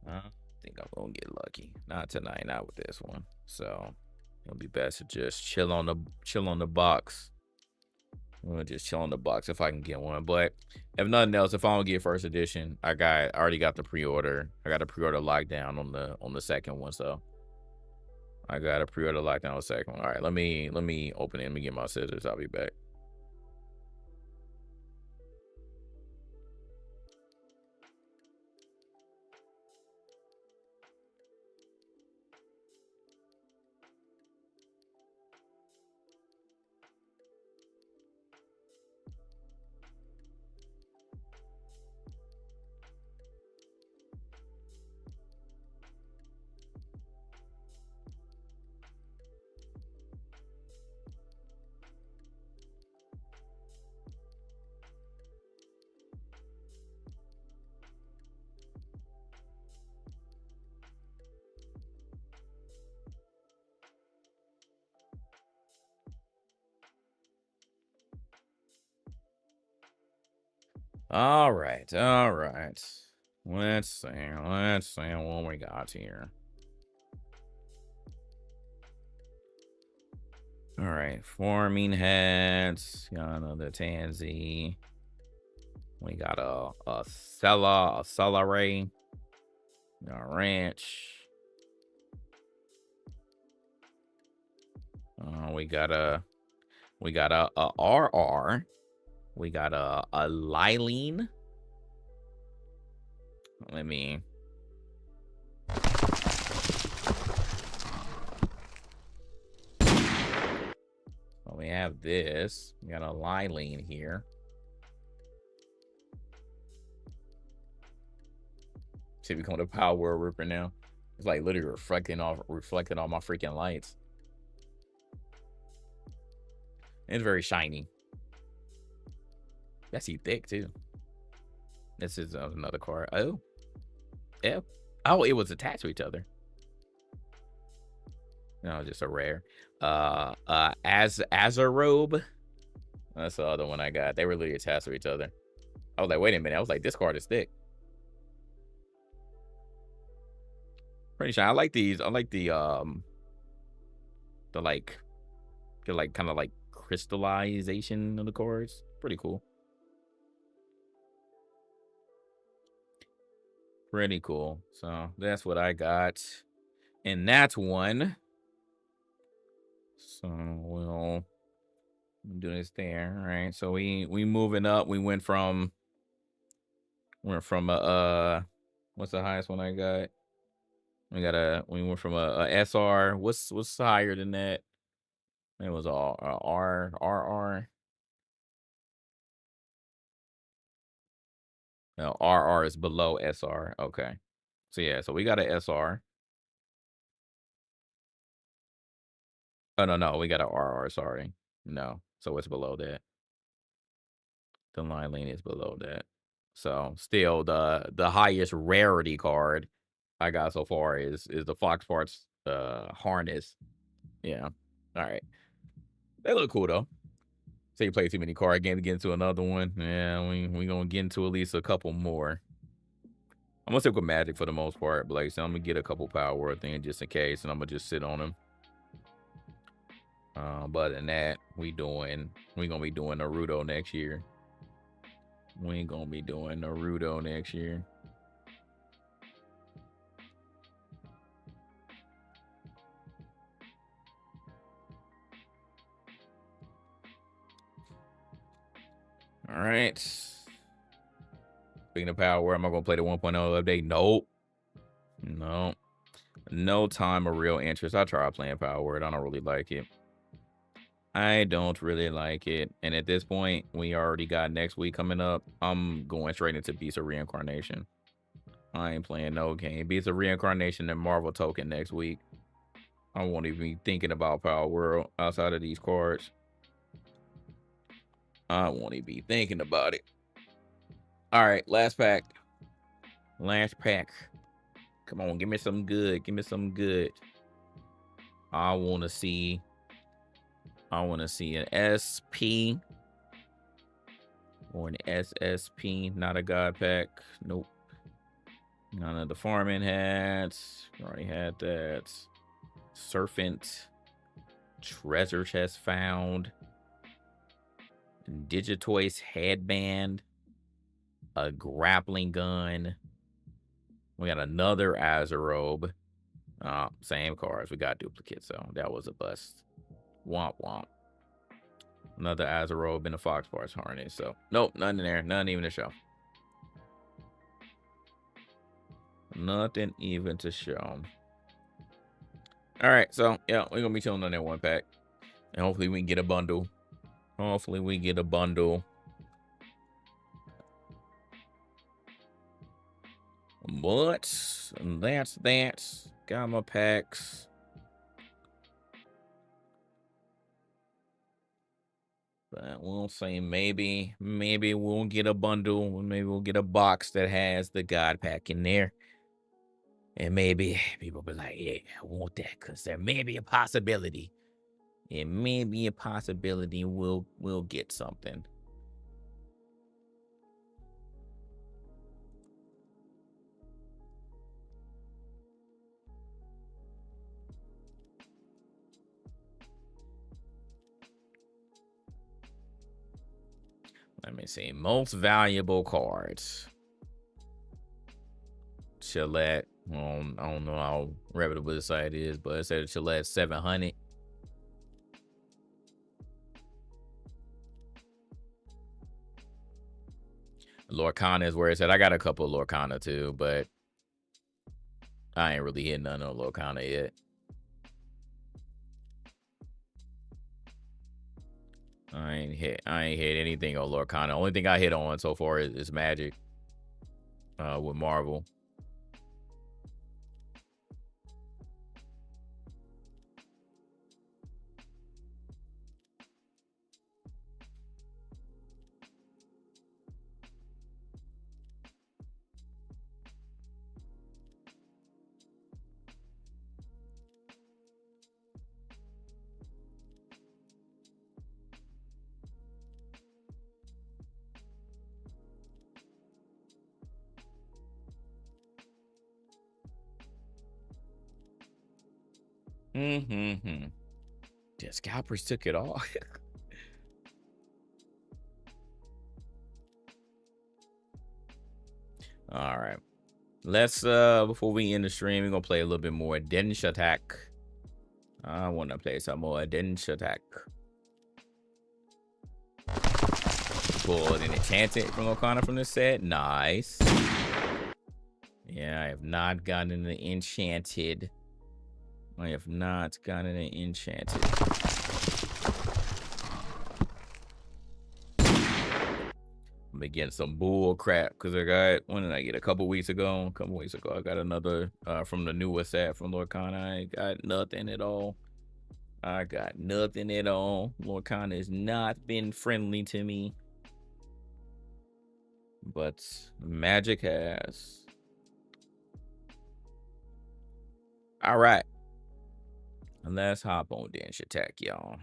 A: I don't think I'm gonna get lucky. Not tonight. Not with this one. So it'll be best to just chill on the box. We'll just chill on the box if I can get one. But if nothing else, if I don't get first edition, I already got the pre-order. I got a pre-order lockdown on the second one. So I got a pre-order lockdown on the second one. All right, let me open it. Let me get my scissors. I'll be back. All right. Let's see what we got here. All right, farming hats. Got another tansy. We got a celery, a ranch. We got a RR. We got a Lilene. Let me. Well, we have this. We got a Lilene here. See, become the Power World Ripper now. It's like literally reflecting off my freaking lights. It's very shiny. That's thick too. This is another card. Oh, yeah. Oh, it was attached to each other. No, just a rare. Azarobe. That's the other one I got. They were literally attached to each other. I was like, wait a minute. I was like, this card is thick. Pretty shiny. I like these. I like the kind of like crystallization of the cards. Pretty cool. Pretty cool. So that's what I got. And that's one. So we'll do this there. All right. So we moving up. We went from what's the highest one I got? We went from a SR. What's higher than that? It was all RR. No, RR is below SR. Okay. So yeah, so we got a SR. Oh no, we got a RR, sorry. No. So it's below that. The Lilene is below that. So still the highest rarity card I got so far is the Fox Parts harness. Yeah. All right. They look cool though. Say you play too many card games to get into another one. Yeah, we gonna get into at least a couple more. I'm gonna stick with Magic for the most part, but like I said, I'm gonna get a couple Power World things just in case, and I'm gonna just sit on them. But other than that, we gonna be doing Naruto next year. We ain't gonna be doing Naruto next year. All right. Speaking of Power, am I gonna play the 1.0 update? Nope. No time of real interest. I tried playing Power Word. I don't really like it. I don't really like it. And at this point, we already got next week coming up. I'm going straight into Beast of Reincarnation. I ain't playing no game. Beast of Reincarnation and Marvel Token next week. I won't even be thinking about Power World outside of these cards. I won't even be thinking about it. All right, last pack. Last pack. Come on, give me some good. Give me some good. I want to see an SP. Or an SSP, not a god pack. Nope. None of the farming hats. Already had that. Serpent. Treasure chest found. Digitoids headband. A grappling gun. We got another Azarobe. Same cards. We got duplicates, so that was a bust. Womp womp. Another Azarobe in a Fox Parts harness. So nope, nothing in there. None even to show. Nothing even to show. All right, so yeah, we're gonna be chilling on that one pack, and hopefully we can get a bundle. Hopefully we get a bundle. But that's that. Got my packs. But we'll say maybe we'll get a bundle. Maybe we'll get a box that has the God pack in there. And maybe people be like, yeah, I want that, because there may be a possibility. It may be a possibility we'll get something. Let me see. Most valuable cards. Chillette. I don't know how reputable the site is, but it said Chillette 700. Lorcana is where it said. I got a couple of Lorcana too, but I ain't really hit none of Lorcana yet. I ain't hit anything on Lorcana. Only thing I hit on so far is Magic. With Marvel. The scalpers took it all. All right. Let's before we end the stream, we're gonna play a little bit more Dense Attack. I want to play some more Dense Attack. Pulled an enchanted from Lorcana from this set. Nice. Yeah, I have not gotten the enchanted. I have not gotten an enchanted. I'm gonna get some bull crap because I got, when did I get? A couple weeks ago, I got another from the newest set from Lorcana. I ain't got nothing at all. I got nothing at all. Lorcana has not been friendly to me, but Magic has. All right. Let's hop on Dense Attack, y'all.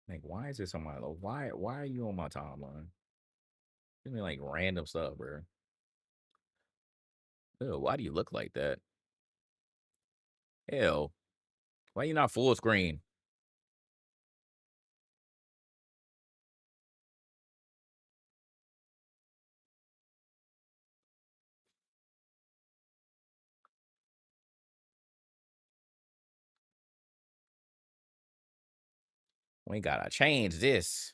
A: Like, why is this on my why are you on my timeline? Give me like random stuff, bro. Ew, why do you look like that? Hell, why you not full screen? We gotta change this.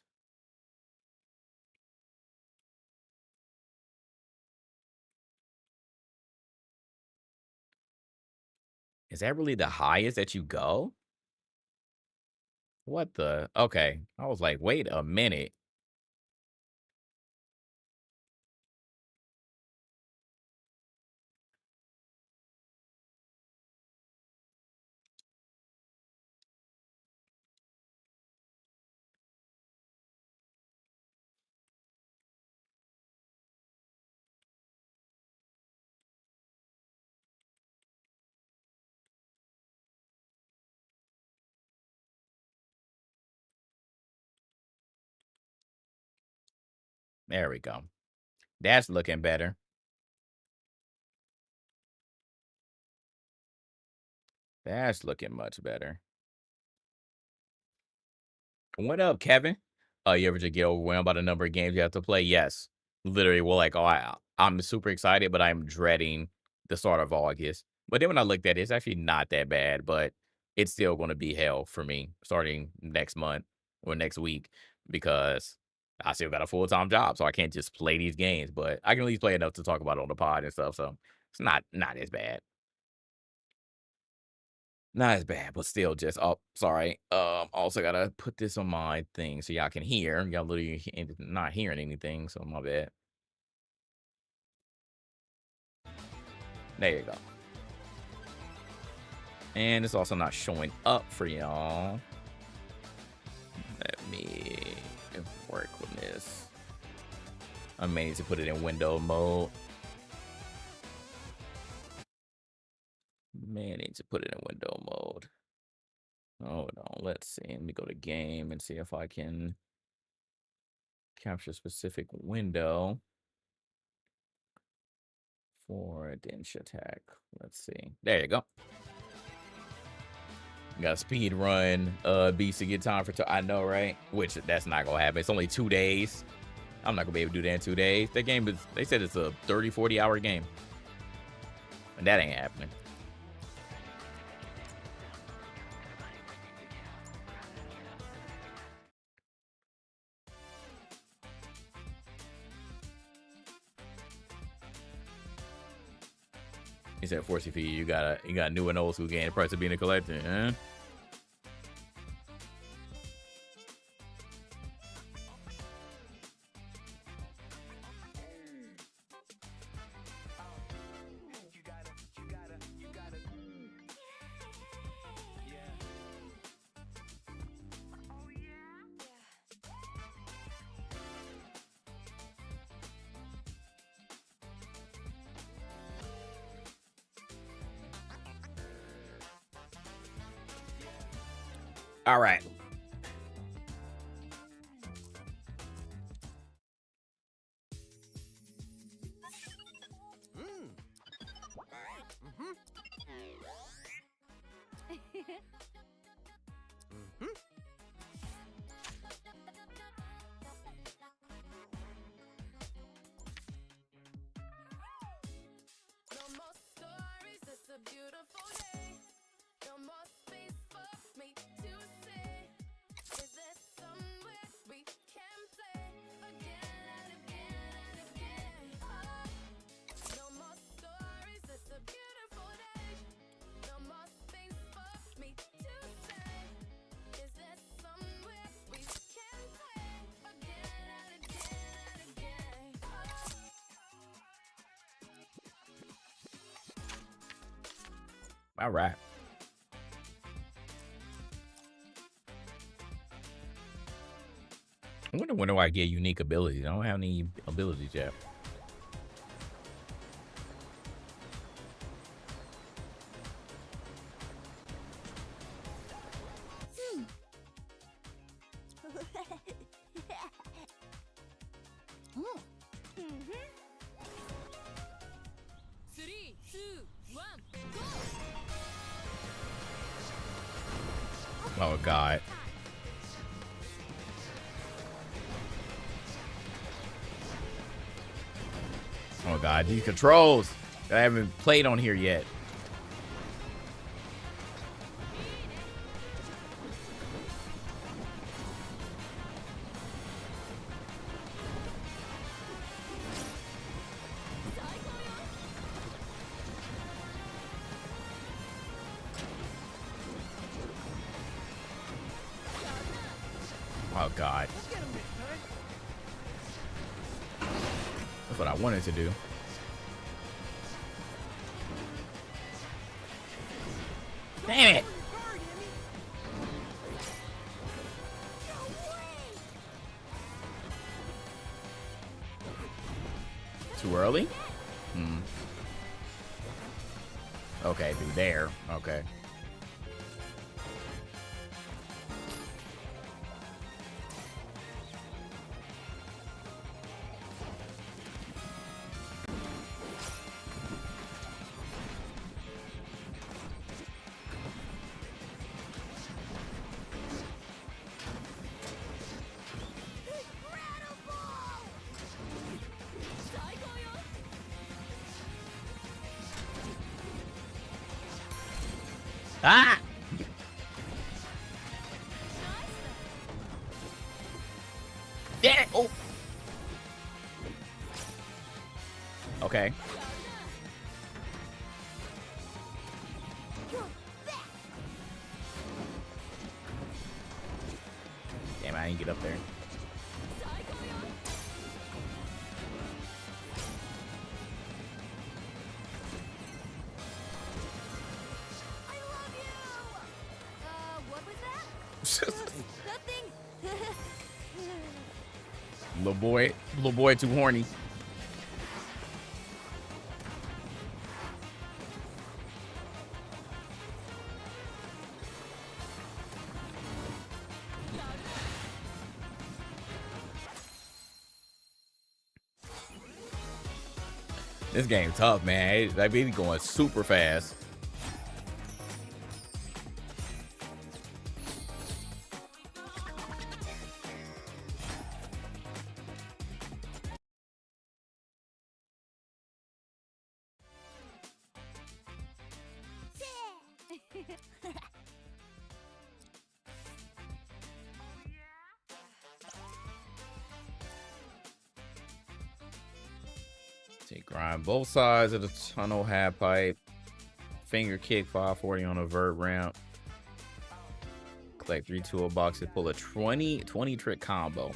A: Is that really the highest that you go? What the? Okay. I was like, wait a minute. There we go. That's looking better. That's looking much better. What up, Kevin? You ever just get overwhelmed by the number of games you have to play? Yes. Literally, well, like, I'm super excited, but I'm dreading the start of August. But then when I looked at it, it's actually not that bad, but it's still going to be hell for me starting next month or next week because I still got a full-time job, so I can't just play these games. But I can at least play enough to talk about it on the pod and stuff, so it's not as bad. Not as bad, but still just oh, sorry. Also gotta put this on my thing so y'all can hear. Y'all literally not hearing anything, so my bad. There you go. And it's also not showing up for y'all. Let me work with this. I may need to put it in window mode. May need to put it in window mode. Hold on, let's see. Let me go to game and see if I can capture a specific window for a Dench attack. Let's see. There you go. Got a speed run beats to get time for I know, right? Which that's not gonna happen. It's only 2 days. I'm not gonna be able to do that in 2 days. That game is, they said it's a 30-40 hour game. And that ain't happening. He said, "Force you for you got new and old school game. The price of being a collector, huh?" All right. All right. I wonder when do I get unique abilities? I don't have any abilities yet. Oh, God. Oh, God. These controls that I haven't played on here yet. Oh, God. That's what I wanted to do. Damn it! Too early? Okay, through there. Okay. Ah! Yeah. Oh. Okay. Damn, I didn't get up there. Little boy too horny. This game tough, man. That baby going super fast. Take grind both sides of the tunnel half pipe. Finger kick 540 on a vert ramp. Collect 3 toolboxes. Pull a 20 trick combo.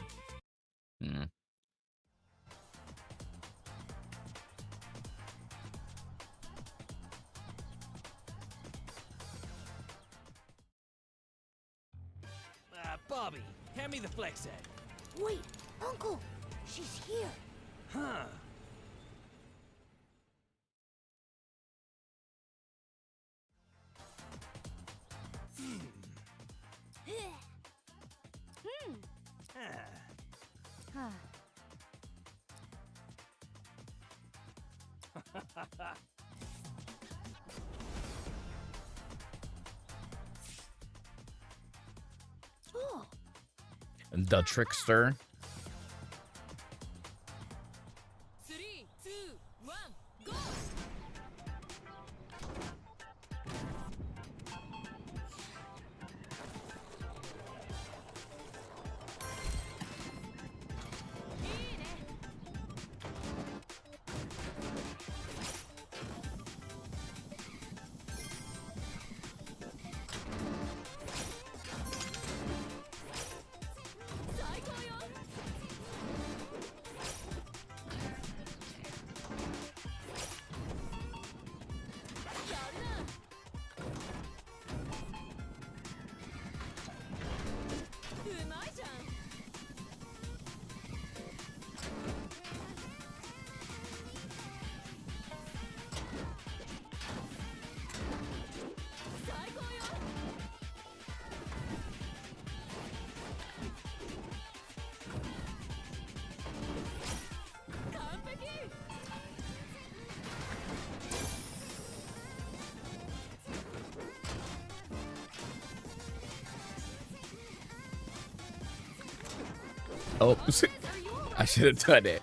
F: Bobby, hand me the flex set.
G: Wait, Uncle, she's here.
F: Huh.
G: Oh.
A: The trickster.
G: 3, 2, 1, go!
A: Oh, I should have done it.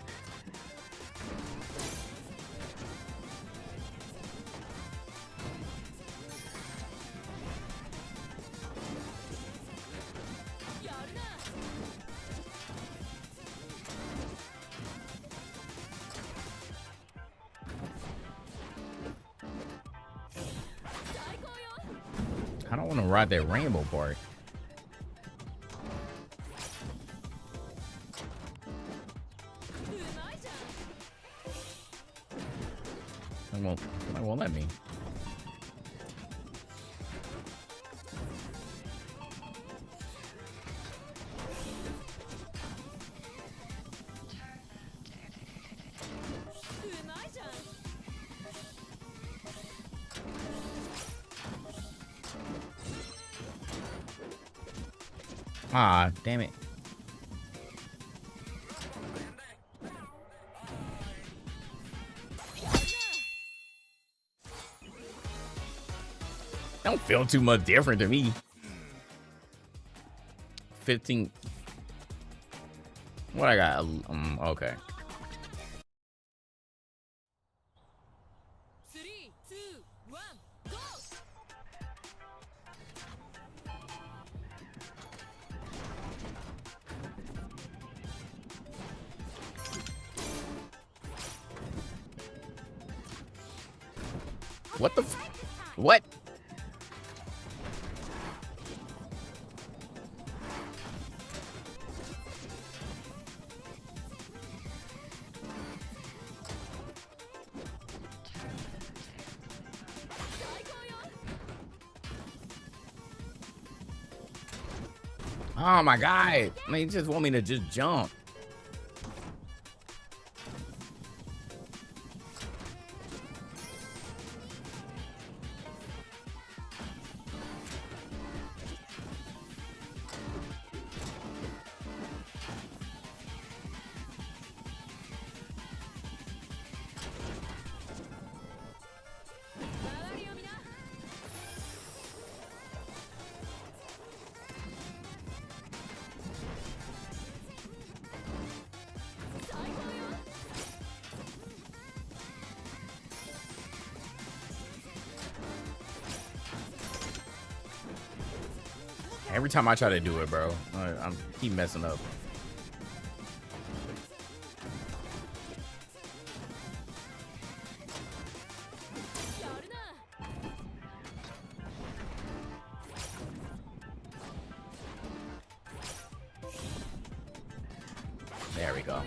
A: I don't want to ride that rainbow part. It won't let me. Ah, damn it. Don't feel too much different to me. 15. What I got? Okay.
G: 3, 2, 1, go!
A: What the? What? Oh my god! I mean, you just want me to just jump. Every time I try to do it, bro, I'm keep messing up. There we go.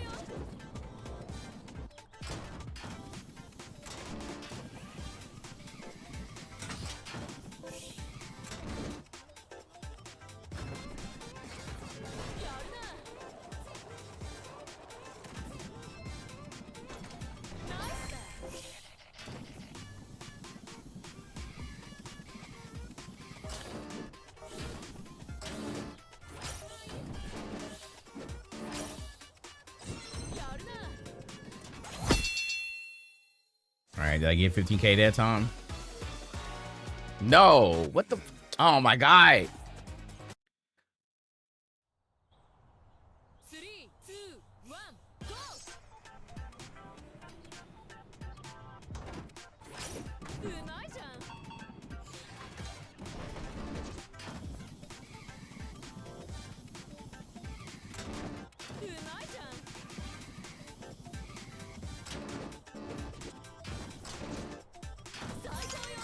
A: All right, did I get 15K that time? No, what the? Oh my god.
G: 3、2、1、GO! うまいじゃん。うまいじゃん。最高よ。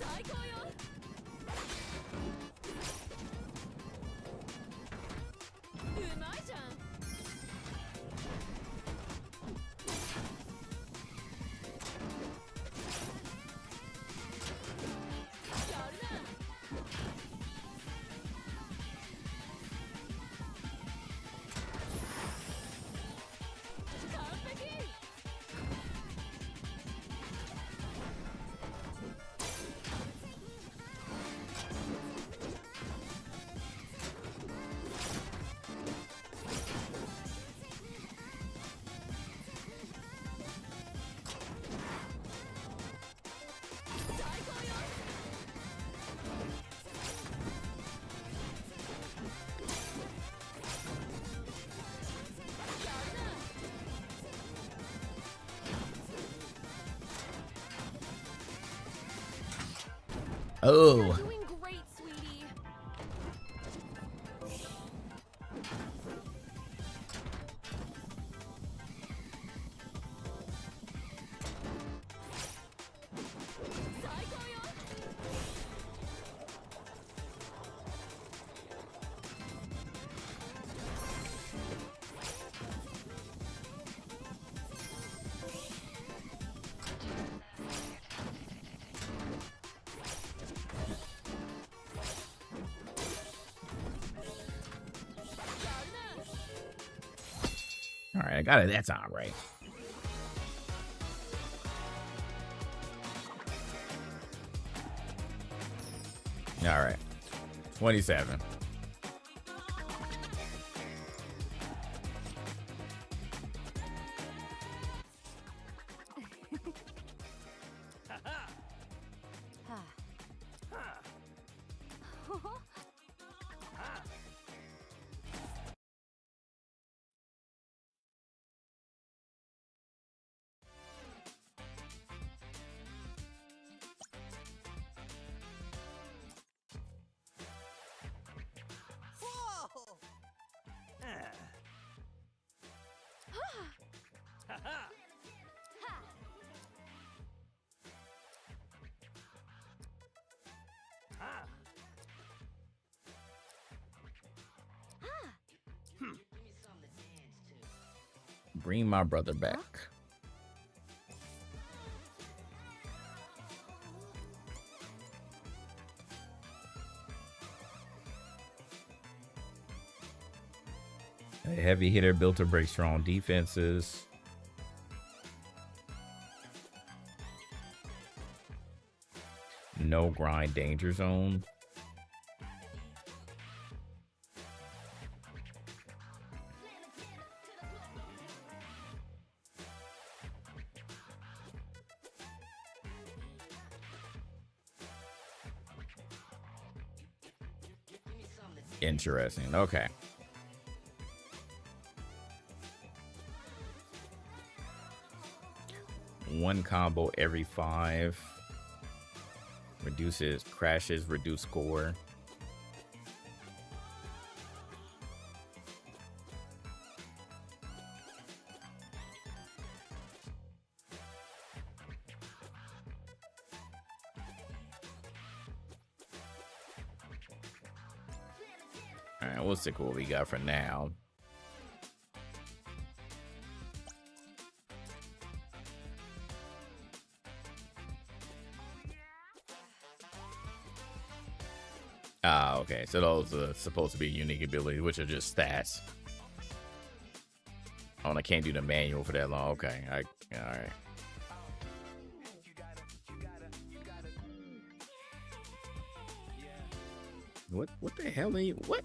G: 最高よ。うまいじゃん。やるな。完璧。最高よ。やるな。
A: Oh.
G: Doing great, sweetie.
A: All right, I got it that time right. All right, 27. Bring my brother back. A heavy hitter built to break strong defenses. No grind danger zone. Interesting. Okay. One combo every 5. Reduces crashes, reduce score. All right, we'll stick with what we got for now. Ah, okay. So those are supposed to be unique abilities, which are just stats. Oh, and I can't do the manual for that long. Okay. All right. What the hell are you? What?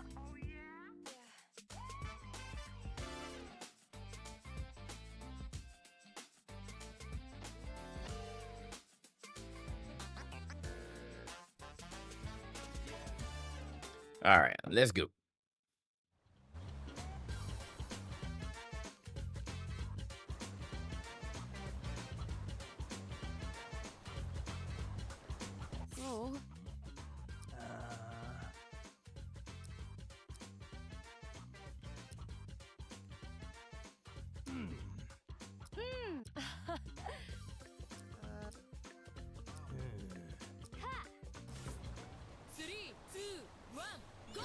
A: All right, let's go.
G: Oh. Three, two, one, go!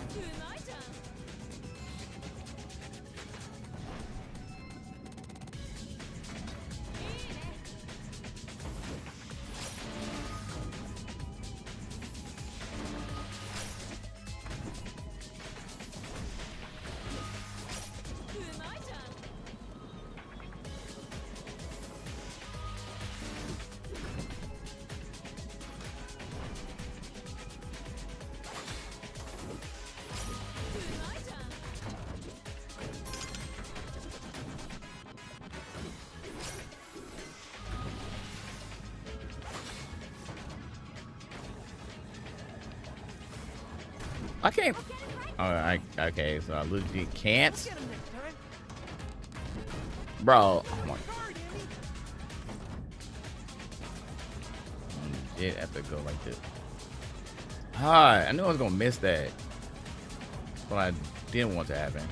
G: Tonight,
A: I can't. Oh, okay. So I legit can't. Bro, oh my. It have to go like this. Hi, I knew I was gonna miss that, but I didn't want to happen.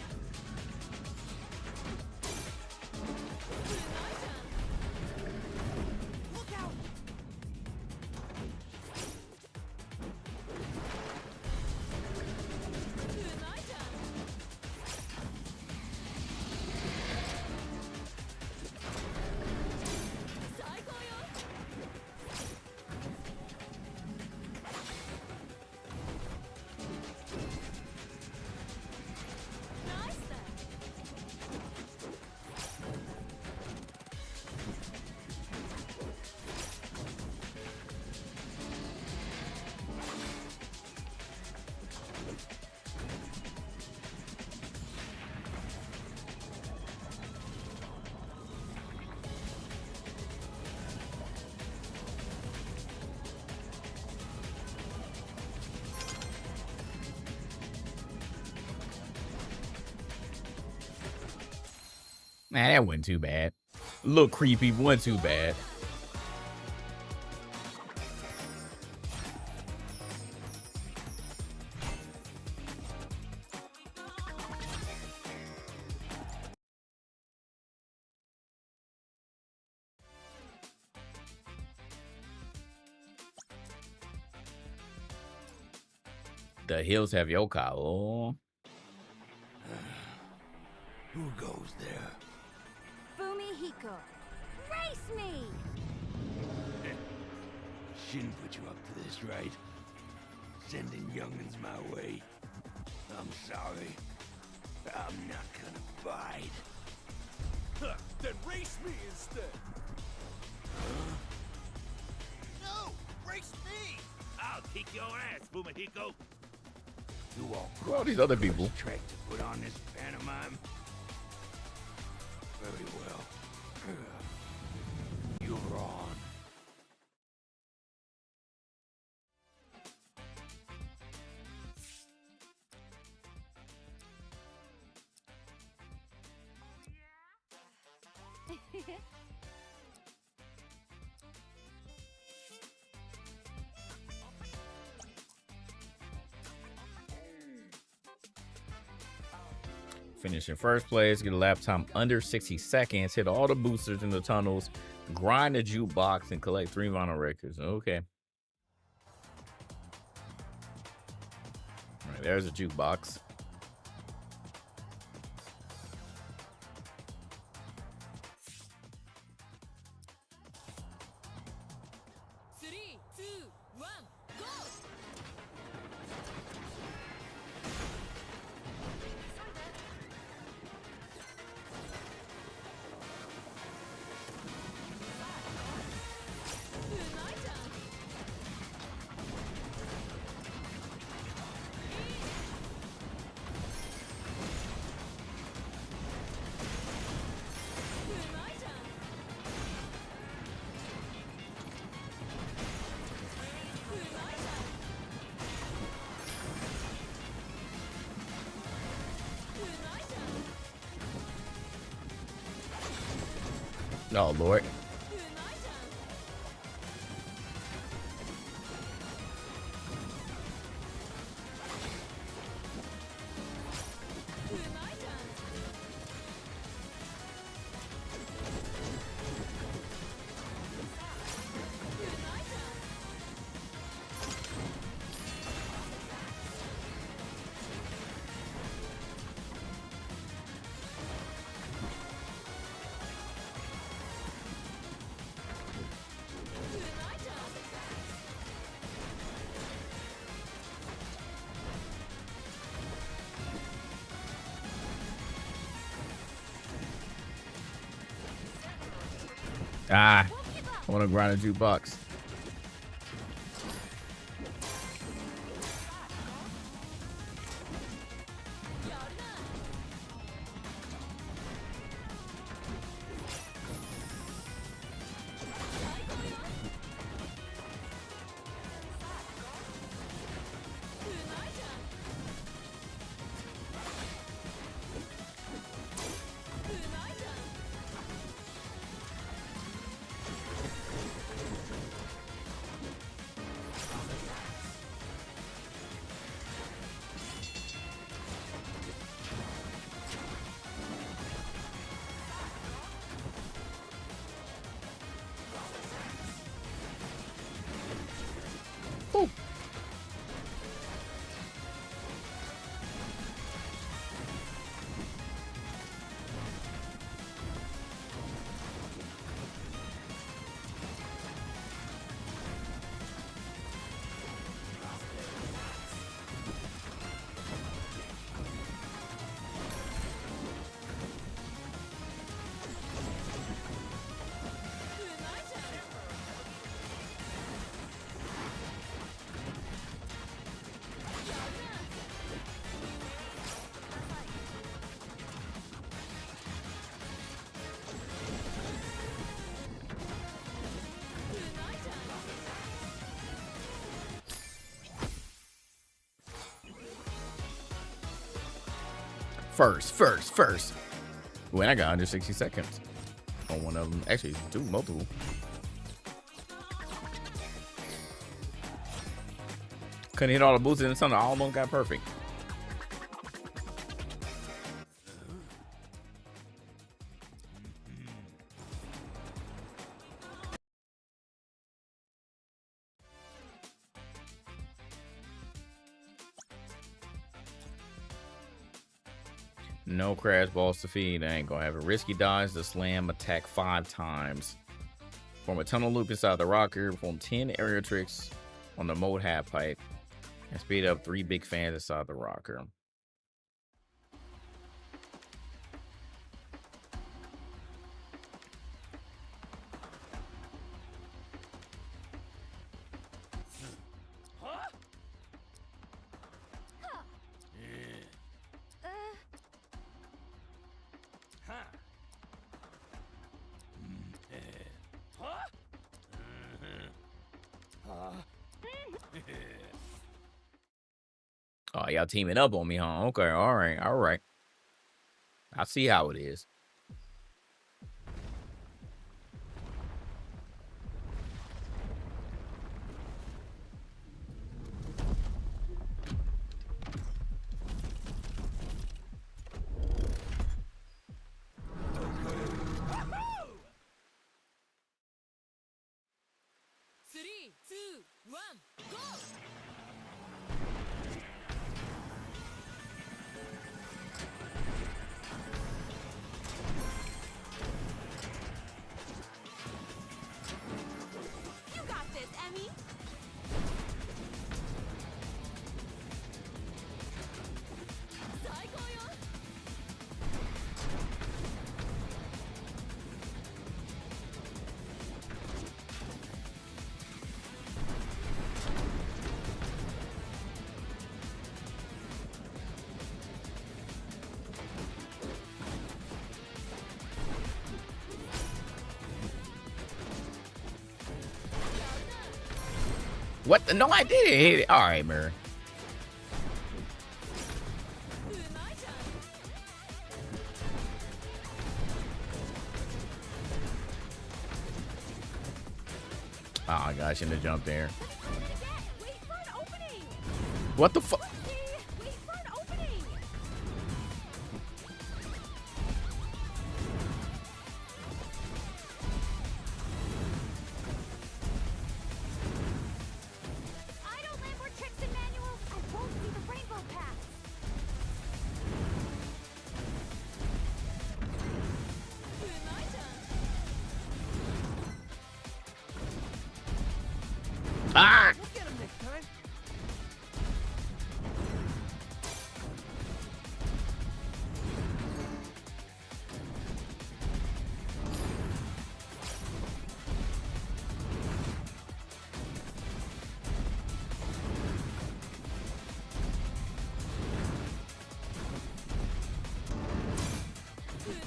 A: Man, that wasn't too bad. A little creepy, wasn't too bad. The hills have yokai. Oh.
D: Who goes there?
G: Fumihiko, race me!
D: Shouldn't put you up to this, right? Sending youngins my way. I'm sorry. I'm not gonna bite. Then race me instead. No, race me. I'll kick your ass, Fumihiko. You all
A: Well, these other people.
D: track to put on this pantomime. Very well. You're on.
A: Finish in first place, get a lap time under 60 seconds, hit all the boosters in the tunnels, grind the jukebox, and collect 3 vinyl records. Okay. All right, there's a jukebox.
G: Three, two, one, go!
A: Oh, Lord. Ah, I want to grind a jukebox. First. When I got under 60 seconds on one of them. Actually, multiple. Couldn't hit all the boosters in the tunnel. I almost got perfect. No crash balls to feed. I ain't gonna have a risky dodge to slam attack 5 times. Form a tunnel loop inside the rocker. Perform 10 aerial tricks on the mode half pipe. And speed up 3 big fans inside the rocker. Oh, y'all teaming up on me, huh? Okay, all right. I see how it is.
G: Three, two, one, go! You got this, Emmy!
A: What? No, I didn't hit it. All right, Murray. Oh gosh, I shouldn't have jumped there.
G: Wait for an opening!
A: What the fuck?
G: Wait for an opening! I don't land more tricks and manuals. I won't see the rainbow path. My turn.
A: Ah!
F: We'll get him next time.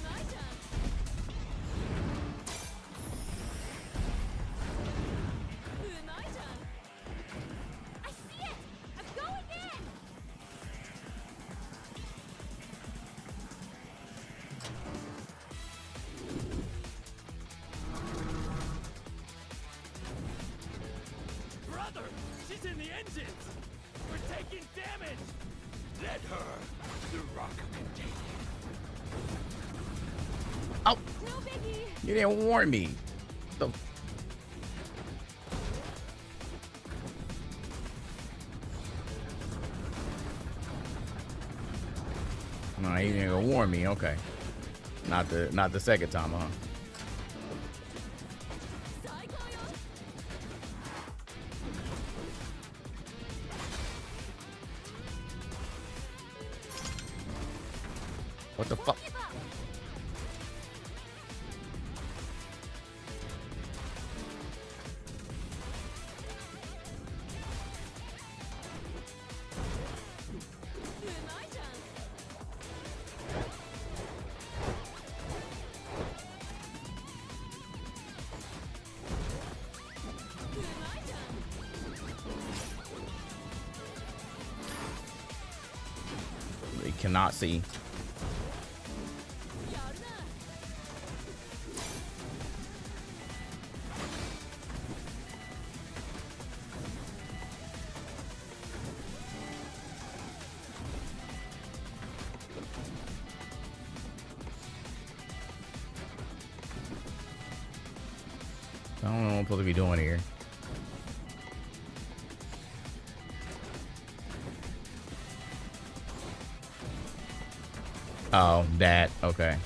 G: My turn. My turn. I see it! I'm going in!
F: Brother, she's in the engines. We're taking damage.
D: Let her. The rocker can take it.
A: Oh,
G: No biggie!
A: you didn't warn me. The No, he didn't even warn me. Okay, not the second time, huh? What the fuck? They cannot see. I don't know what I'm supposed to be doing here. Oh, that. Okay.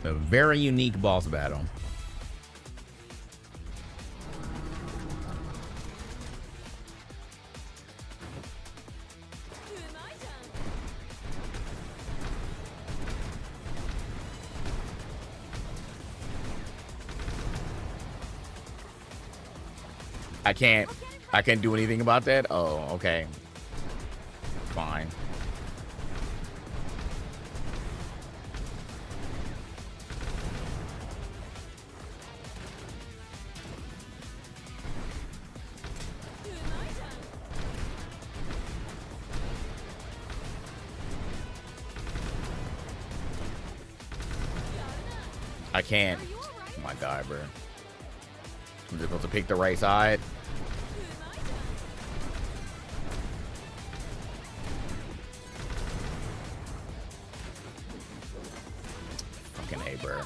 A: A very unique boss battle. I can't do anything about that. Oh, okay. Fine. I can't. Oh my god, bro. I'm just supposed to pick the right side. Fucking A, bro.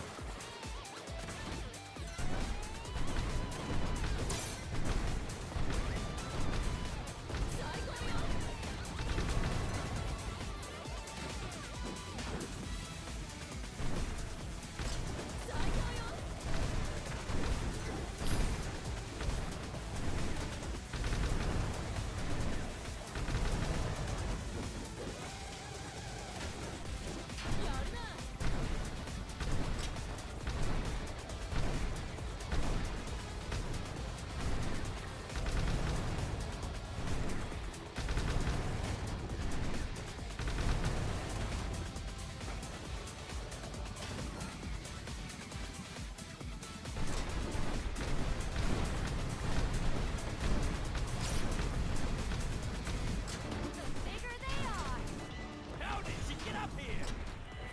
F: How did she get up here?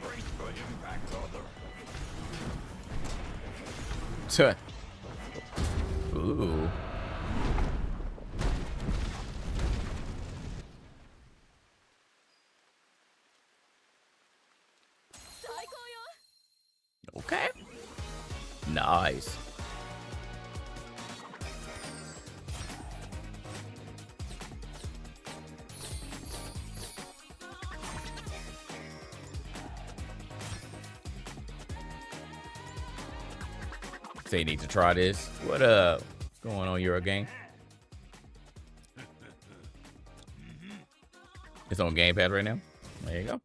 D: Brace for impact, brother.
A: Ooh. Okay. Nice. Say you need to try this. What up? What's going on, Euro gang? It's on gamepad right now. There you go.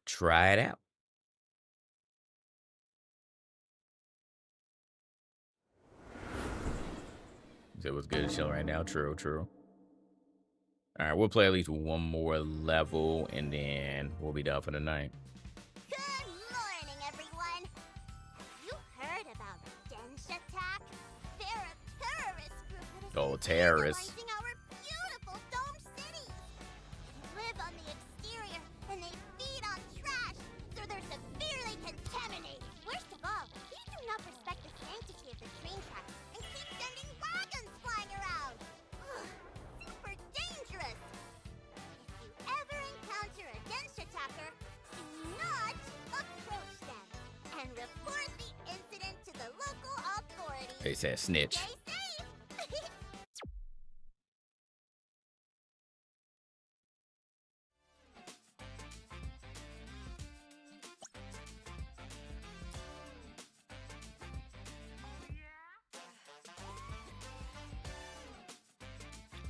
A: Try it out. It was good show right now. True, true. All right, we'll play at least one more level and then we'll be done for the night.
G: Good morning, everyone. Have you heard about Dench Attack? They're a terrorist group that is
A: Oh, terrorists.
G: destabilizing our beautiful dome cities. They live on the exterior and they feed on trash, so they're severely contaminated. Worst of all, they do not respect the sanctity of the train tracks and keep sending wagons flying around. Ugh, super dangerous. If you ever encounter a Dench attacker, do not approach them and report the incident to the local authorities.
A: They said snitch.
G: Stay safe.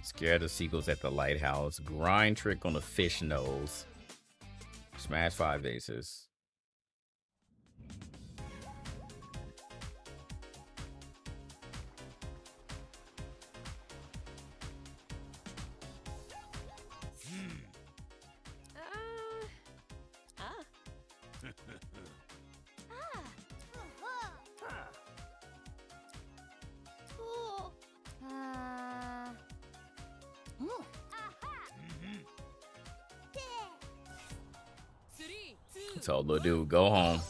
A: Scared of seagulls at the lighthouse. Grind trick on the fish nose. Smash 5 aces. So little dude, go home.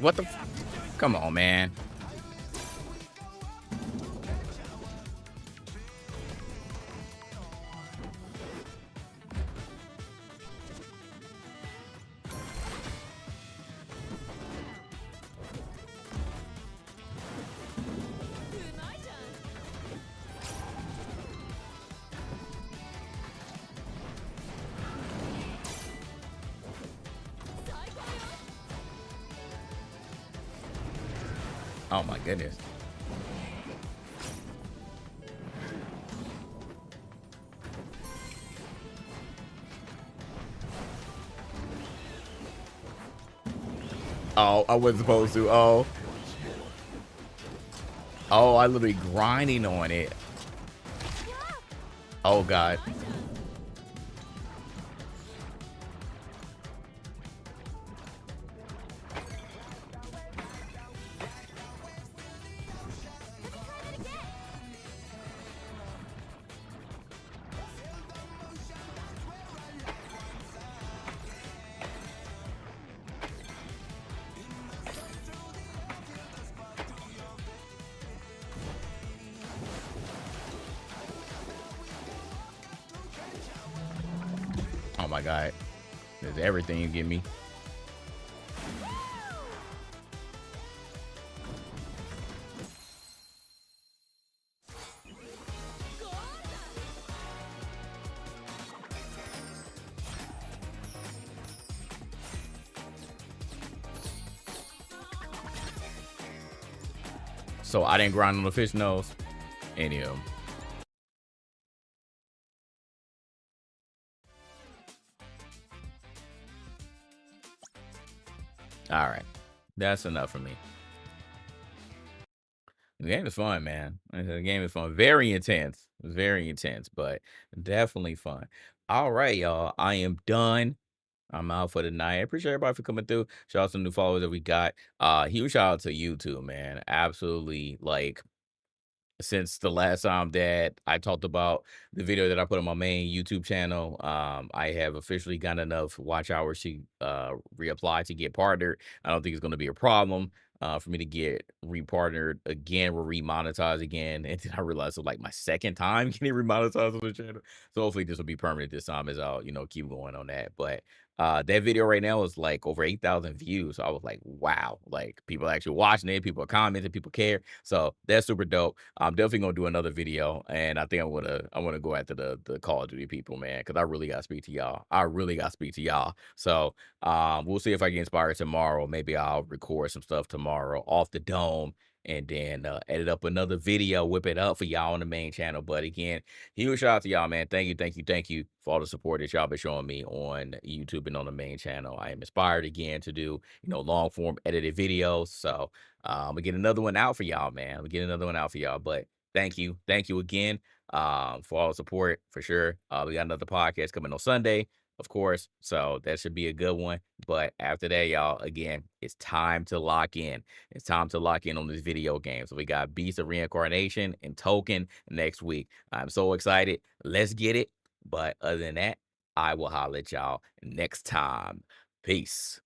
A: What the? Come on, man. Oh my goodness. Oh, I wasn't supposed to. Oh. Oh, I literally grinding on it. Oh God. Oh my God. There's everything you give me. So I didn't grind on the fish nose. Any of them. All right. That's enough for me. The game is fun, man. The game is fun. Very intense. Very intense, but definitely fun. All right, y'all. I am done. I'm out for the night. I appreciate everybody for coming through. Shout out to the new followers that we got. Huge shout out to you too, man. Absolutely, like, since the last time that I talked about the video that I put on my main YouTube channel, I have officially gotten enough watch hours to reapply to get partnered. I don't think it's going to be a problem for me to get repartnered again or remonetized again. And then I realized it was like my second time getting remonetized on the channel. So hopefully this will be permanent this time as I'll, keep going on that. But that video right now is like over 8,000 views. So I was like, wow, like people are actually watching it, people are commenting, people care. So that's super dope. I'm definitely gonna do another video, and I think I wanna go after the Call of Duty people, man, because I really gotta speak to y'all. I really gotta speak to y'all. So we'll see if I get inspired tomorrow. Maybe I'll record some stuff tomorrow off the dome and then edit up another video, whip it up for y'all on the main channel. But again, huge shout out to y'all, man. Thank you for all the support that y'all been showing me on YouTube and on the main channel. I am inspired again to do, long form edited videos. So we get another one out for y'all, man. We get another one out for y'all. But thank you again for all the support for sure. We got another podcast coming on Sunday, of course. So that should be a good one. But after that, y'all, again, it's time to lock in. It's time to lock in on this video game. So we got Beast of Reincarnation and Token next week. I'm so excited. Let's get it. But other than that, I will holler at y'all next time. Peace.